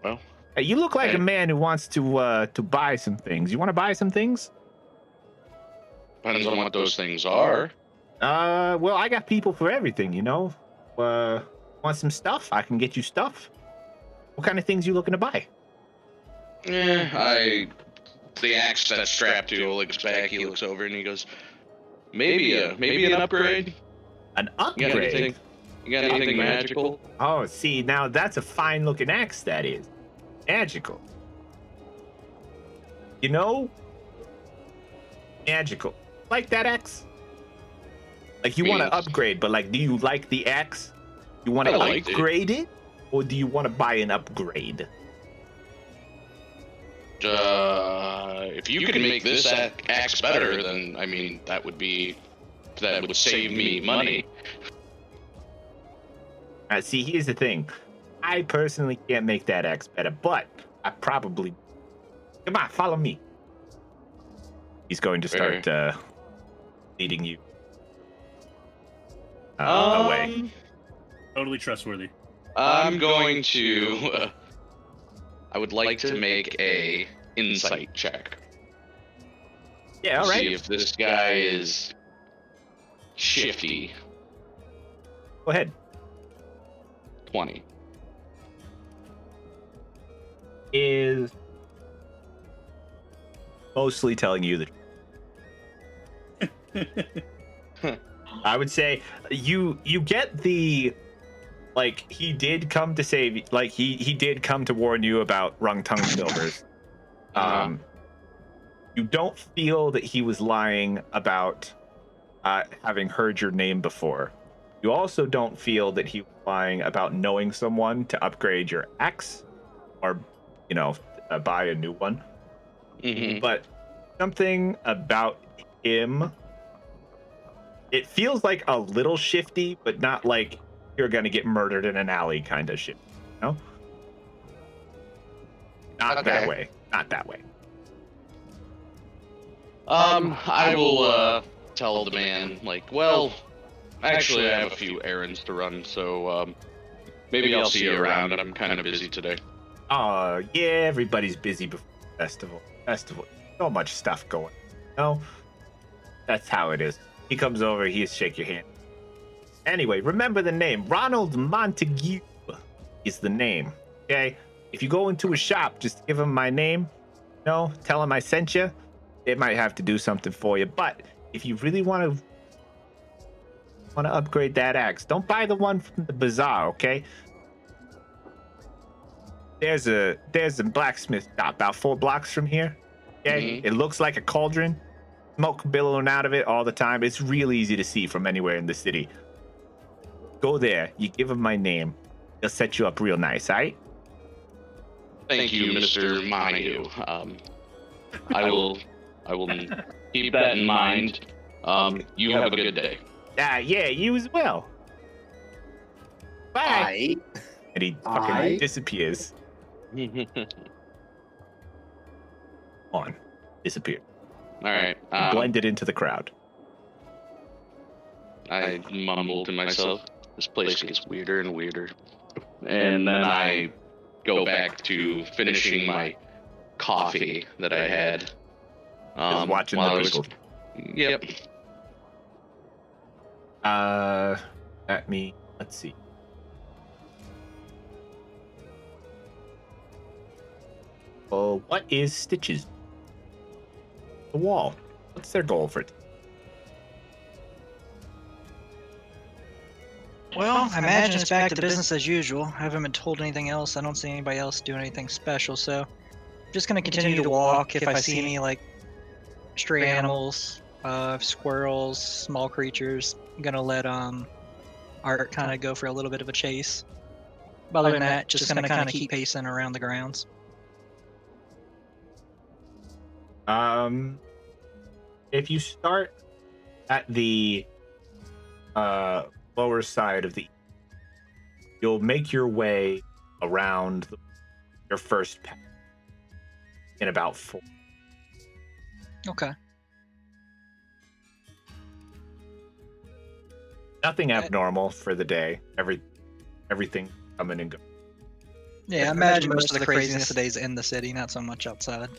Well, you look like a man who wants to buy some things. You want to buy some things? Depends on what those things are. Well, I got people for everything, you know? Want some stuff? I can get you stuff. What kind of things you looking to buy? The axe that's strapped to Oleg's back, he looks over and he goes, maybe an upgrade? An upgrade? You got anything magical? Oh, see, now that's a fine looking axe, that is. Magical. You know? Magical. Like that axe? Like, you want to upgrade, but, like, do you like the axe? You want to upgrade it? Or do you want to buy an upgrade? If you can make this axe better, then, I mean, that would save me money. See, here's the thing. I personally can't make that axe better, but I probably... Come on, follow me. He's going to start leading you away. Totally trustworthy. I'm going to... I would like to make a insight check. Yeah, all right. See if this guy is shifty. Go ahead. 20. Is mostly telling you the truth. I would say you get the, like, he did come to save, like he did come to warn you about Rung Tongue Silvers. You don't feel that he was lying about having heard your name before. You also don't feel that he was lying about knowing someone to upgrade your axe or, buy a new one. Mm-hmm. But something about him, it feels like a little shifty, but not like you're gonna get murdered in an alley kind of shit. No, not that way. Not that way. I will tell the man, like, well, actually, I have a few errands to run, so maybe I'll see you around. I'm kind of busy today. Oh, yeah, everybody's busy before the festival. So much stuff going. That's how it is. He comes over, he'll shake your hand. Anyway, remember the name. Ronald Montague is the name, okay? If you go into a shop, just give him my name. Tell him I sent you. It might have to do something for you. But if you really want to upgrade that axe, don't buy the one from the bazaar, okay? There's a blacksmith shop about 4 blocks from here. Okay, Mm-hmm. It looks like a cauldron, smoke billowing out of it all the time. It's real easy to see from anywhere in the city. Go there. You give him my name. He'll set you up real nice, all right? Thank you, Mr. Montague. I will keep that in mind. You have a good day. Yeah, you as well. Bye. And he fucking disappears. On. Disappeared. All right. Blended into the crowd. I mumble to myself, this place gets weirder and weirder. And then I go back to finishing my coffee that I had. Just watching while the I was- people. Yep. Let's see. Well, what is Stitch's? The wall. What's their goal for it? Well, I imagine it's back to business as usual. I haven't been told anything else. I don't see anybody else doing anything special, so I'm just gonna continue to walk. If I see any like stray animals, squirrels, small creatures, I'm gonna let Art kind of go for a little bit of a chase. But other than that, just gonna kind of keep pacing around the grounds. If you start at the lower side of you'll make your way around your first path in about 4. Okay. Nothing abnormal for the day. Everything coming and going. Yeah, I imagine most of the craziness today is in the city, not so much outside.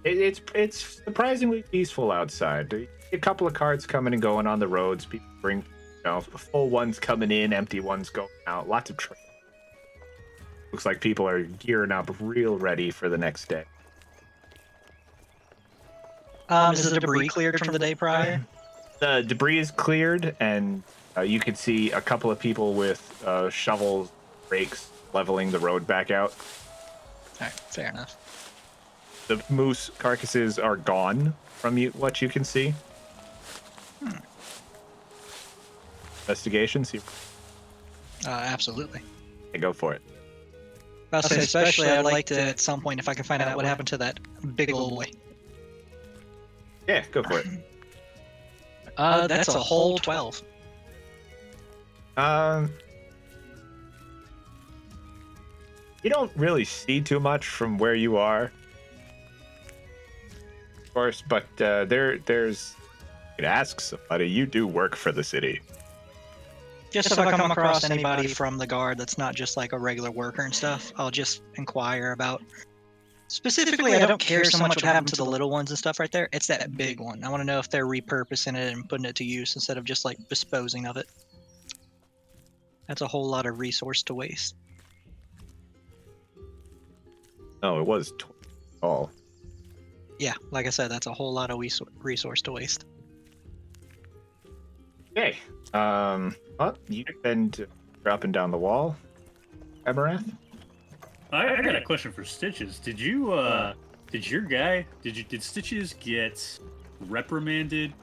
It's surprisingly peaceful outside. A couple of carts coming and going on the roads. People bring, full ones coming in, empty ones going out. Lots of trade. Looks like people are gearing up, real ready for the next day. Is the debris cleared from the day prior? The debris is cleared, and you can see a couple of people with shovels, rakes, leveling the road back out. All right, fair enough. The moose carcasses are gone from what you can see. Investigation, see. Absolutely. Okay, go for it. I'll say especially I'd like to, at some point, if I can find out what happened to that big old boy. Yeah, go for it. That's a whole 12. You don't really see too much from where you are, of course, but there's. You can ask somebody. You do work for the city. Just if I come across anybody from the guard that's not just like a regular worker and stuff, I'll just inquire about. Specifically, I don't care so much what happened to the little ones and stuff right there. It's that big one. I want to know if they're repurposing it and putting it to use instead of just like disposing of it. That's a whole lot of resource to waste. Oh, it was tall. Yeah, like I said, that's a whole lot of resource to waste. Okay. Well, you can dropping down the wall, Emirath. I got a question for Stitches. Did Stitches get reprimanded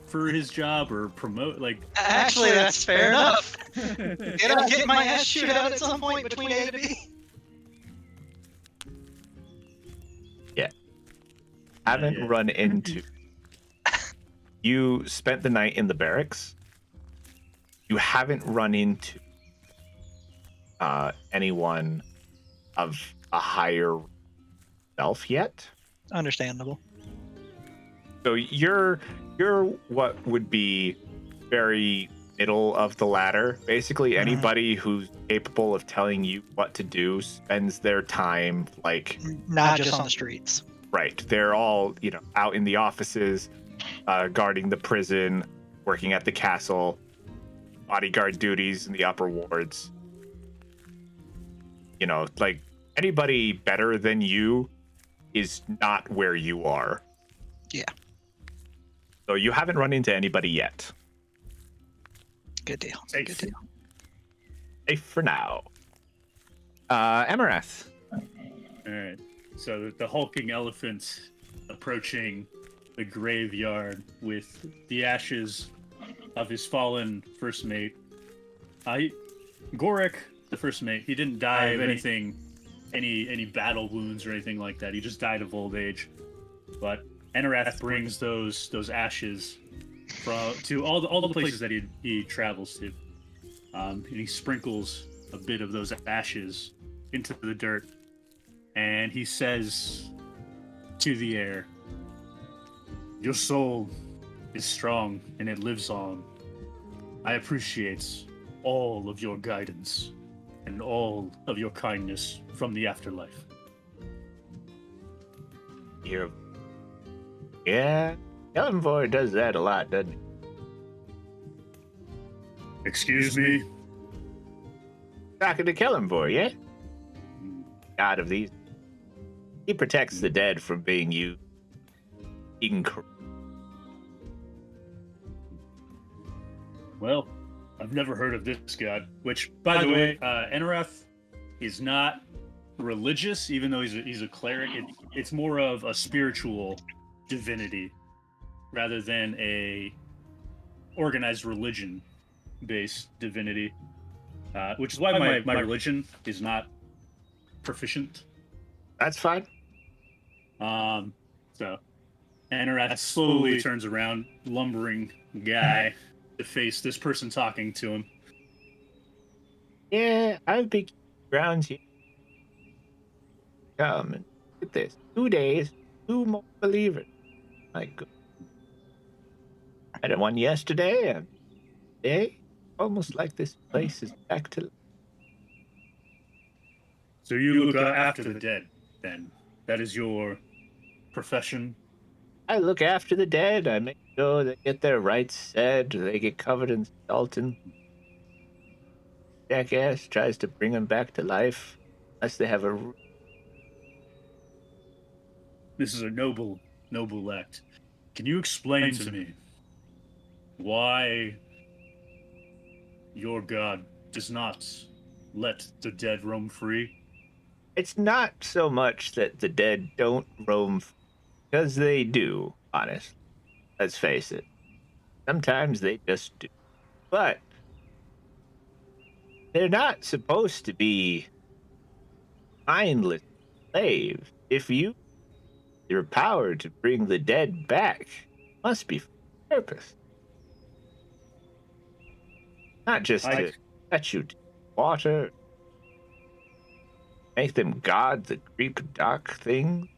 for his job or promote? Like, Actually, that's fair enough. Did I get my ass shoot out at some point between A to B? Haven't yet. run into. You spent the night in the barracks. You haven't run into anyone of a higher self yet. Understandable. So you're what would be very middle of the ladder. Basically, anybody who's capable of telling you what to do spends their time like Not just on the streets. right. They're all out in the offices, guarding the prison, working at the castle, bodyguard duties in the upper wards. Like anybody better than you is not where you are. Yeah. So you haven't run into anybody yet. Good deal. Safe. Good deal. Safe for now. Emirath. all right. So the hulking elephant approaching the graveyard with the ashes of his fallen first mate. Gorek, the first mate, he didn't die of anything, any battle wounds or anything like that. He just died of old age. But Enerath brings those ashes to all the places that he travels to, and he sprinkles a bit of those ashes into the dirt, and he says to the air, "Your soul is strong and it lives on. I appreciate all of your guidance and all of your kindness from the afterlife." Yeah, Ellenvoy does that a lot, doesn't he? Excuse me? Talking to Kellenvoy, yeah? God of these. He protects the dead from being used incorrectly. Well, I've never heard of this god, which, by the way, Enerath is not religious, even though he's a cleric. It's more of a spiritual divinity rather than a organized religion-based divinity, which is why my religion is not proficient. That's fine. So Enerath slowly turns around, lumbering guy, to face this person talking to him. Yeah, I've been grounds here. Come and look at this. 2 days, 2 more believers. My God. I had one yesterday, and today, almost like this place is back to life. So you look after the dead, then? That is your profession? I look after the dead. I make sure they get their rights said. They get covered in salt, and jackass tries to bring them back to life, unless they have a. This is a noble act. Can you explain to me why your god does not let the dead roam free? It's not so much that the dead don't roam, because they do, honestly. Let's face it. Sometimes they just do. But they're not supposed to be mindless slaves. If you your power to bring the dead back, it must be for purpose. Not just to let you to water, make them gods that creep dark things.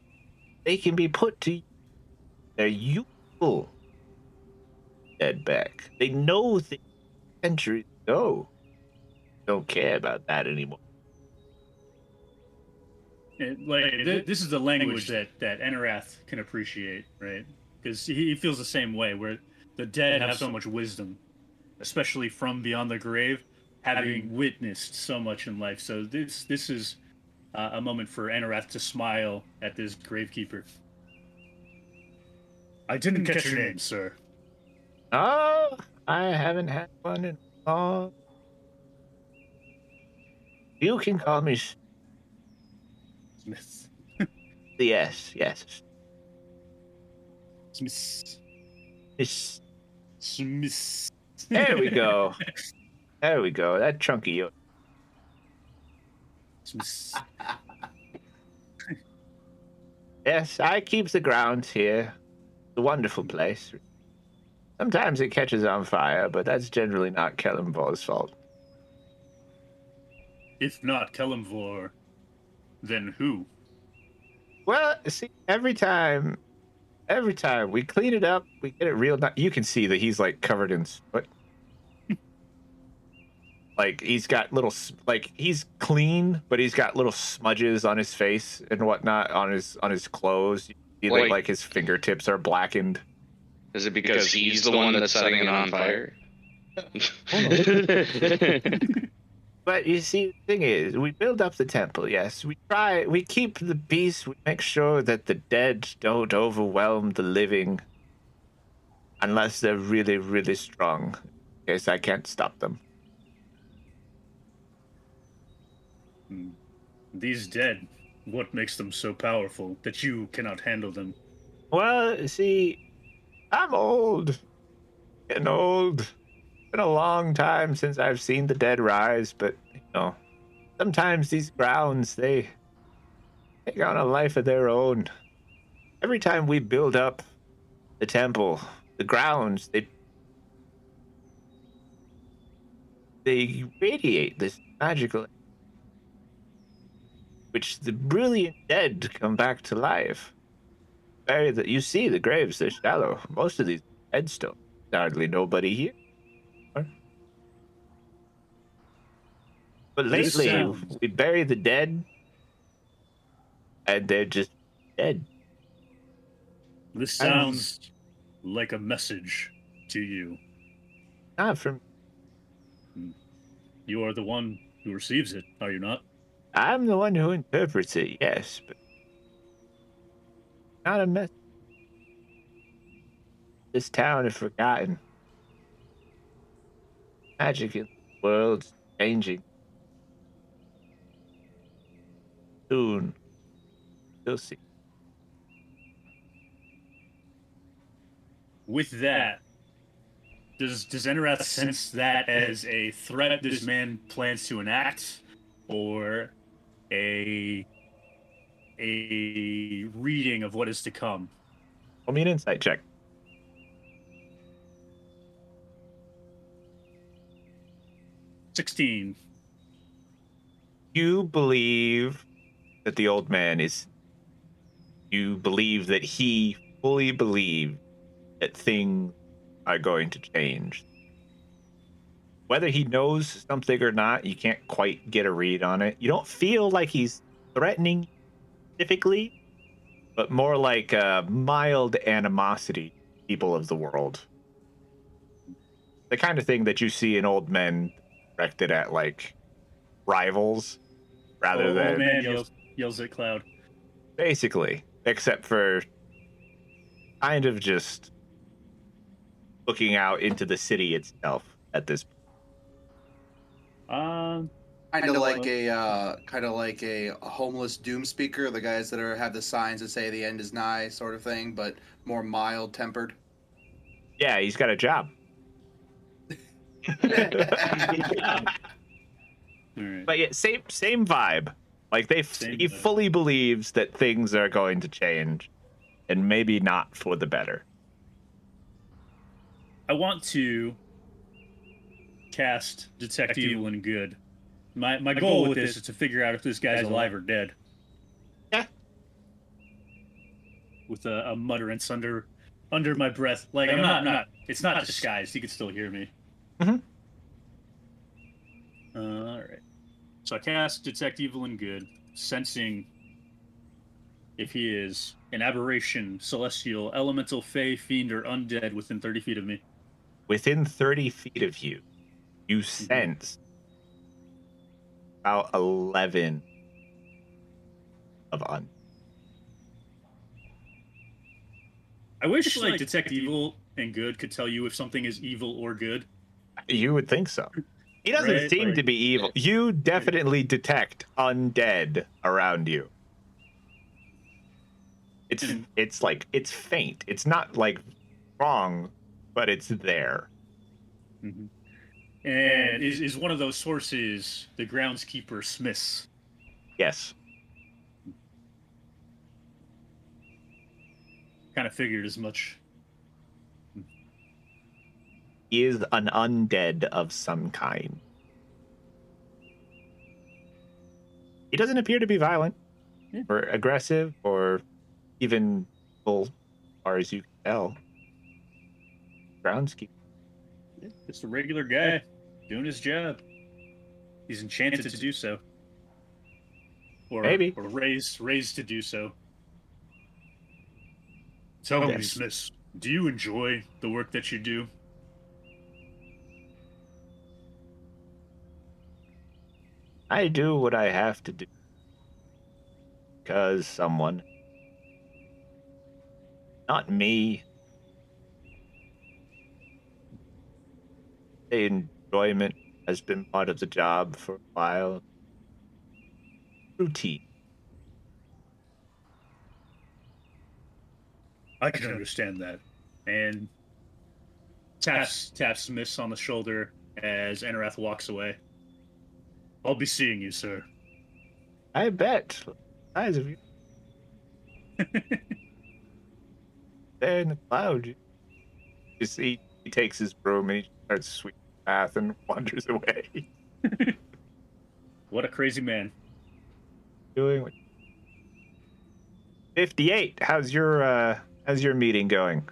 They can be put to they're useful dead back. They know things centuries ago. Don't care about that anymore. This is the language that Enerath can appreciate, right? Because he feels the same way, where the dead have so much wisdom, especially from beyond the grave, having witnessed so much in life. So this is a moment for Enerath to smile at this gravekeeper. I didn't catch your name, sir. Oh, I haven't had one in long. You can call me Smith. yes. Smith. It's, Smith. there we go. There we go. That chunky yours. Smith. Yes, I keep the grounds here. It's a wonderful place. Sometimes it catches on fire, but that's generally not Kellenbor's fault. If not Kellenvor, then who? Well, see, every time we clean it up, we get it real. You can see that he's like covered in soot. Like he's got little, like he's clean, but he's got little smudges on his face and whatnot on his clothes. You see, like his fingertips are blackened. Is it because he's the one that's setting it on fire? But you see, the thing is, we build up the temple, yes. We keep the peace, we make sure that the dead don't overwhelm the living. Unless they're really, really strong. In case I can't stop them. These dead, what makes them so powerful that you cannot handle them? Well, see, I'm old. Getting old. Been a long time since I've seen the dead rise, but, sometimes these grounds, they take on a life of their own. Every time we build up the temple, the grounds, they radiate this magical, which the brilliant dead come back to life. You see the graves, they're shallow. Most of these headstones, hardly nobody here. But lately, we bury the dead, and they're just dead. This sounds like a message to you. Not from... You are the one who receives it, are you not? I'm the one who interprets it, yes, but... not a message. This town is forgotten. Magic in the world's changing. Soon, you'll see. With that, does Enerath sense that as a threat this man plans to enact, or a reading of what is to come? Roll me an insight check. $16. You believe that the old man is... You believe that he fully believes that things are going to change. Whether he knows something or not, you can't quite get a read on it. You don't feel like he's threatening specifically, but more like a mild animosity to people of the world. The kind of thing that you see in old men directed at, like, rivals, rather than... Old man yells at Cloud. Basically, except for kind of just looking out into the city itself at this point. Kind of like a homeless doom speaker, the guys that have the signs that say the end is nigh, sort of thing, but more mild tempered. Yeah, he's got a job. Right. But yeah, same vibe. Like he fully believes that things are going to change, and maybe not for the better. I want to cast Detect Evil and Good. My goal with this is to figure out if this guy's alive or dead. Yeah. With a mutterance under my breath, like I'm not. It's not disguised. He could still hear me. Mm-hmm. All right. So I cast Detect Evil and Good, sensing if he is an aberration, celestial, elemental, fey, fiend, or undead within 30 feet of me. Within 30 feet of you, you sense about 11 of I wish Detect Evil and good could tell you if something is evil or good. You would think so. He doesn't Right, seem like- to be evil. You definitely detect undead around you. It's like it's faint. It's not like strong, but it's there. Mhm. And is one of those sources the groundskeeper Smith's? Yes. Kind of figured as much. He is an undead of some kind. He doesn't appear to be violent Yeah. or aggressive or even full, as far as you can tell. Groundskeeper. Yeah, just a regular guy doing his job. He's enchanted to do so, or Maybe. or raised to do so. Tell me, Yes. Smith, do you enjoy the work that you do? I do what I have to do. Because someone. Not me. The enjoyment has been part of the job for a while. Routine. I can understand that. And taps Smith on the shoulder as Enerath walks away. I'll be seeing you, sir. I bet. Eyes of you. There in the cloud. You see, he takes his broom and he starts sweeping the path and wanders away. What a crazy man. Doing what 58. How's your meeting going?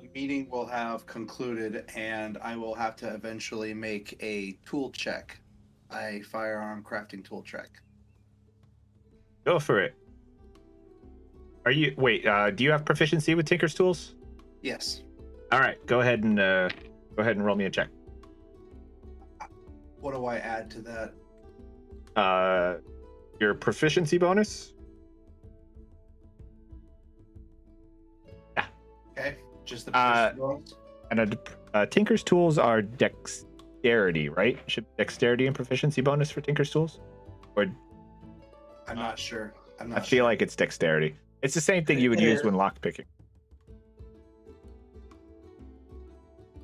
The meeting will have concluded, and I will have to eventually make a tool check, a firearm crafting tool check. Go for it. Are you do you have proficiency with Tinker's tools? Yes. All right, go ahead and roll me a check. What do I add to that? Your proficiency bonus? Okay, just the proficiency bonus? And Tinker's tools are dexterity, right? Should dexterity and proficiency bonus for Tinker's tools? Or I'm not sure. I feel like it's dexterity. It's the same thing you would use when lockpicking.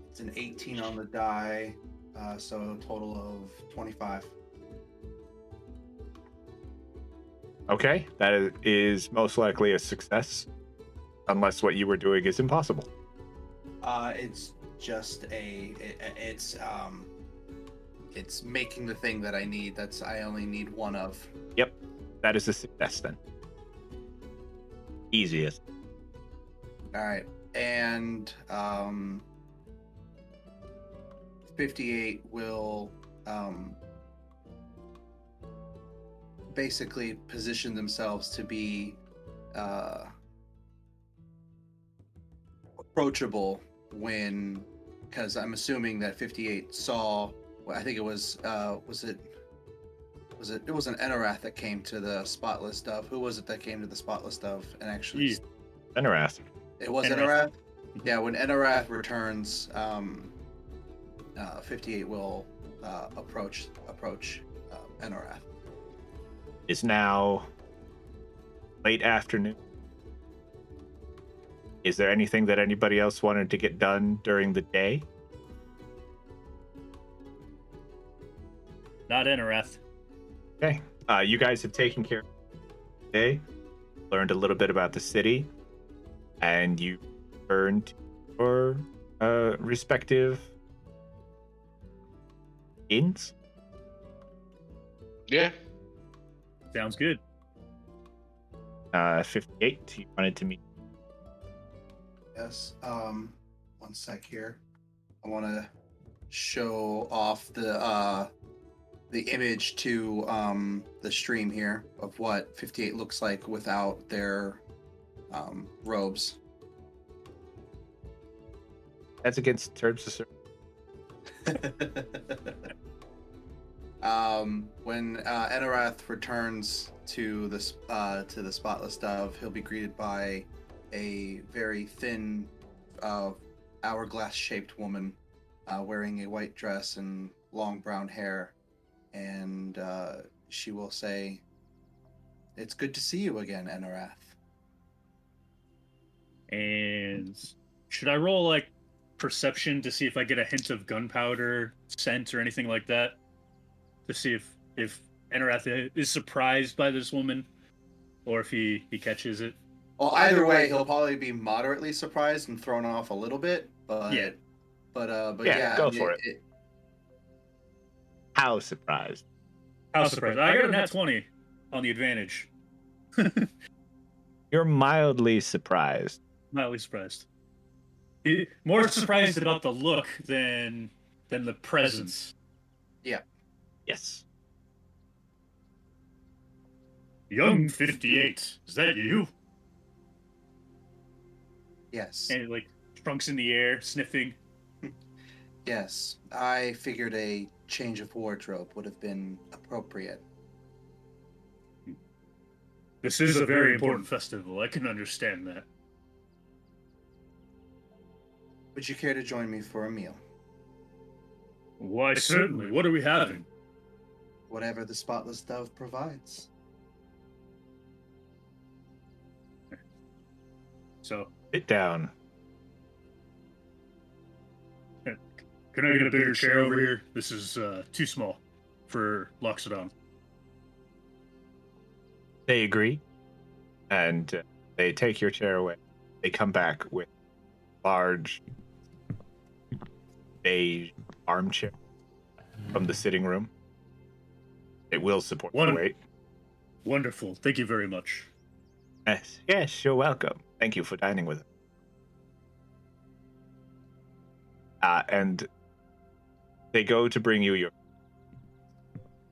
It's an 18 on the die, so a total of 25. Okay, that is most likely a success, unless what you were doing is impossible. It's just it's making the thing that I need. I only need one of. Yep, that is a success then. Easiest. All right, and 58 will basically position themselves to be approachable because I'm assuming that 58 saw. I think it was it was an Enerath that came to the spotless dove. Who was it that came to the spotless dove and actually? Yeah. Enerath. It was Enerath. Enerath. Yeah, when Enerath returns, 58 will approach Enerath. It's now late afternoon. Is there anything that anybody else wanted to get done during the day? Not Enerath. Okay. You guys have taken care of the day, learned a little bit about the city, and you returned to your respective inns. Yeah. Sounds good. 58, you wanted to meet. Yes. One sec here. I want to show off the image to the stream here of what 58 looks like without their robes. That's against terms of service. When Enerath returns to the spotless dove, he'll be greeted by a very thin hourglass-shaped woman wearing a white dress and long brown hair, and she will say, "It's good to see you again, Enarath." And should I roll like perception to see if I get a hint of gunpowder scent or anything like that? To see if Enarath is surprised by this woman, or if he catches it. Well, either way, he'll probably be moderately surprised and thrown off a little bit, but Yeah. yeah, go for it. How surprised? How surprised! I got a nat 20 on the advantage. You're mildly surprised. Mildly surprised. More surprised about the look than the presence. Yes. Young 58, is that you? Yes. And like trunks in the air, sniffing. Yes, I figured a change of wardrobe would have been appropriate. This is a very important festival. I can understand that. Would you care to join me for a meal? Why, certainly. What are we having? Whatever the Spotless Dove provides. So, Sit down. can I get a bigger chair over here? This is too small for Loxodon. They agree, and they take your chair away. They come back with large beige armchair from the sitting room. It will support the weight. Wonderful. Thank you very much. Yes, you're welcome. Thank you for dining with us. And they go to bring you your...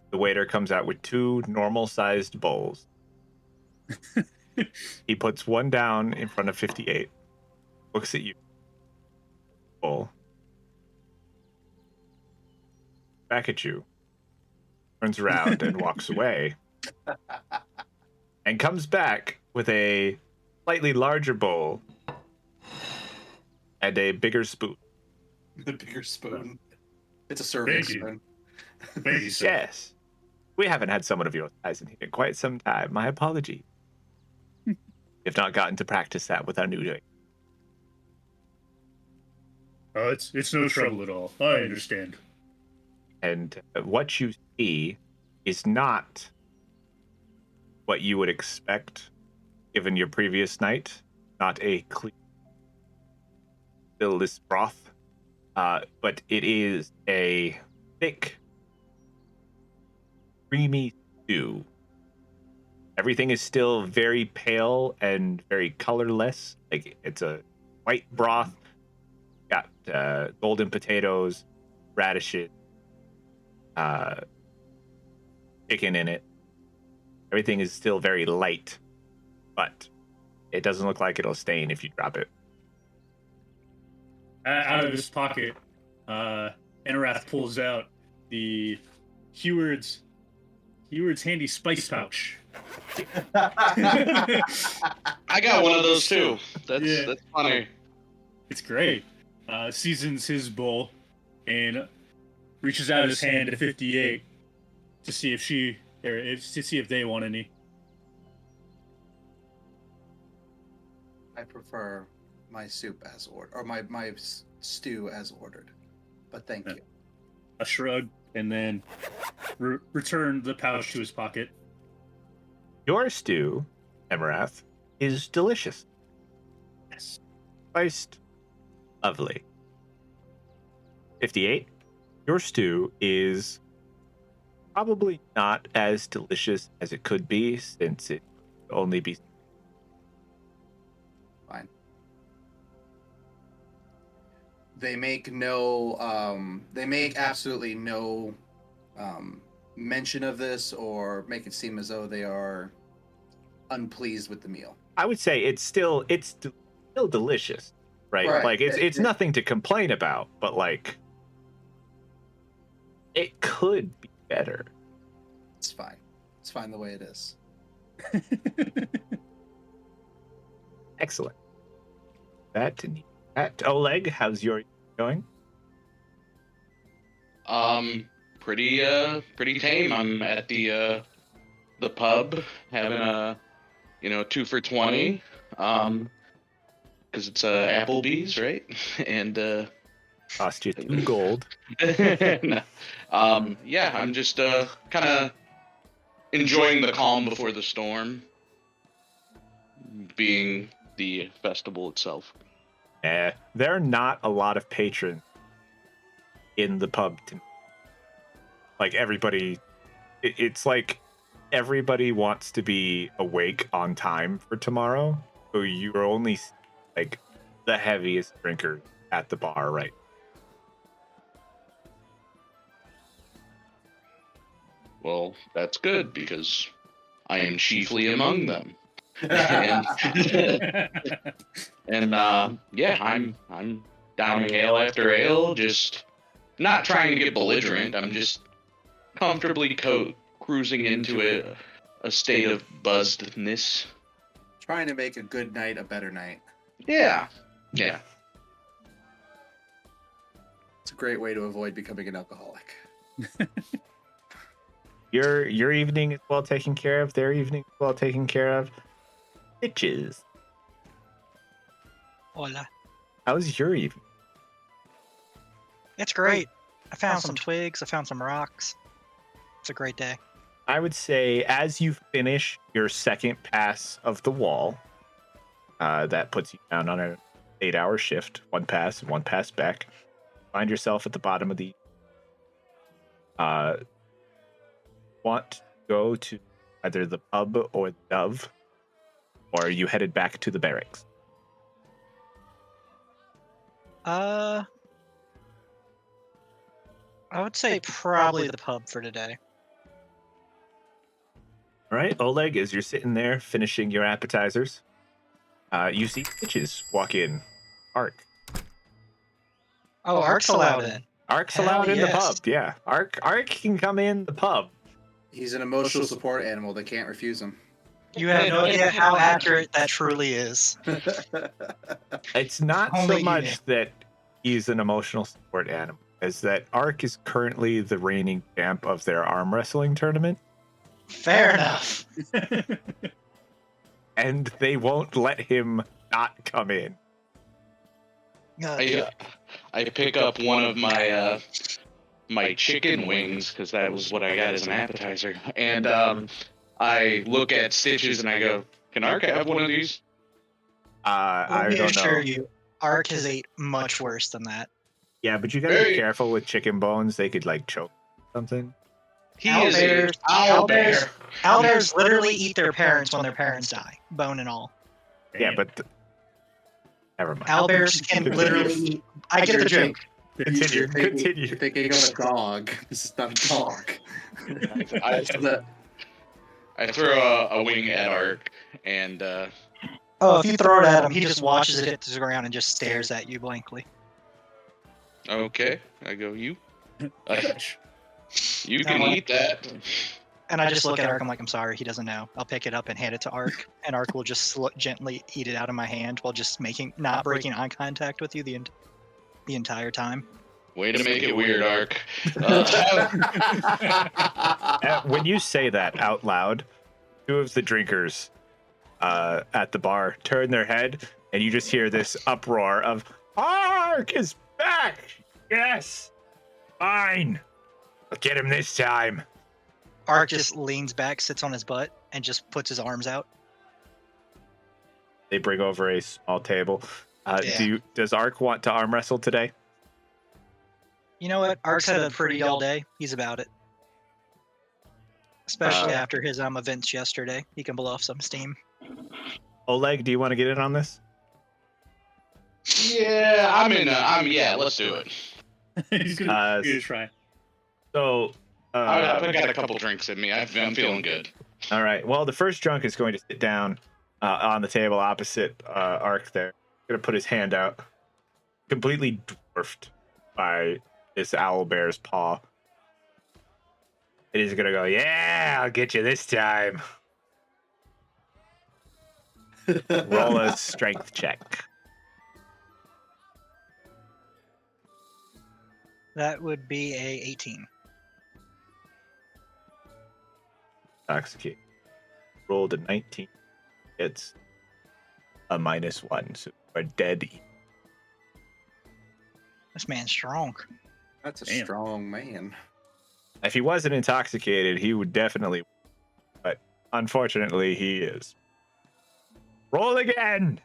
The waiter comes out with 2 normal-sized bowls. He puts one down in front of 58, looks at you, bowl, back at you, turns around and walks away, and comes back with a slightly larger bowl and a bigger spoon. The bigger spoon. It's a serving Thank you. spoon. Thank you, sir. Yes. We haven't had someone of your size in here in quite some time. My apologies. If not gotten to practice that with our new doing. Oh, it's no trouble at all. I understand. And what you see is not what you would expect given your previous night. Not a clean, filless broth, but it is a thick, creamy stew. Everything is still very pale and very colorless. Like, it's a white broth. Got golden potatoes, radishes, chicken in it. Everything is still very light, but it doesn't look like it'll stain if you drop it. Out of his pocket, Enarath pulls out the Heward's handy spice pouch. I got one of those too. That's funny. It's great. Seasons his bowl and reaches out his hand to 58 to see if they want any. I prefer my soup as ordered, or my stew as ordered. But thank you. A shrug, and then return the pouch to his pocket. Your stew, Emirath, is delicious. Yes. Spiced. Lovely. 58. Your stew is probably not as delicious as it could be, since it could only be... Fine. They make absolutely no mention of this or make it seem as though they are unpleased with the meal. I would say it's still delicious, right? Like, it's nothing to complain about, but like, it could be better. It's fine. It's fine the way it is. Excellent. That At Oleg, how's your going? Pretty tame. I'm at the pub having a 2 for 20. Because it's Applebee's, right? And Cost you 2 gold. yeah, I'm just kind of enjoying the calm before the storm, being the festival itself. There are not a lot of patrons in the pub. Like everybody, it's like everybody wants to be awake on time for tomorrow. So you're only like the heaviest drinker at the bar, right? Well, that's good because I am chiefly among them. and yeah, I'm downing ale after ale, just not trying to get belligerent. I'm just comfortably cruising into a state of buzzedness. Trying to make a good night a better night. Yeah. It's a great way to avoid becoming an alcoholic. Your evening is well taken care of. Their evening is well taken care of. Bitches. Hola. How's your evening? It's great. I found some twigs. I found some rocks. It's a great day. I would say as you finish your second pass of the wall, that puts you down on an 8-hour shift. 1 pass and 1 pass back. Find yourself at the bottom of the... want to go to either the pub or the Dove, or are you headed back to the barracks? I would say probably the pub for today. All right, Oleg, as you're sitting there finishing your appetizers, you see bitches walk in. Ark. Oh, Ark's allowed in. Ark's Hell allowed in the yes. pub, yeah. Ark can come in the pub. He's an emotional support animal. They can't refuse him. You have no idea how accurate that truly is. It's not Only so you much know. that he's an emotional support animal, as that Ark is currently the reigning champ of their arm wrestling tournament, Fair enough. and they won't let him not come in. I pick up one of my my chicken wings because that was what I got as an appetizer, and I look at Stitches and I go, "Can Ark have one of these?" I Let me don't assure know. you, Ark has ate much worse than that. Yeah, but you gotta be Hey. careful with chicken bones. They could like choke something. He is a Owlbears- owlbear. Owlbears literally eat their parents when their parents die, bone and all. Yeah, but never mind. Owlbears can literally eat. I get the joke. Continue. You're thinking of a dog. This is not a dog. I throw a wing at Ark, and Oh, if you throw it at him, he just watches it hit the ground and just stares at you blankly. okay, I go, you can No, eat that. And I just look at Ark. I'm like, I'm sorry, he doesn't know. I'll pick it up and hand it to Ark, and Ark will just gently eat it out of my hand while just not breaking eye contact with you the entire time. Way to make it weird, Ark. When you say that out loud, 2 of the drinkers at the bar turn their head, and you just hear this uproar of "Ark is back! Yes, fine. I'll get him this time." Ark just leans back, sits on his butt, and just puts his arms out. They bring over a small table. Yeah. Does Ark want to arm wrestle today? You know what? Ark's had a pretty all day. He's about it. Especially after his events yesterday. He can blow off some steam. Oleg, do you want to get in on this? Yeah, yeah, let's do it. He's gonna try. So, I've got a couple drinks in me. I'm feeling good. all right. Well, the first drunk is going to sit down on the table opposite Ark there. Going to put his hand out, completely dwarfed by this owlbear's paw. And he's going to go, "Yeah, I'll get you this time." Roll a strength check. That would be a 18. Intoxicate. Rolled a 19. It's a -1, so we're dead. This man's strong. That's a Damn. strong man. If he wasn't intoxicated, he would definitely. But unfortunately, he is. Roll again.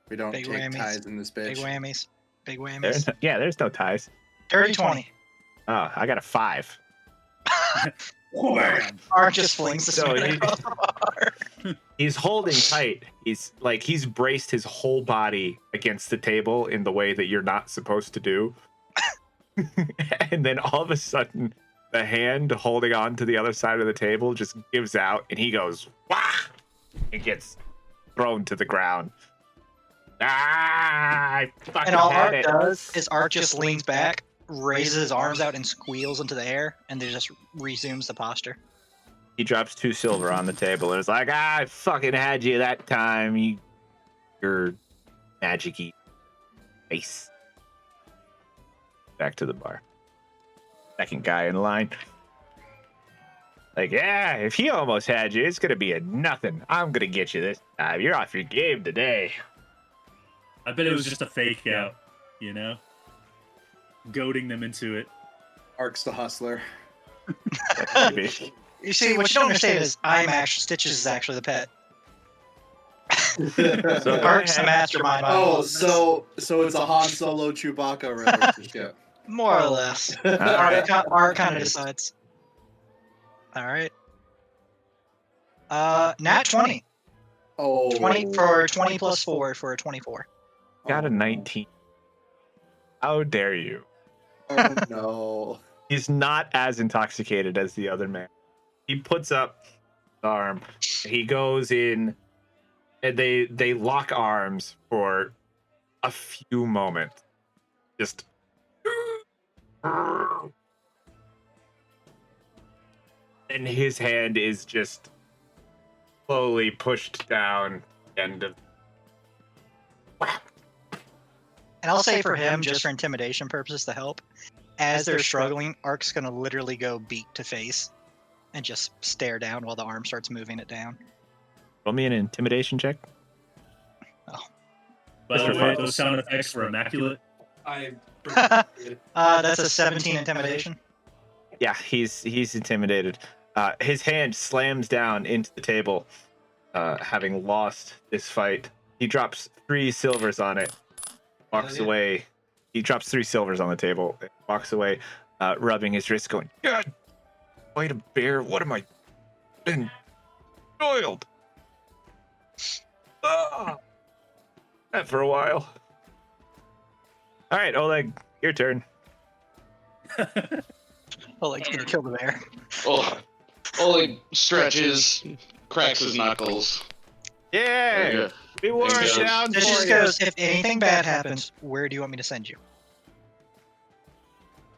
We don't Big take whammies. ties in this Big bitch. whammies. Big There's whammies. there's no ties. Dirty 20. Oh, I got a 5. Bam. Ark just flings the So sword he- across the bar. He's holding tight. He's braced his whole body against the table in the way that you're not supposed to do. And then all of a sudden, the hand holding on to the other side of the table just gives out, and he goes, "Wah!" and gets thrown to the ground. I fucking And all had Ark it. does is Ark just leans back, raises his arms out, and squeals into the air, and then just resumes the posture. He drops 2 silver on the table and is like, I fucking had you that time, you're magic-y face. Back to the bar. Second guy in line. Like, yeah, if he almost had you, it's gonna be a nothing. I'm gonna get you this time. You're off your game today. I bet it was just a fake out, you know? Goading them into it. Ark's the hustler. Maybe. You see, what you don't understand is Stitches is actually the pet. So go Ark's the ahead. mastermind. behind all Oh, of this. so it's a Han Solo Chewbacca relationship. More or less. right. Art kind of decides. All right. Nat 20. Oh, 20 for 20 plus 4 for a 24. Got a 19. How dare you? Oh no. He's not as intoxicated as the other man. He puts up his arm. He goes in, and they lock arms for a few moments. Just. And his hand is just slowly pushed down the end of. And I'll say for him, just for intimidation purposes to help, as they're struggling, Ark's going to literally go beak to face and just stare down while the arm starts moving it down. Roll me an intimidation check. By the Mr. way, Fun. those sound effects were immaculate. That's a 17 intimidation. Yeah, he's intimidated. His hand slams down into the table, having lost this fight. He drops 3 silvers on it, walks away. He drops 3 silvers on the table, walks away, rubbing his wrist, going, God, fight a bear? What am I been spoiled? That for a while. All right, Oleg, your turn. Oleg's going to kill the bear. Oleg stretches, cracks his knuckles. Yeah, we wore There it he goes. down This for just you. goes, if anything bad happens, where do you want me to send you?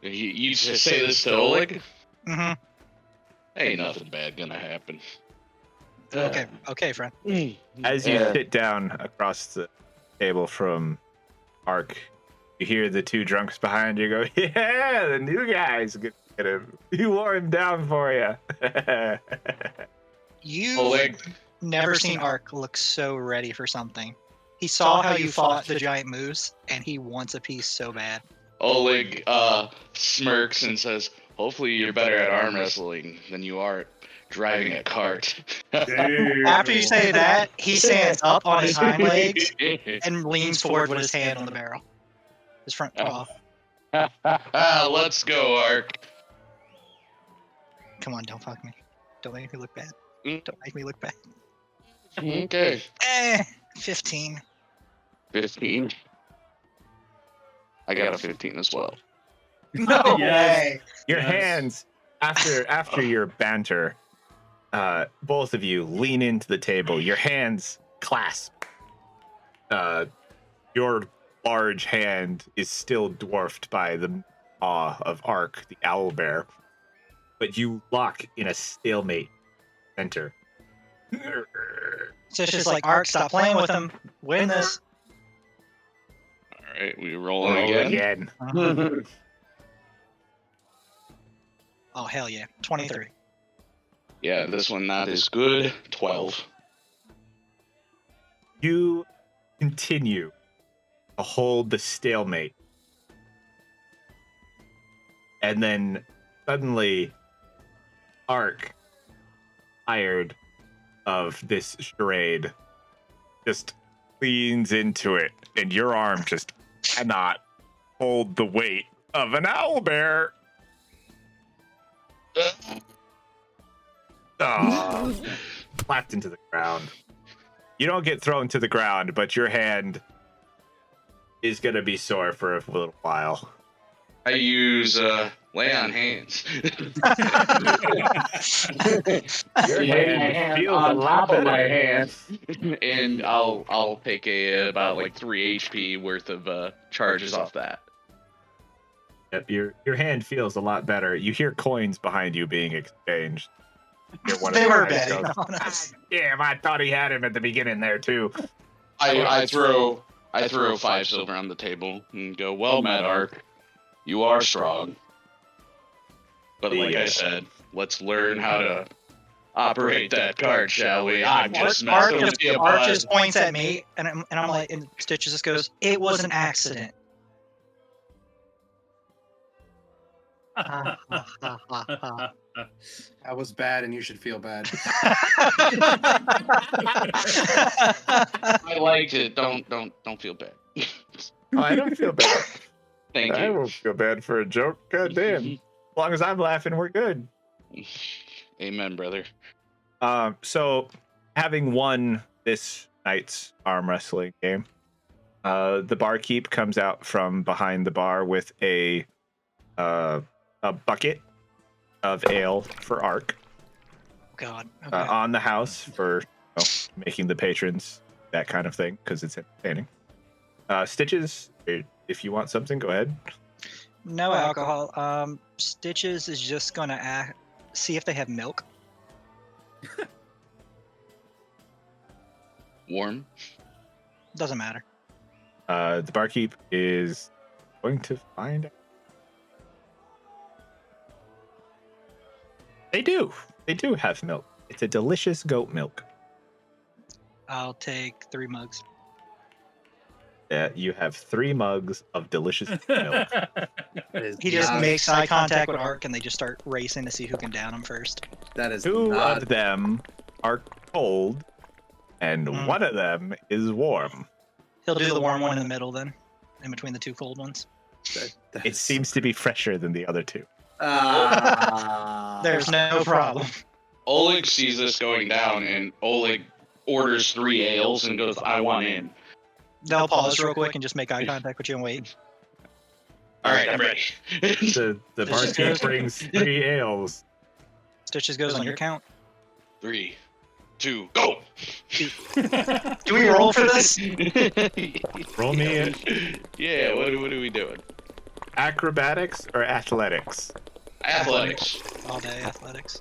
You just say this to Oleg? Mm-hmm. Ain't nothing bad gonna happen. Okay, friend. As you Yeah. sit down across the table from Ark, you hear the 2 drunks behind you go, yeah, the new guy's gonna get him. He wore him down for you. You've Oleg, never seen Ark look so ready for something. He saw how you fought the giant moose, and he wants a piece so bad. Oleg smirks and says, hopefully you're better at arm wrestling than you are at driving a cart. After you say that, he stands up on his hind legs and leans forward with his hand on the barrel. His front paw. Let's go, Ark. Come on, don't fuck me. Don't make me look bad. Mm. Don't make me look bad. Okay. 15. 15. I got a 15 as well. No Yes. way. Your Yes. hands, after your banter, both of you lean into the table. Your hands clasp. Your large hand is still dwarfed by the awe of Ark, the owl bear, but you lock in a stalemate center. So it's just like, Ark, stop playing with him. Win this. All right, we rolling again. Oh, hell yeah. 23. Yeah, this one not as good. 12. You continue to hold the stalemate. And then suddenly, Ark, tired of this charade, just leans into it, and your arm just cannot hold the weight of an owlbear. Oh, slapped into the ground. You don't get thrown to the ground, but your hand is going to be sore for a little while. I use lay on hands. Your hand feels a lot better. And I'll take about like 3 HP worth of charges off that. Yep, your hand feels a lot better. You hear coins behind you being exchanged. They were betting on us. Damn, I thought he had him at the beginning there too. I throw 5 silver on the table and go, well met, Ark. You are strong. But like I said, let's learn how to operate that card, shall we? I'm just Ark messing with you, Ark bud. just points at me, and I'm like, and Stitches just goes, it was an accident. That was bad, and you should feel bad. I liked it. Don't feel bad. Oh, I don't feel bad. Thank I you. won't feel bad for a joke. God damn. As long as I'm laughing, we're good. Amen, brother. So having won this night's arm wrestling game, the barkeep comes out from behind the bar with a bucket of ale for Ark God. Okay. on the house for making the patrons that kind of thing because it's entertaining. Stitches, if you want something, go ahead. No alcohol. Stitches is just gonna see if they have milk. Warm. Doesn't matter. The barkeep is going to find out. They do have milk. It's a delicious goat milk. I'll take 3 mugs. You have 3 mugs of delicious milk. He just makes eye contact with Ark, and they just start racing to see who can down him first. That is 2 not. of them are cold, and 1 of them is warm. He'll do the warm one in the middle, then, in between the 2 cold ones. that It is- seems to be fresher than the other 2. There's no problem. Oleg sees this going down, and Oleg orders 3 ales and goes, I want in. They'll pause real quick and just make eye contact with you and wait. All right, I'm ready. The barkeep brings 3 ales. Stitches goes on your count. 3, 2, go! Do we roll for this? Roll me in. Yeah, what are we doing? Acrobatics or athletics? Athletics. All day athletics.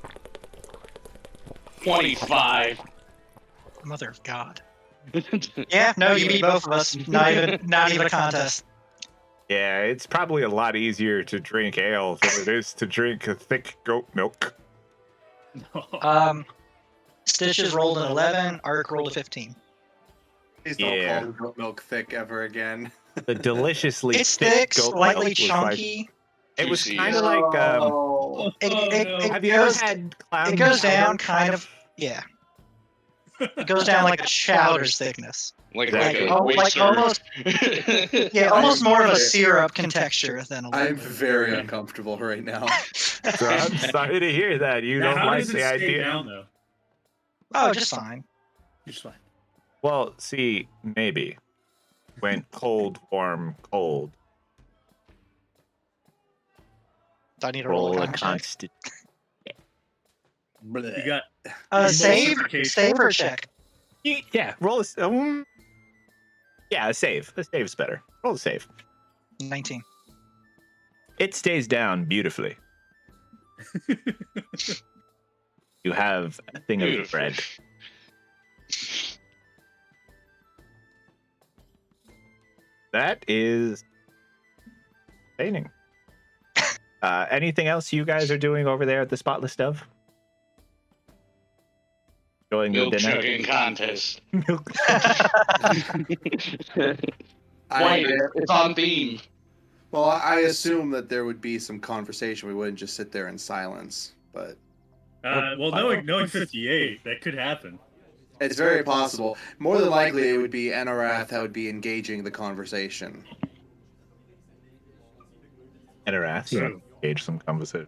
25. Mother of God. Yeah, no, you beat both of us. Not even a contest. Yeah, it's probably a lot easier to drink ale than it is to drink a thick goat milk. Stitches rolled an 11. Ark rolled a 15. Please don't Yeah. call goat milk thick ever again. The deliciously It's thick, goat slightly milk was chunky. it was Juicy. kind of like. Oh. It Have you ever goes, had clown? it goes down powder? kind of, yeah. It goes down like a chowder's thickness. Like Exactly. a Like oyster. almost, yeah, almost more of a syrup contexture than a I'm liquid. very uncomfortable right now. So I'm sorry to hear that. You Now, don't how like does it the stay idea. down, though? Oh, just fine. Just fine. Well, see, maybe went cold, warm, cold. Do I need to roll Roll a a con check? constant. You got Save or check? Yeah, roll a. Yeah, a save. A save's better. Roll a save. 19. It stays down beautifully. You have a thing of Beautiful. bread. That is entertaining. Anything else you guys are doing over there at the Spotless Dove? Enjoying your Milk dinner? chugging contest. Milk. Why? It's on theme. Well, I assume that there would be some conversation. We wouldn't just sit there in silence, but Well, knowing 58, that could happen. it's very possible. More than likely, it would be Enarath that would be engaging the conversation. Enarath, So- engage some conversation.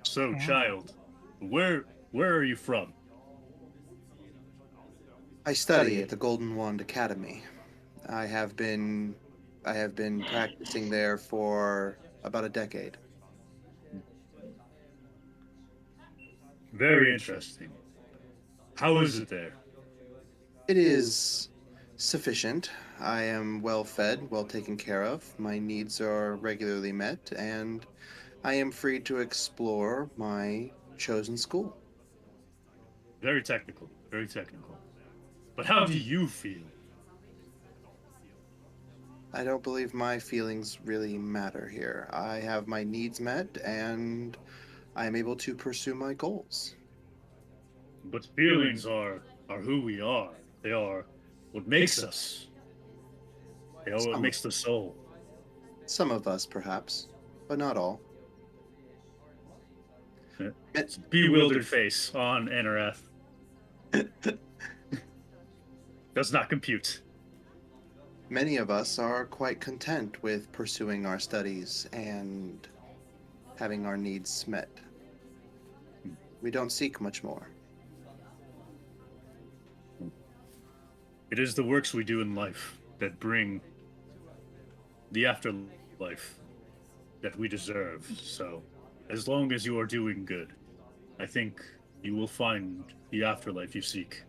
So, child, where are you from? I study at the Golden Wand Academy. I have been practicing there for about a decade. Very interesting. How is it there? It is sufficient. I am well fed, well taken care of. My needs are regularly met, and I am free to explore my chosen school. Very technical. Very technical. But how do you feel? I don't believe my feelings really matter here. I have my needs met, and I am able to pursue my goals. But feelings are who we are. They are what makes us. They are what makes the soul. Some of us, perhaps, but not all. It's a bewildered face on Enarath. Does not compute. Many of us are quite content with pursuing our studies and having our needs met. We don't seek much more. It is the works we do in life that bring the afterlife that we deserve. So, as long as you are doing good, I think you will find the afterlife you seek.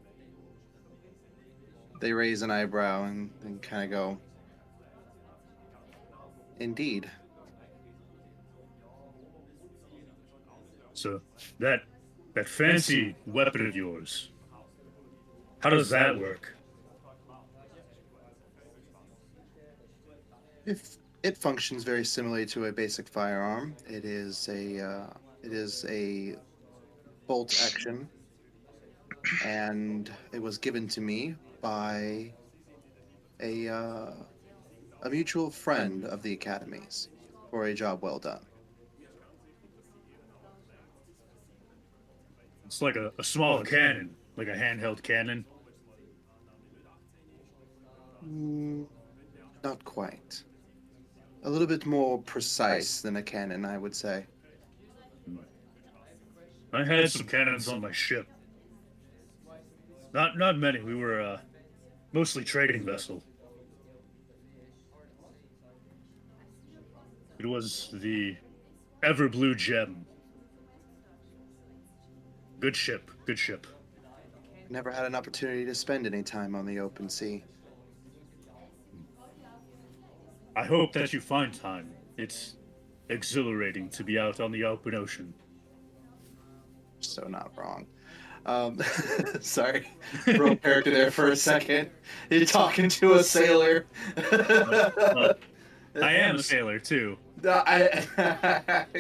They raise an eyebrow and kind of go, "Indeed." So, that fancy weapon of yours, how does that work? If it functions very similarly to a basic firearm, it is a bolt action, and it was given to me by a mutual friend of the Academy's for a job well done. It's like a small cannon, like a handheld cannon. Not quite. A little bit more precise than a cannon, I would say. I had some cannons on my ship. Not many. We were a mostly trading vessel. It was the Everblue Gem. Good ship. Good ship. Never had an opportunity to spend any time on the open sea. I hope that you find time. It's exhilarating to be out on the open ocean. So not wrong. Sorry, broke character there for a second. You're talking to a sailor. I am a sailor too. I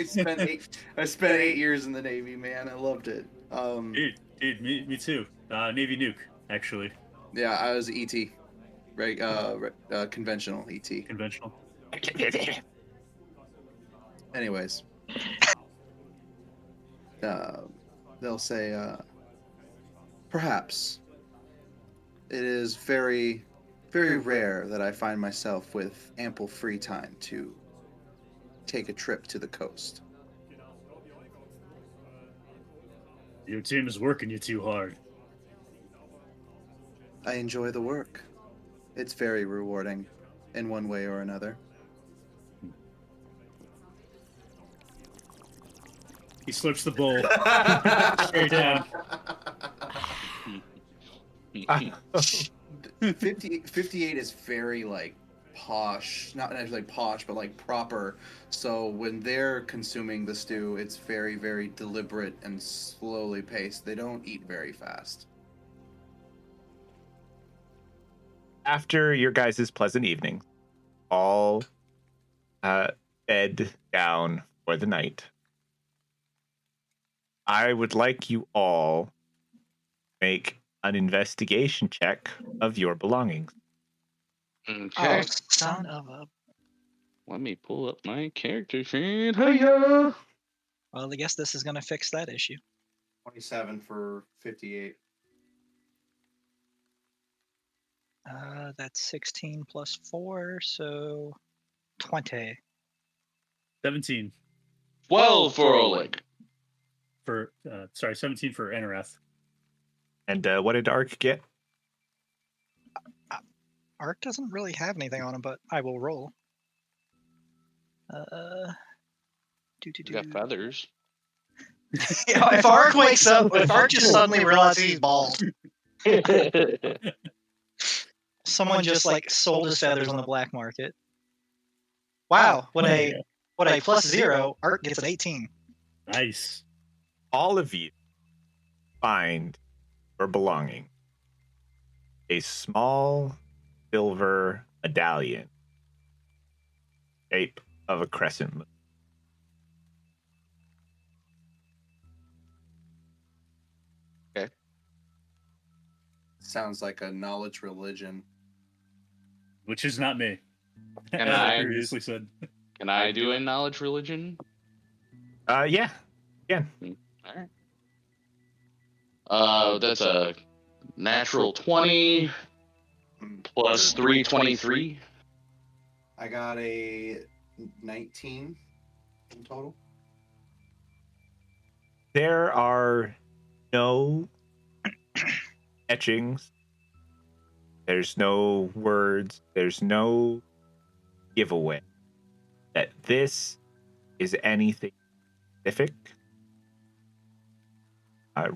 spent 8 years in the Navy, man. I loved it. Dude, me too. Navy nuke, actually. Yeah, I was ET, conventional ET. Conventional. Anyways, they'll say, perhaps it is very, very rare that I find myself with ample free time to take a trip to the coast. Your team is working you too hard. I enjoy the work. It's very rewarding in one way or another. He slips the bowl straight down. 58 is very, like, posh. Not actually posh, but, like, proper. So when they're consuming the stew, it's very, very deliberate and slowly paced. They don't eat very fast. After your guys' pleasant evening, all bed down for the night, I would like you all make an investigation check of your belongings. Okay. Oh, son of a. Let me pull up my character sheet. Hiya! Well, I guess this is gonna fix that issue. 27 for 58. That's 16 plus 4, so 20. 17 12 for Oleg. for 17 for Enerath. And what did Ark get? Ark doesn't really have anything on him, but I will roll. You got feathers. Yeah, if Ark wakes up, if Ark just suddenly realizes he's bald, someone just like sold his feathers on the black market. Wow, what a plus 0, Ark gets an 18. Nice. All of you find your belonging. A small silver medallion, shape of a crescent moon. Sounds like a knowledge religion. Which is not me. Can As I- previously said. Can I do a knowledge religion? Yeah. Alright. That's a natural 20 plus 3, 23. I got a 19 in total. There are no etchings. There's no words. There's no giveaway that this is anything specific.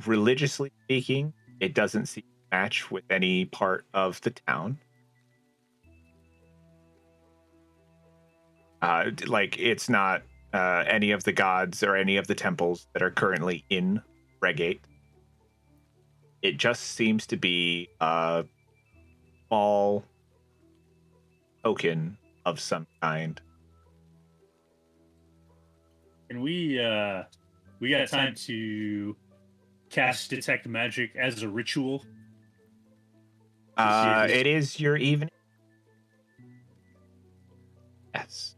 Religiously speaking, it doesn't seem to match with any part of the town. Like, it's not any of the gods or any of the temples that are currently in Wregate. It just seems to be a small token of some kind. And we got time to cast detect magic as a ritual. It is your evening. Yes.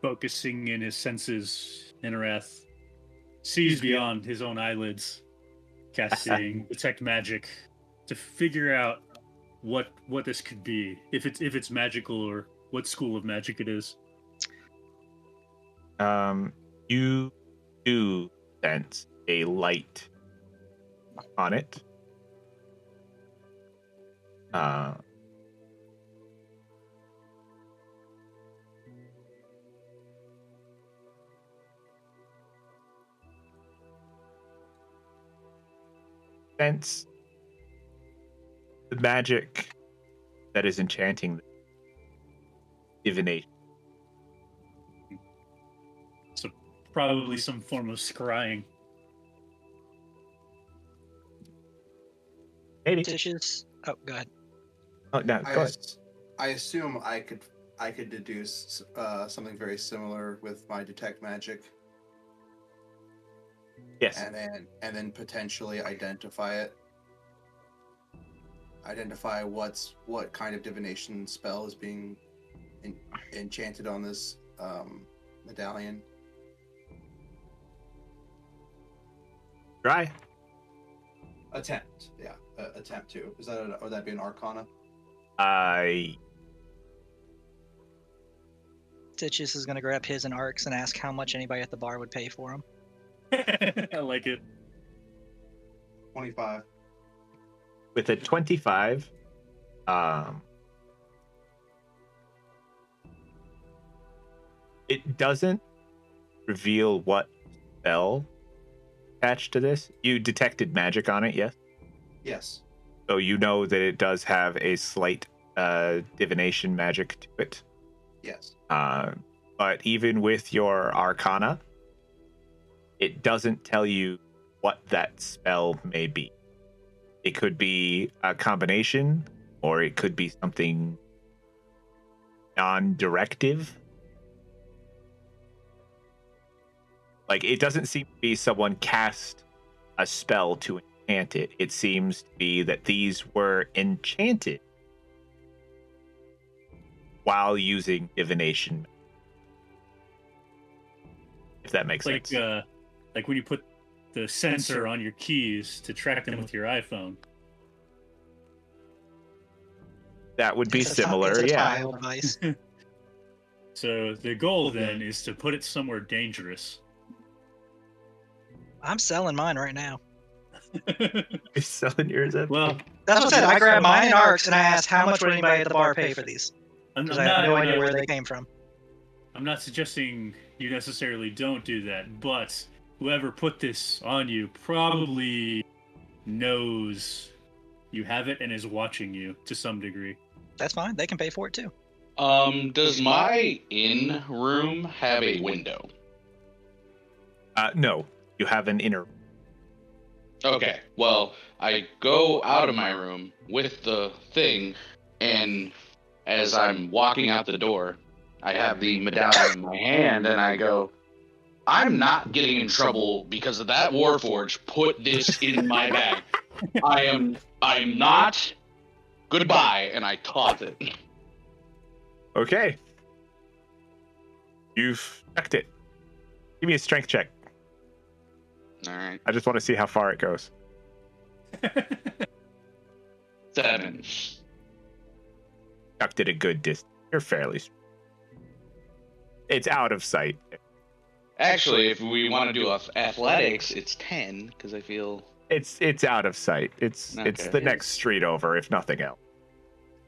Focusing in his senses, Enerath sees beyond his own eyelids, casting detect magic to figure out what this could be, if it's magical or what school of magic it is. You do sense a light on it. Sense the magic that is enchanting the divination. So probably some form of scrying. Maybe. Dishes. Oh, go ahead. Oh, no, go ahead. I assume I could deduce something very similar with my detect magic. Yes. And then potentially identify it. Identify what kind of divination spell is being enchanted on this medallion. Try. Attempt, yeah, attempt to. Would that be an Arcana? Stitches is gonna grab his and Ark's and ask how much anybody at the bar would pay for him. I like it. 25. With a 25, it doesn't reveal what spell attached to this. You detected magic on it, yes? Yes. So you know that it does have a slight divination magic to it. Yes. But even with your Arcana, it doesn't tell you what that spell may be. It could be a combination or it could be something non-directive. Like, it doesn't seem to be someone cast a spell to enchant it. It seems to be that these were enchanted while using divination. If that makes sense. Like when you put the sensor on your keys to track them with your iPhone. That would be It's a similar, yeah. tile device. So the goal then is to put it somewhere dangerous. I'm selling mine right now. You're selling yours at Well, That's what I said. I grabbed mine and Arcs and I asked how much would anybody at the bar pay for these? I'm Because I have no idea where they came from. I'm not suggesting you necessarily don't do that, but whoever put this on you probably knows you have it and is watching you to some degree. That's fine. They can pay for it too. Does my inn room have a window? No, you have an inner. Okay, well, I go out of my room with the thing, and as I'm walking out the door, I have the medallion in my hand, and I go, I'm not getting in trouble because of that Warforge put this in my bag. I'm not. Goodbye, and I toss it. Okay. You've checked it. Give me a strength check. All right, I just want to see how far it goes. 7. Chucked it a good distance. You're fairly. It's out of sight. Actually, if we want to do athletics, it's 10 because I feel. It's out of sight. It's Okay. the next street over, if nothing else.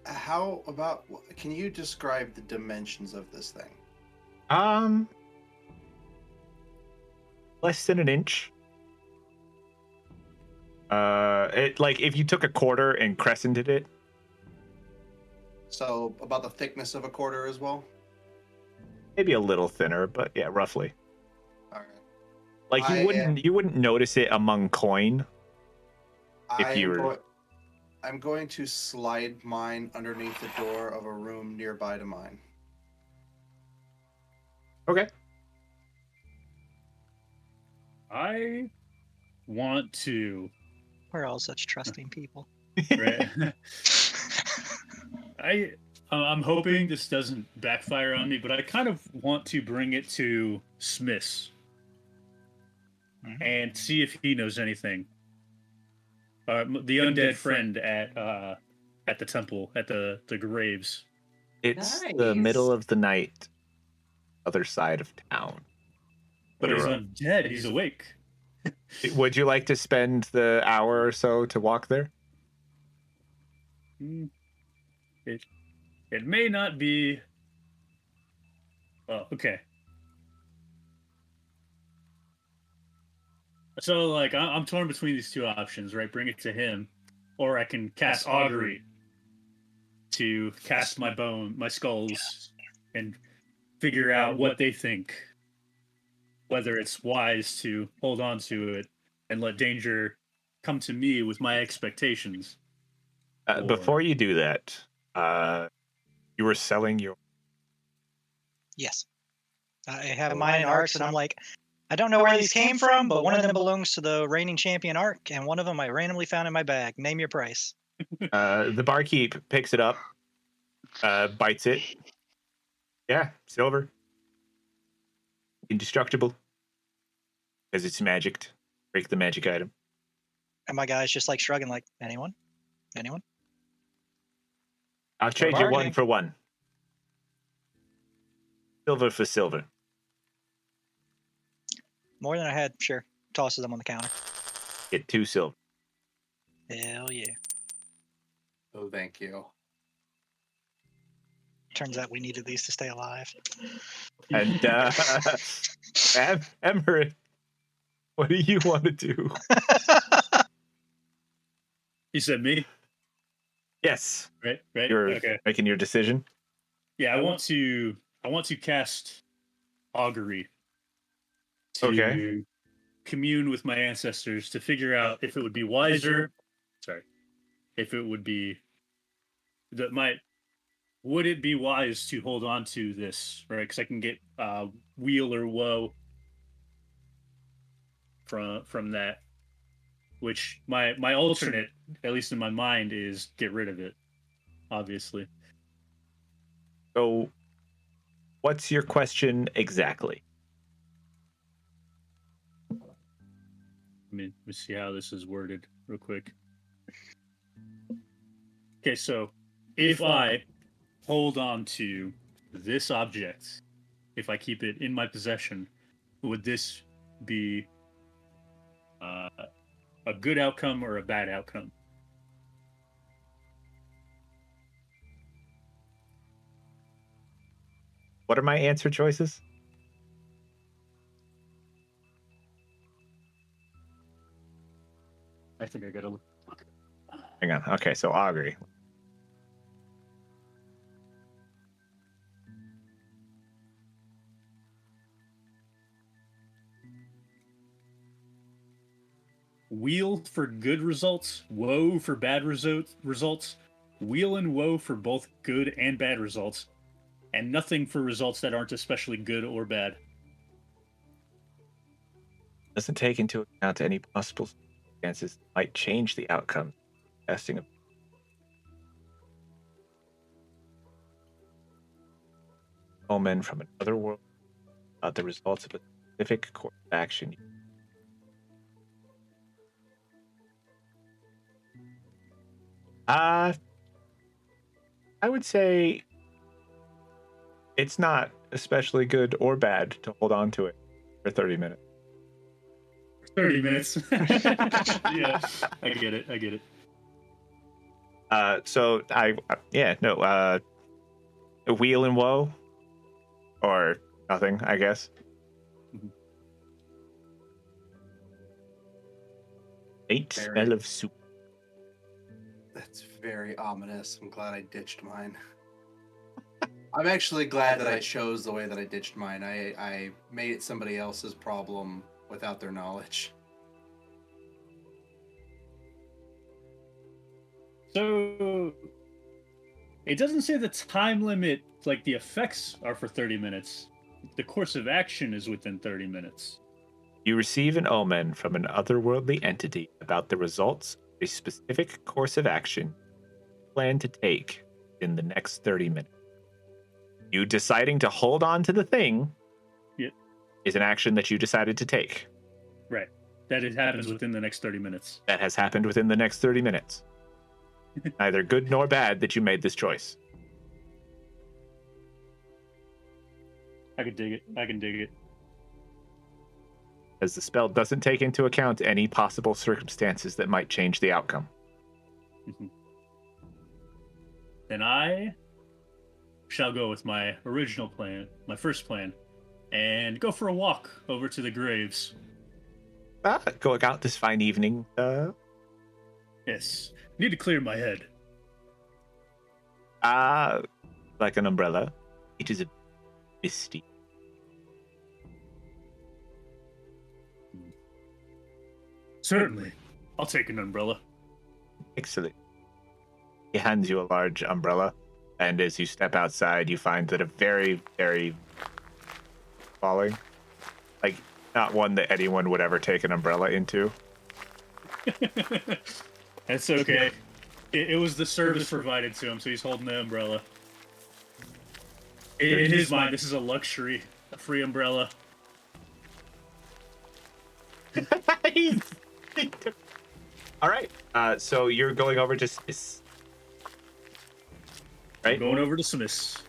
How about? Can you describe the dimensions of this thing? Less than an inch. It, like, if you took a quarter and crescented it. So about the thickness of a quarter as well. Maybe a little thinner, but yeah, roughly. All right. Like, you wouldn't notice it among coin. If you were... I'm going to slide mine underneath the door of a room nearby to mine. Okay. I want to. We're all such trusting people. Right? I'm hoping this doesn't backfire on me, but I kind of want to bring it to Smith's and see if he knows anything. The undead friend at the temple, at the graves. It's the middle of the night, other side of town. But he's undead. He's awake. Would you like to spend the hour or so to walk there? It may not be. Well, okay. So, like, I'm torn between these two options, right? Bring it to him, or I can cast augury to cast my skulls, and figure out what they think. Whether it's wise to hold on to it and let danger come to me with my expectations. Before you do that, you were selling your... Yes. I have mine Arcs, and I'm like, I don't know where these came from, but one of them belongs to the reigning champion Arc, and one of them I randomly found in my bag. Name your price. The barkeep picks it up, bites it. Yeah, silver. Indestructible. Because it's magicked. Break the magic item. And my guy's just like shrugging, like, anyone? Anyone? I'll trade you one bargaining. for one. Silver for silver. More than I had, sure. Tosses them on the counter. Get 2 silver. Hell yeah. Oh, thank you. Turns out we needed these to stay alive. And Emmerich, what do you want to do? You said me, Yes. right? You're Okay. making your decision. Yeah, I want to cast augury to Okay. commune with my ancestors to figure out if it would be wiser. Sorry, if it would be would it be wise to hold on to this, right? Because I can get wheel or woe from that. Which my alternate, at least in my mind, is get rid of it. Obviously. So, what's your question exactly? Let me see how this is worded real quick. Okay, so if I hold on to this object, if I keep it in my possession, would this be a good outcome or a bad outcome? What are my answer choices? I think I gotta look. Hang on. Okay, so Augury. Wheel for good results, woe for bad results, wheel and woe for both good and bad results, and nothing for results that aren't especially good or bad. Doesn't take into account any possible circumstances that might change the outcome. Casting a omen from another world about the results of a specific course of action. I would say it's not especially good or bad to hold on to it for 30 minutes. 30 minutes. Yeah, I get it. Wheel and woe or nothing, I guess. Mhm. Faint smell of soup. That's very ominous. I'm glad I ditched mine. I'm actually glad that I chose the way that I ditched mine. I made it somebody else's problem without their knowledge. So it doesn't say the time limit, like the effects are for 30 minutes. The course of action is within 30 minutes. You receive an omen from an otherworldly entity about the results of a specific course of action you plan to take in the next 30 minutes. You deciding to hold on to the thing is an action that you decided to take. Right. That it happens within the next 30 minutes. That has happened within the next 30 minutes. Neither good nor bad that you made this choice. I can dig it. As the spell doesn't take into account any possible circumstances that might change the outcome. Mhm. Then I shall go with my original plan, my first plan, and go for a walk over to the graves. Going out this fine evening. Yes. Need to clear my head. Like an umbrella. It is a misty. Certainly. I'll take an umbrella. Excellent. He hands you a large umbrella, and as you step outside, you find that a very, very falling, like not one that anyone would ever take an umbrella into. That's okay. It was the service provided to him, so he's holding the umbrella. In his mind, this is a luxury, a free umbrella. All right. So you're going over to Smith's, right? I'm going over to Smith's.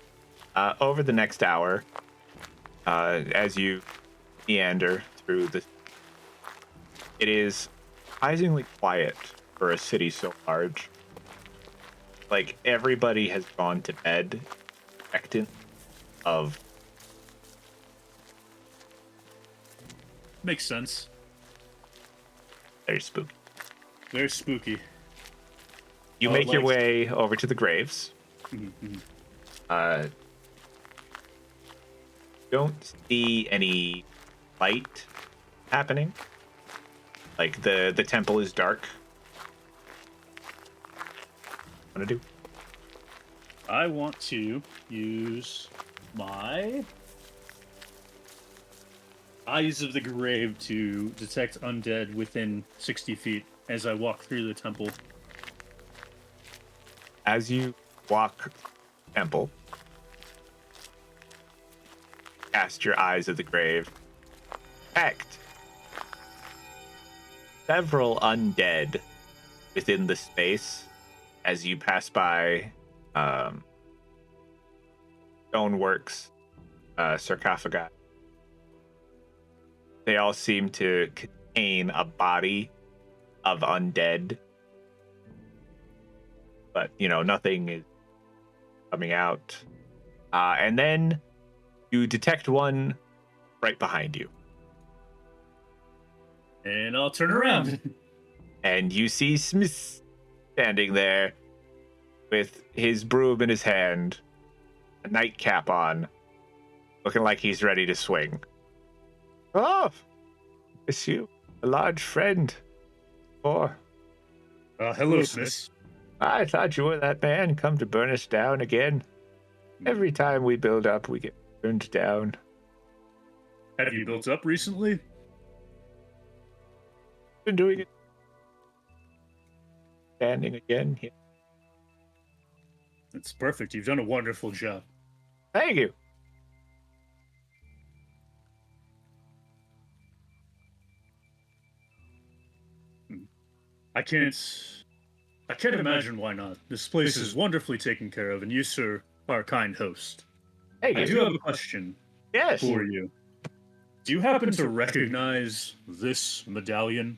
Over the next hour, as you meander through it is surprisingly quiet for a city so large. Like, everybody has gone to bed expectant of... Makes sense. Very spooky. Very spooky. You make your way over to the graves. Don't see any light happening. Like, the temple is dark. What do you want to do? I want to use my Eyes of the Grave to detect undead within 60 feet as I walk through the temple. As you walk temple, cast your Eyes of the Grave. Detect several undead within the space as you pass by stoneworks, sarcophagi. They all seem to contain a body of undead, but nothing is coming out. And then you detect one right behind you, And I'll turn around. and you see Smith standing there with his broom in his hand, a nightcap on, looking like he's ready to swing. Oh, it's you, a large friend. Or Hello, Smith. I thought you were that man come to burn us down again. Every time we build up, we get burned down. Have you built up recently? Been doing it. Standing again here. That's perfect. You've done a wonderful job. Thank you. I can't imagine why not. This place is wonderfully taken care of, and you, sir, are a kind host. Thank I you. do have a question Yes. for you. Do you happen to recognize this medallion?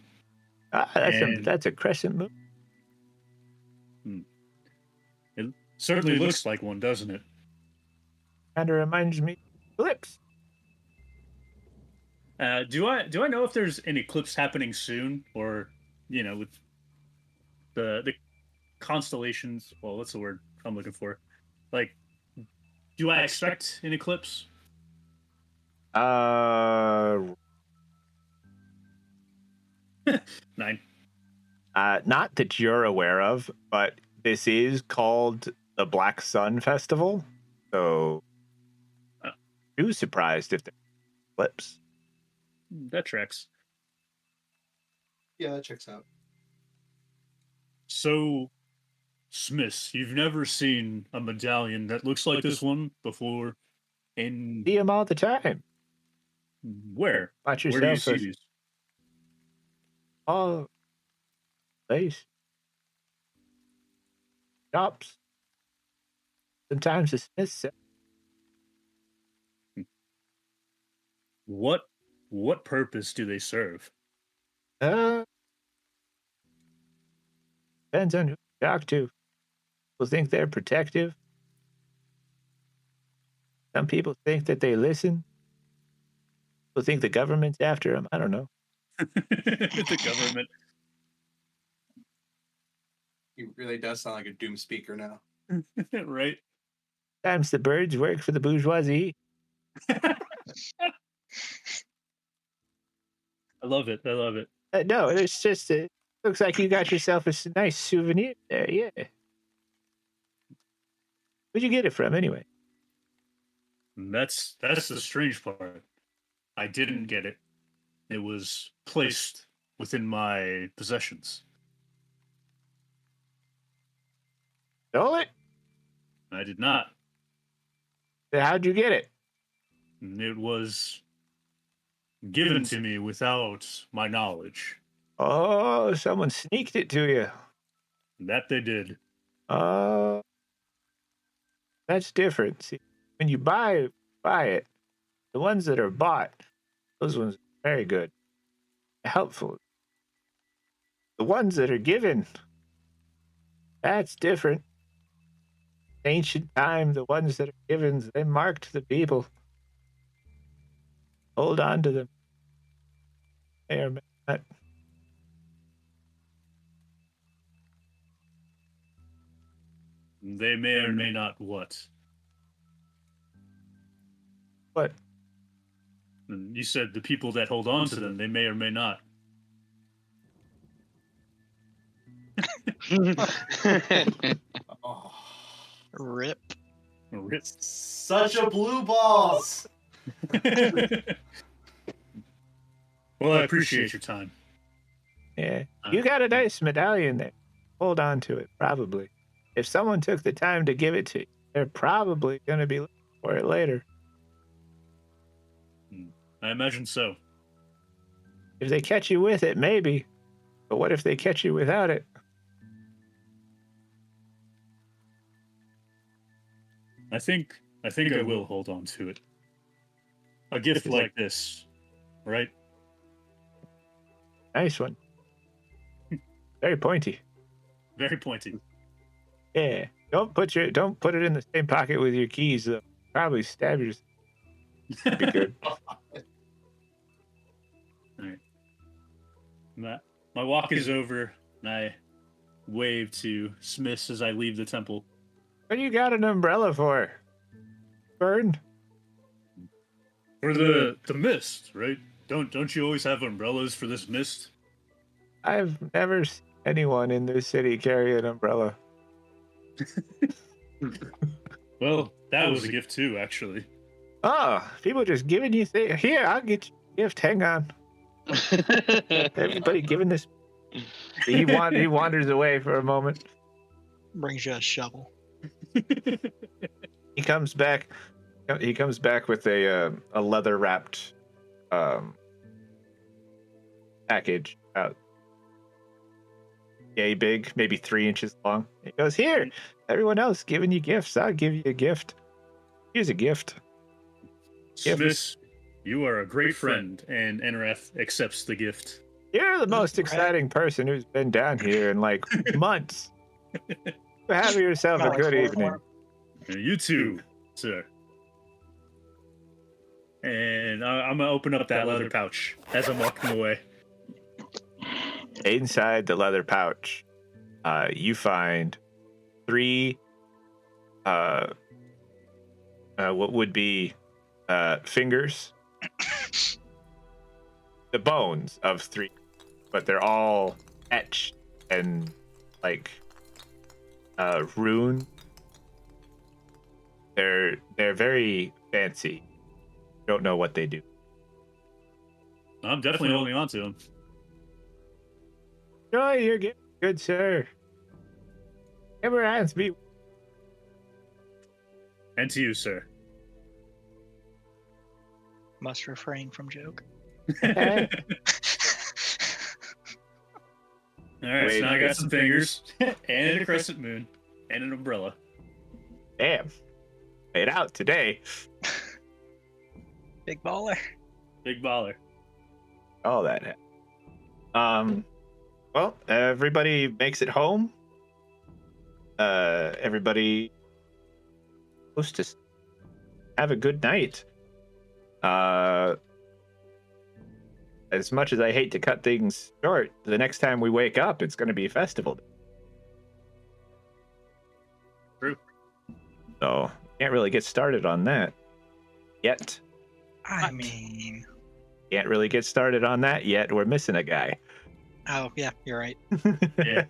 That's a crescent moon. It certainly looks like one, doesn't it? Kind of reminds me of eclipse. Do I know if there's an eclipse happening soon, or with the constellations? Well, what's the word I'm looking for? Like, do I expect an eclipse? 9. Not that you're aware of, but this is called the Black Sun Festival. So, too surprised if there's eclipse. That tracks. Yeah, that checks out. So, Smith, you've never seen a medallion that looks like this one before? In See them all the time. where? Watch Where do you yourself. see these? All place. Shops. Sometimes the Smiths sell. What purpose do they serve? Depends on who you talk to. People think they're protective. Some people think that they listen. People think the government's after them. I don't know. The government. He really does sound like a doom speaker now. Right? Sometimes the birds work for the bourgeoisie. I love it. No, it's just looks like you got yourself a nice souvenir there. Yeah. Where'd you get it from, anyway? That's the strange part. I didn't get it. It was placed within my possessions. Stole it? I did not. Then how'd you get it? It was given to me without my knowledge. Oh, someone sneaked it to you. That they did. Oh, that's different. See, when you buy it, the ones that are bought, those ones are very good, helpful. The ones that are given, that's different. Ancient time, the ones that are given, they marked the people. Hold on to them. May or may not. They may or may not what? What? You said the people that hold on to them, they may or may not. Oh. Rip. Such a blue balls. Well, I appreciate your time. Yeah. You got a nice medallion there. Hold on to it, probably. If someone took the time to give it to you, they're probably going to be looking for it later. I imagine so. If they catch you with it, maybe. But what if they catch you without it? I think I will hold on to it. A gift like this, right? Nice one. Very pointy. Very pointy. Yeah. Don't put it in the same pocket with your keys, though. Probably stab yourself. Be good. All right. My walk is over, and I wave to Smiths as I leave the temple. What do you got an umbrella for? Burn? For the mist, right? Don't you always have umbrellas for this mist? I've never seen anyone in this city carry an umbrella. Well, that was a gift too, actually. Oh, people just giving you things. Here, I'll get you a gift. Hang on. Everybody giving this. He wanders away for a moment. Brings you a shovel. He comes back. He comes back with a leather wrapped package out. Yay big, maybe 3 inches long. He goes, here, everyone else giving you gifts. I'll give you a gift. Here's a gift. Smiths, you are a great friend, and Enrath accepts the gift. You're the most exciting person who's been down here in like months. Have yourself a good evening. And you too, sir. And I'm gonna open up that leather pouch as I'm walking away. Inside the leather pouch, you find 3 what would be fingers, the bones of 3, but they're all etched and like rune. They're very fancy. Don't know what they do. I'm definitely holding on to them. Joy, you're getting good, sir. Never asked me. And to you, sir. Must refrain from joke. All right, so now I got some fingers, and a crescent moon, and an umbrella. Damn. Made out today. Big baller. Big baller. All that. Well, everybody makes it home. Everybody supposed to have a good night. As much as I hate to cut things short, the next time we wake up, it's going to be a festival. True. So, can't really get started on that yet. I mean... Can't really get started on that yet. We're missing a guy. Oh, yeah, you're right. Yeah.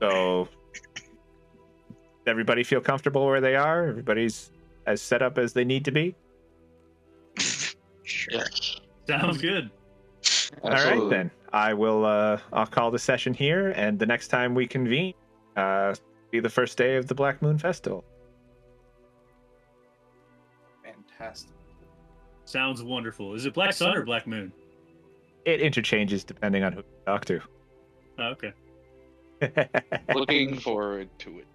So, everybody feel comfortable where they are? Everybody's as set up as they need to be? Sure. Yes. Sounds good. All right, then. I'll call the session here, and the next time we convene, be the first day of the Black Moon Festival. Fantastic. Sounds wonderful. Is it Black Sun or Black Moon? It interchanges depending on who you talk to. Oh, okay. Looking forward to it.